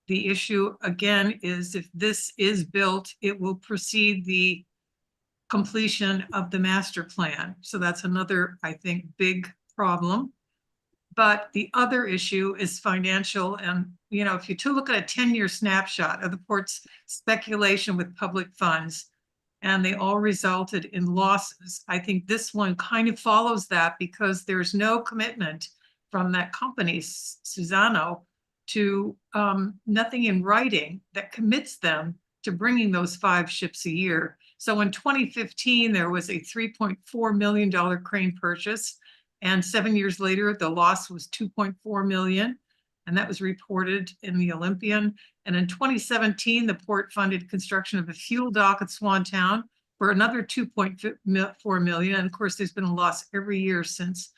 the issue again is if this is built, it will precede the completion of the master plan. So that's another, I think, big problem. But the other issue is financial. And, you know, if you look at a 10-year snapshot of the port's speculation with public funds, and they all resulted in losses, I think this one kind of follows that because there's no commitment from that company, Suzano, to nothing in writing that commits them to bringing those 5 ships a year. So in 2015, there was a $3.4 million crane purchase. And 7 years later, the loss was $2.4 million. And that was reported in the Olympian. And in 2017, the port funded construction of a fuel dock at Swantown for another $2.4 million. And of course, there's been a loss every year since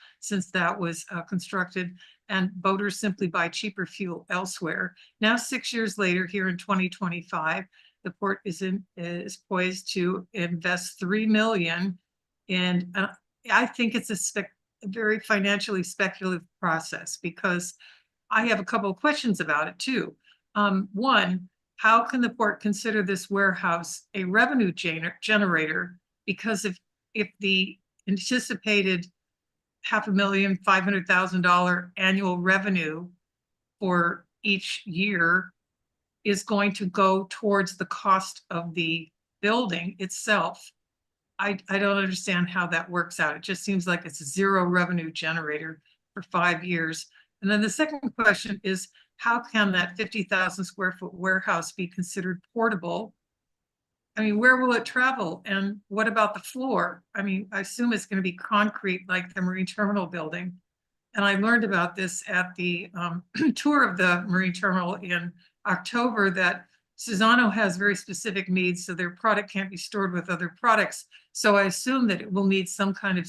that was constructed. And boaters simply buy cheaper fuel elsewhere. Now, 6 years later, here in 2025, the port is poised to invest $3 million. And I think it's a very financially speculative process because I have a couple of questions about it too. One, how can the port consider this warehouse a revenue generator? Because if the anticipated $500,000 annual revenue for each year is going to go towards the cost of the building itself, I don't understand how that works out. It just seems like it's a zero revenue generator for 5 years. And then the second question is, how can that 50,000 square foot warehouse be considered portable? I mean, where will it travel? And what about the floor? I mean, I assume it's going to be concrete like the Marine Terminal building. And I learned about this at the tour of the Marine Terminal in October, that Suzano has very specific needs, so their product can't be stored with other products. So I assume that it will need some kind of,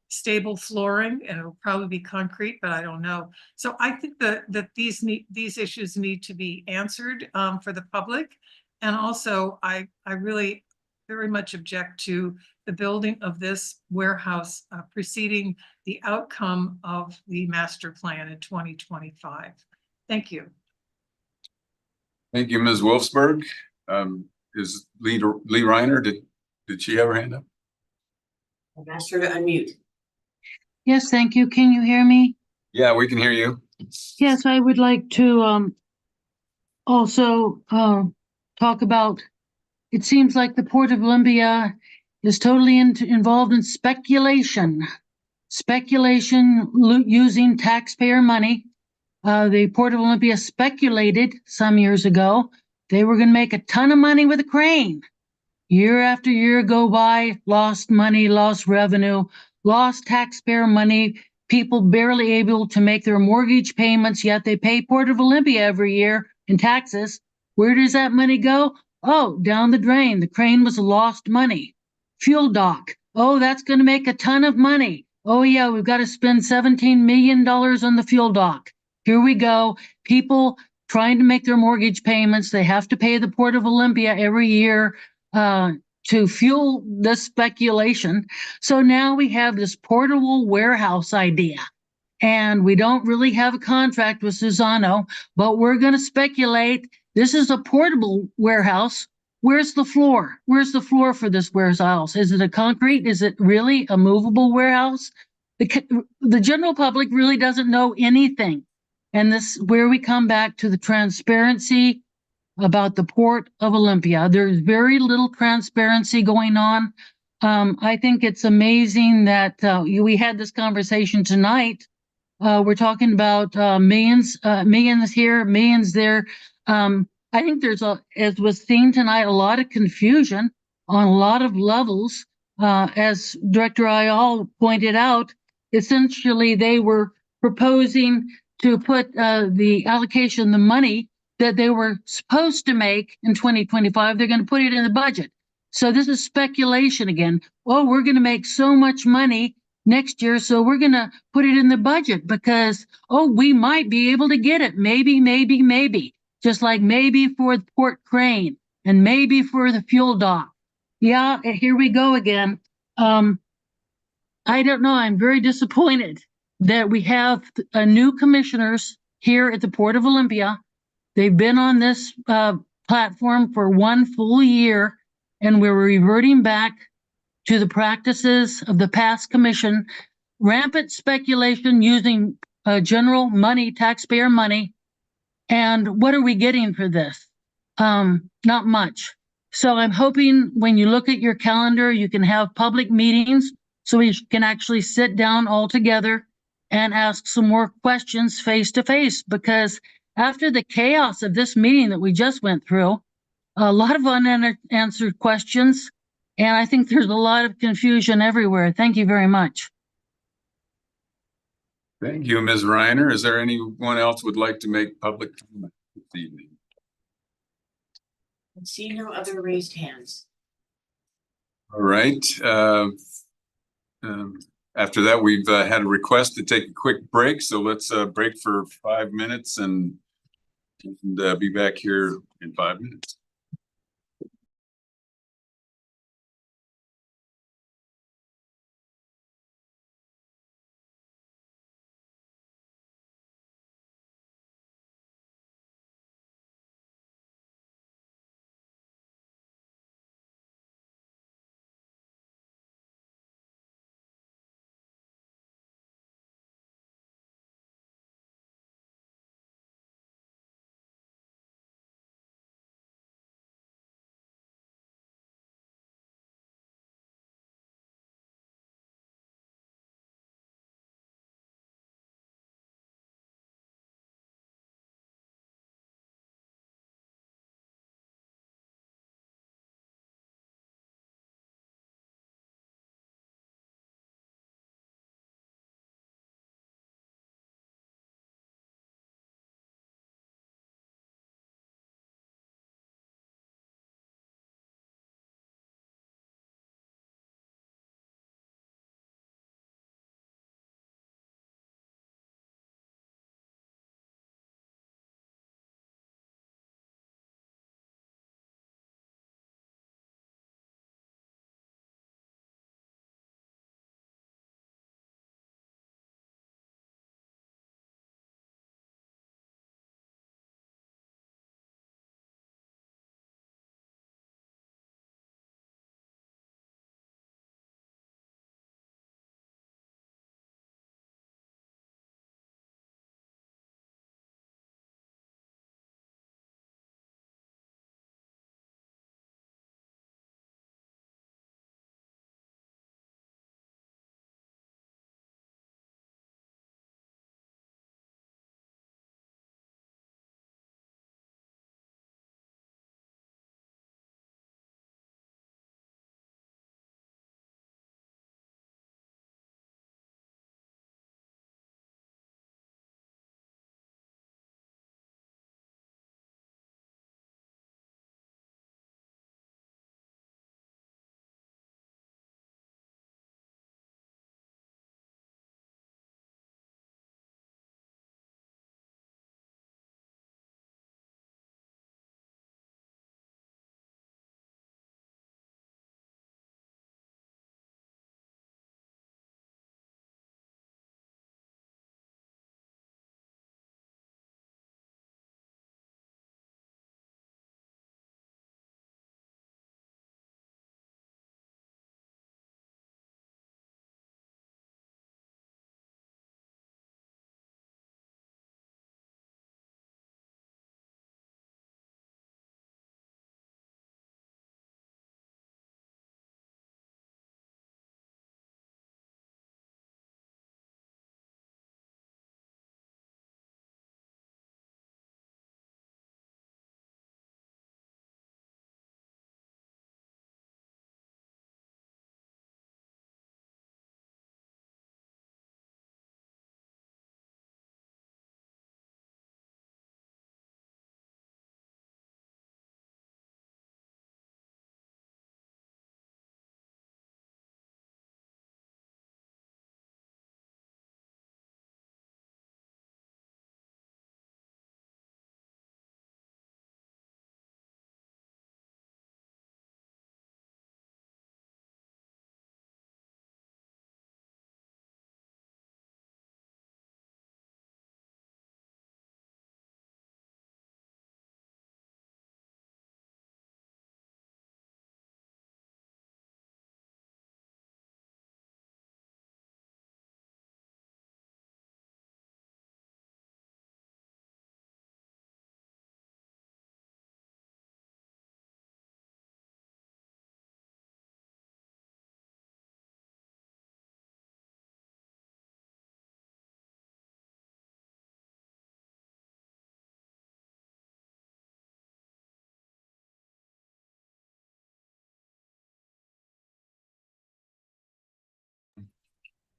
stable flooring, and it will probably be concrete, but I don't know. So I think that these issues need to be answered for the public. And also, I really very much object to the building of this warehouse preceding the outcome of the master plan in 2025. Thank you. Thank you, Ms. Wolfsburg. Is Lee Reiner, did she have her hand up? I've asked her to unmute. Yes, thank you. Can you hear me? Yeah, we can hear you. Yes, I would like to also talk about, it seems like the Port of Olympia is totally involved in speculation using taxpayer money the Port of Olympia speculated some years ago they were going to make a ton of money with a crane. Year after year go by, lost money, lost revenue, lost taxpayer money, people barely able to make their mortgage payments, yet they pay Port of Olympia every year in taxes. Where does that money go? Oh, down the drain. The crane was lost money. Fuel dock. Oh, that's going to make a ton of money. Oh, yeah, we've got to spend $17 million on the fuel dock. Here we go. People trying to make their mortgage payments. They have to pay the Port of Olympia every year to fuel this speculation. So now we have this portable warehouse idea. And we don't really have a contract with Suzano, but we're going to speculate. This is a portable warehouse. Where's the floor? Where's the floor for this warehouse? Is it a concrete? Is it really a movable warehouse? The general public really doesn't know anything. And this where we come back to the transparency about the Port of Olympia. There's very little transparency going on. I think it's amazing that we had this conversation tonight. We're talking about millions here, millions there. I think there's as was seen tonight, a lot of confusion on a lot of levels. As Director Ayal pointed out, essentially they were proposing to put the allocation, the money that they were supposed to make in 2025, they're going to put it in the budget. So this is speculation again. Oh, we're going to make so much money next year, so we're going to put it in the budget because, oh, we might be able to get it. Maybe, maybe, maybe. Just like maybe for the port crane and maybe for the fuel dock. Yeah, here we go again. I don't know. I'm very disappointed that we have new commissioners here at the Port of Olympia. They've been on this platform for 1 full year, and we're reverting back to the practices of the past commission, rampant speculation using general money, taxpayer money. And what are we getting for this? Not much. So I'm hoping when you look at your calendar, you can have public meetings so we can actually sit down all together and ask some more questions face to face, because after the chaos of this meeting that we just went through, a lot of unanswered questions, and I think there's a lot of confusion everywhere. Thank you very much. Thank you, Ms. Reiner. Is there anyone else who would like to make public comment this evening? I see no other raised hands. All right. After that, we've had a request to take a quick break. So let's break for 5 minutes and be back here in 5 minutes.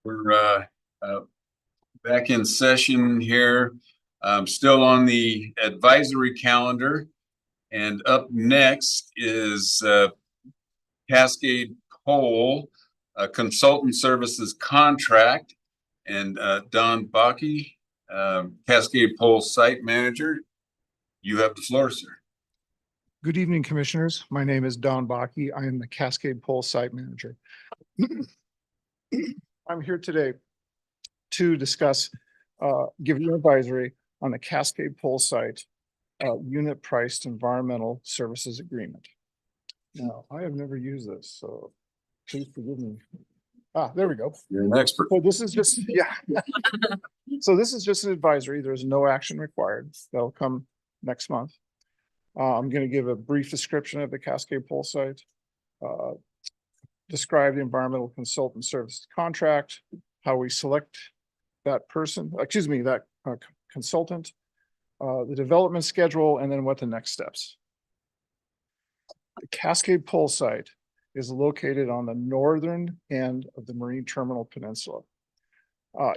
We're back in session here. Still on the advisory calendar. And up next is Cascade Pole Consultant Services Contract. And Don Bakke, Cascade Pole Site Manager, you have the floor, sir. Good evening, Commissioners. My name is Don Bakke. I am the Cascade Pole Site Manager. I'm here today to discuss, give you advisory on the Cascade Pole Site Unit Priced Environmental Services Agreement. Now, I have never used this, so please forgive me. There we go. You're an expert. So this is just, yeah. So this is just an advisory. There's no action required. That'll come next month. I'm going to give a brief description of the Cascade Pole Site, describe the environmental consultant services contract, how we select that person, that consultant, the development schedule, and then what the next steps. The Cascade Pole Site is located on the northern end of the Marine Terminal Peninsula.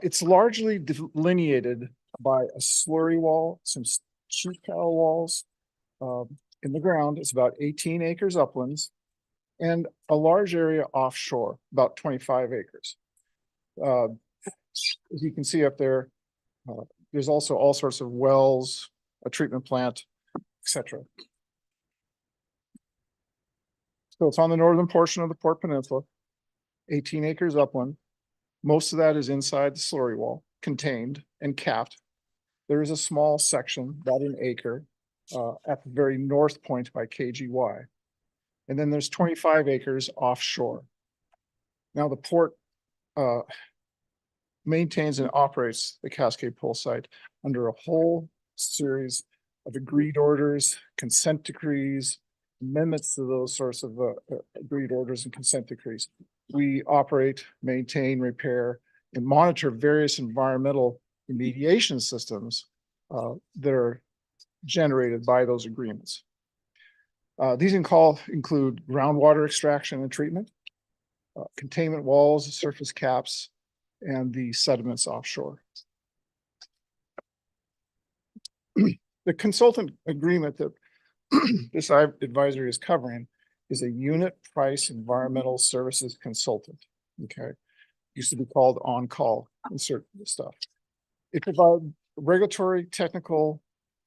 It's largely delineated by a slurry wall, some sheet pile walls in the ground. It's about 18 acres uplands and a large area offshore, about 25 acres. As you can see up there, there's also all sorts of wells, a treatment plant, etc. So it's on the northern portion of the Port Peninsula, 18 acres upland. Most of that is inside the slurry wall, contained and capped. There is a small section, about an acre, at the very north point by KGY. And then there's 25 acres offshore. Now the port maintains and operates the Cascade Pole Site under a whole series of agreed orders, consent decrees, amendments to those sorts of agreed orders and consent decrees. We operate, maintain, repair, and monitor various environmental remediation systems that are generated by those agreements. These include groundwater extraction and treatment, containment walls, surface caps, and the sediments offshore. The consultant agreement that this advisory is covering is a unit price environmental services consultant. Okay, used to be called on-call, insert the stuff. It provides regulatory, technical,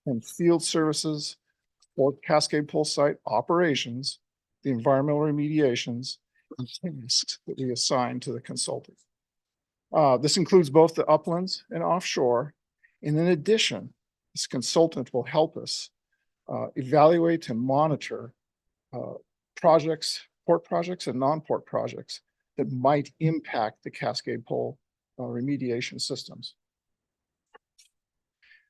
and field services for Cascade Pole Site operations, the environmental remediations, and tasks that we assign to the consultant. This includes both the uplands and offshore. And in addition, this consultant will help us evaluate and monitor projects, port projects and non-port projects that might impact the Cascade Pole remediation systems.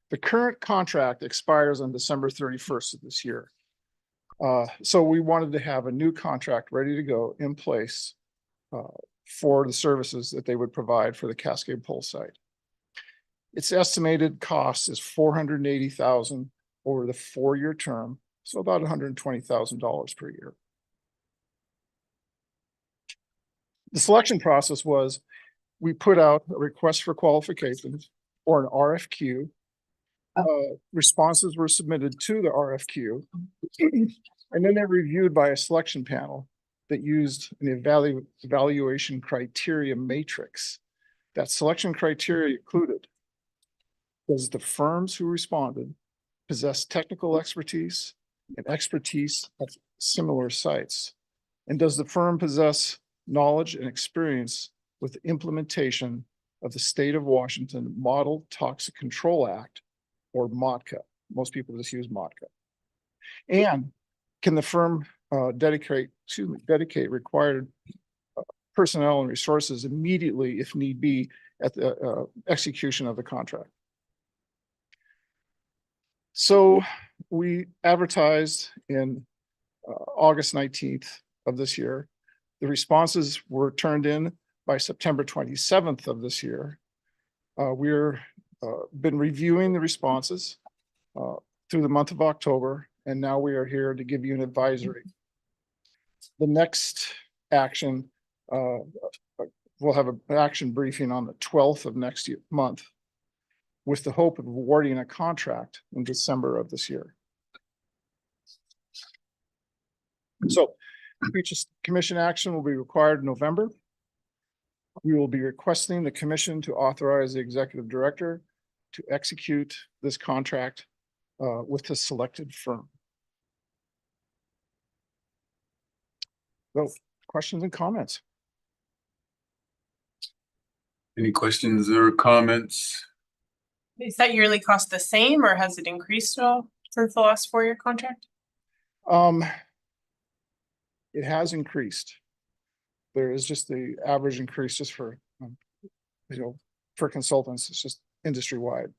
The current contract expires on December 31st of this year. So we wanted to have a new contract ready to go in place for the services that they would provide for the Cascade Pole Site. Its estimated cost is $480,000 over the 4-year term, so about $120,000 per year. The selection process was, we put out a request for qualifications or an RFQ. Responses were submitted to the RFQ, and then they're reviewed by a selection panel that used an evaluation criteria matrix. That selection criteria included: does the firms who responded possess technical expertise and expertise at similar sites? And does the firm possess knowledge and experience with the implementation of the State of Washington Model Toxic Control Act, or MOTCA? Most people just use MOTCA. And can the firm dedicate required personnel and resources immediately, if need be, at the execution of the contract? So we advertised in August 19th of this year. The responses were turned in by September 27th of this year. We're been reviewing the responses through the month of October, and now we are here to give you an advisory. The next action we'll have an action briefing on the 12th of month with the hope of awarding a contract in December of this year. So future commission action will be required in November. We will be requesting the commission to authorize the executive director to execute this contract with the selected firm. So, questions and comments? Any questions or comments? Is that yearly cost the same or has it increased at all since the last 4-year contract? It has increased. There is just the average increase just for, for consultants, it's just industry wide.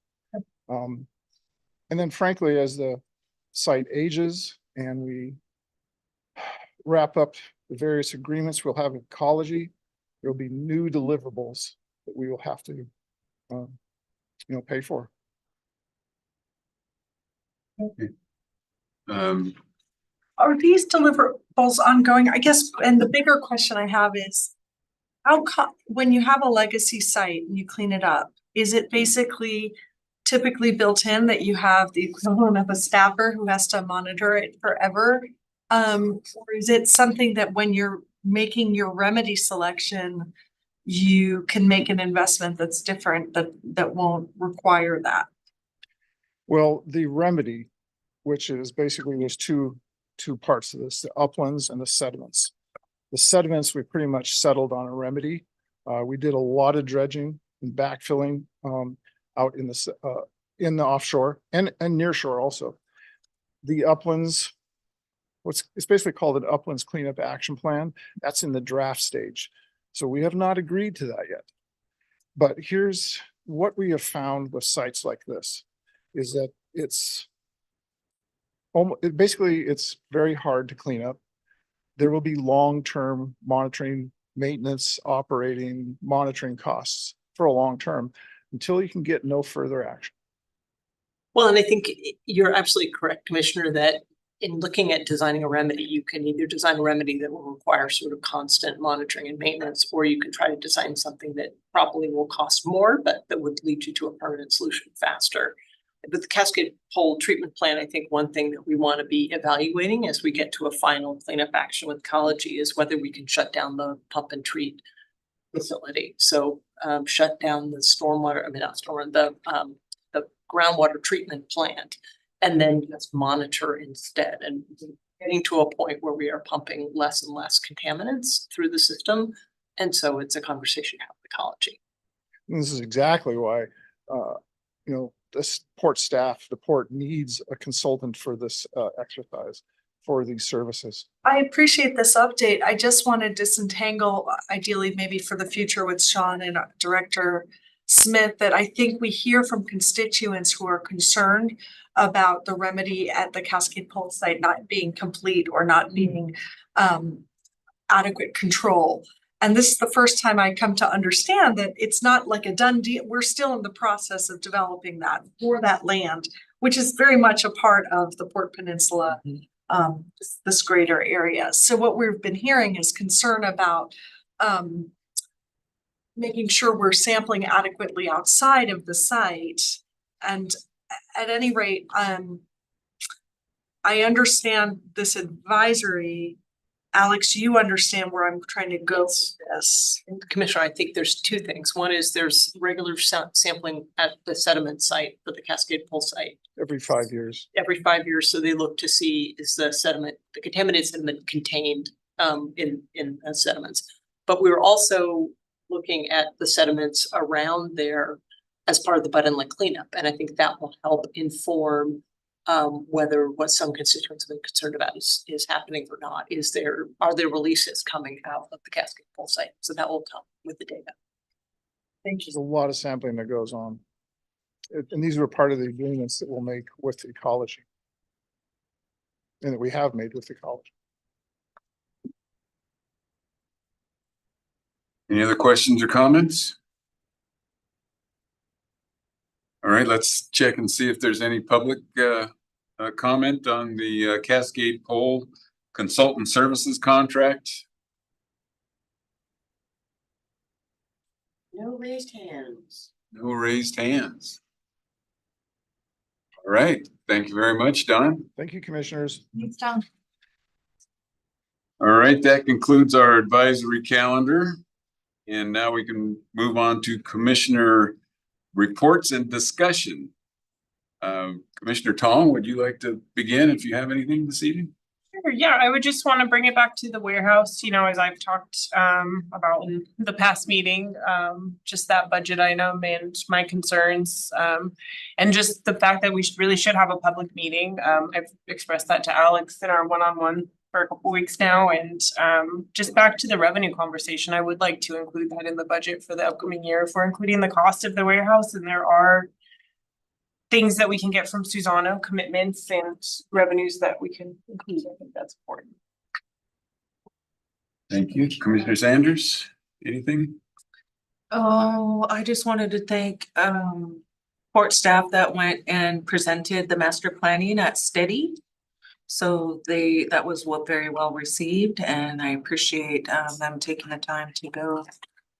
And then frankly, as the site ages and we wrap up the various agreements we'll have with ecology, there'll be new deliverables that we will have to, pay for. Okay. Are these deliverables ongoing? I guess, and the bigger question I have is, when you have a legacy site and you clean it up, is it basically typically built in that you have the equivalent of a staffer who has to monitor it forever? Or is it something that when you're making your remedy selection, you can make an investment that's different that won't require that? Well, the remedy, which is basically there's two parts of this, the uplands and the sediments. The sediments, we pretty much settled on a remedy. We did a lot of dredging and backfilling out in the offshore and near shore also. The uplands, it's basically called an uplands cleanup action plan. That's in the draft stage. So we have not agreed to that yet. But here's what we have found with sites like this is that it's very hard to clean up. There will be long-term monitoring, maintenance, operating, monitoring costs for a long term until you can get no further action. Well, and I think you're absolutely correct, Commissioner, that in looking at designing a remedy, you can either design a remedy that will require sort of constant monitoring and maintenance, or you can try to design something that probably will cost more, but that would lead you to a permanent solution faster. With the Cascade Pole treatment plan, I think one thing that we want to be evaluating as we get to a final cleanup action with ecology is whether we can shut down the pump and treat facility. So shut down the the groundwater treatment plant, and then just monitor instead, and getting to a point where we are pumping less and less contaminants through the system. And so it's a conversation to have with ecology. And this is exactly why, this port staff, the port needs a consultant for this exercise, for these services. I appreciate this update. I just want to disentangle, ideally maybe for the future with Sean and Director Smith, that I think we hear from constituents who are concerned about the remedy at the Cascade Pole site not being complete or not being adequate control. And this is the first time I come to understand that it's not like a done deal. We're still in the process of developing that for that land, which is very much a part of the Port Peninsula, this greater area. So what we've been hearing is concern about making sure we're sampling adequately outside of the site. And at any rate, I understand this advisory. Alex, you understand where I'm trying to go with this. Commissioner, I think there's two things. One is there's regular sampling at the sediment site for the Cascade Pole site. Every 5 years. Every 5 years, so they look to see is the sediment, the contaminated sediment contained in sediments. But we were also looking at the sediments around there as part of the Bud Inlet cleanup, and I think that will help inform whether what some constituents have been concerned about is happening or not. Are there releases coming out of the Cascade Pole site? So that will come with the data. Thank you. There's a lot of sampling that goes on. And these were part of the agreements that we'll make with ecology. And that we have made with ecology. Any other questions or comments? All right, let's check and see if there's any public comment on the Cascade Pole Consultant Services contract. No raised hands. No raised hands. All right, thank you very much, Don. Thank you, commissioners. Thanks, Tom. All right, that concludes our advisory calendar. And now we can move on to commissioner reports and discussion. Commissioner Tong, would you like to begin if you have anything this evening? Sure, yeah, I would just want to bring it back to the warehouse, you know, as I've talked about in the past meeting, just that budget item and my concerns. And just the fact that we really should have a public meeting. I've expressed that to Alex in our one-on-one for a couple weeks now, and just back to the revenue conversation, I would like to include that in the budget for the upcoming year. If we're including the cost of the warehouse, and there are things that we can get from Suzano, commitments and revenues that we can include, I think that's important. Thank you. Commissioner Sanders, anything? Oh, I just wanted to thank port staff that went and presented the master planning at Steady. So that was very well received, and I appreciate them taking the time to go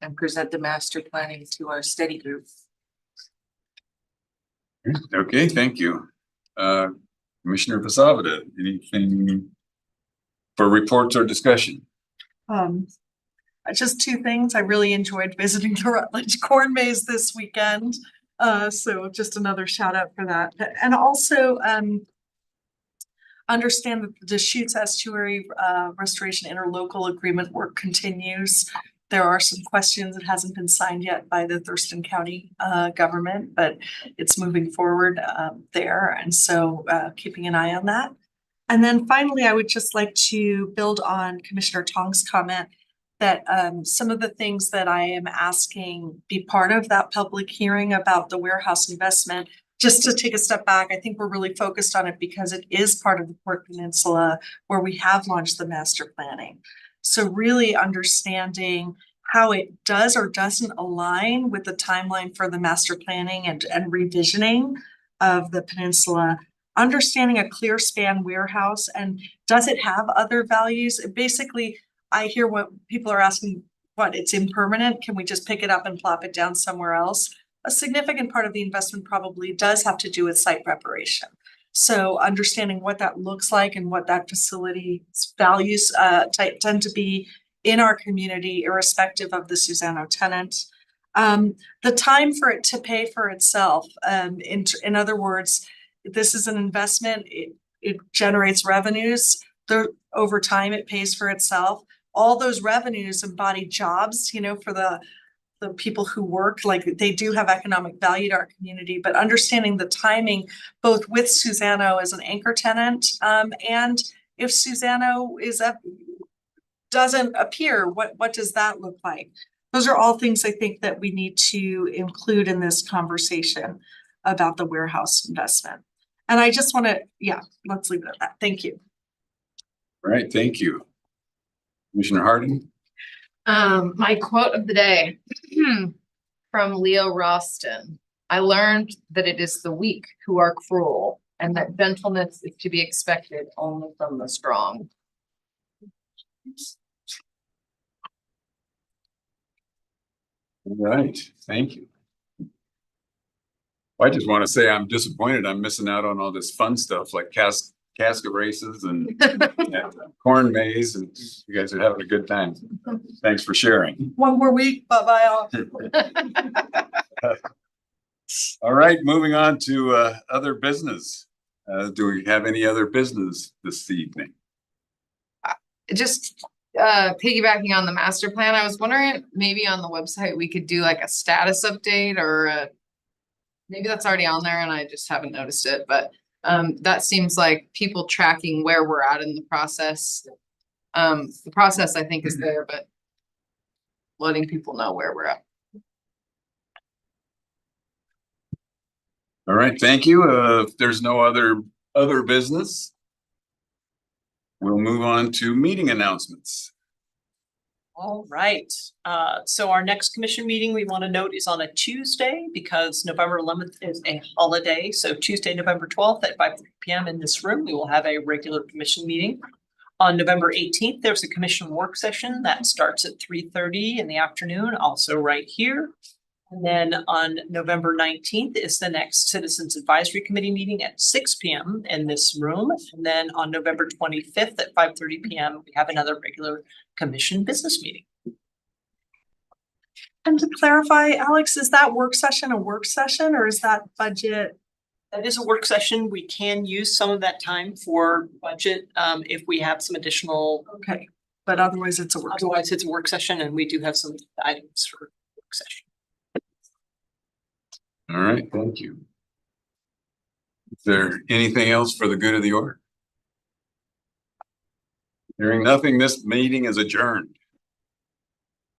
and present the master planning to our Steady group. Okay, thank you. Commissioner Vasavada, anything for reports or discussion? Just two things. I really enjoyed visiting the Rutledge Corn Maze this weekend. So just another shout out for that. And also understand that the Deschutes Estuary Restoration Interlocal Agreement work continues. There are some questions. It hasn't been signed yet by the Thurston County government, but it's moving forward there. And so keeping an eye on that. And then finally, I would just like to build on Commissioner Tong's comment that some of the things that I am asking be part of that public hearing about the warehouse investment. Just to take a step back, I think we're really focused on it because it is part of the Port Peninsula where we have launched the master planning. So really understanding how it does or doesn't align with the timeline for the master planning and revisioning of the peninsula, understanding a clear span warehouse, and does it have other values? Basically, I hear what people are asking, what, it's impermanent? Can we just pick it up and plop it down somewhere else? A significant part of the investment probably does have to do with site preparation. So understanding what that looks like and what that facility's values tend to be in our community, irrespective of the Suzano tenant. The time for it to pay for itself. In other words, this is an investment. It generates revenues. Over time, it pays for itself. All those revenues embody jobs, you know, for the people who work, like they do have economic value to our community, but understanding the timing, both with Suzano as an anchor tenant, and if Suzano doesn't appear, what does that look like? Those are all things I think that we need to include in this conversation about the warehouse investment. And I just want to, let's leave it at that. Thank you. All right, thank you. Commissioner Harding. My quote of the day from Leo Roston. I learned that it is the weak who are cruel, and that gentleness is to be expected only from the strong. All right, thank you. I just want to say I'm disappointed I'm missing out on all this fun stuff like casket races and corn maze, and you guys are having a good time. Thanks for sharing. One more week, bye-bye all. All right, moving on to other business. Do we have any other business this evening? Just piggybacking on the master plan, I was wondering maybe on the website we could do like a status update, or maybe that's already on there and I just haven't noticed it, but that seems like people tracking where we're at in the process. The process I think is there, but letting people know where we're at. All right, thank you. If there's no other business, we'll move on to meeting announcements. All right, so our next commission meeting we want to note is on a Tuesday because November 11th is a holiday. So Tuesday, November 12th at 5 p.m. in this room, we will have a regular commission meeting. On November 18th, there's a commission work session that starts at 3:30 in the afternoon, also right here. And then on November 19th is the next Citizens Advisory Committee meeting at 6 p.m. in this room. And then on November 25th at 5:30 p.m., we have another regular commission business meeting. And to clarify, Alex, is that work session a work session or is that budget? That is a work session. We can use some of that time for budget if we have some additional. Okay, but otherwise it's a work. Otherwise, it's a work session and we do have some items for work session. All right, thank you. Is there anything else for the good of the order? Hearing nothing, this meeting is adjourned.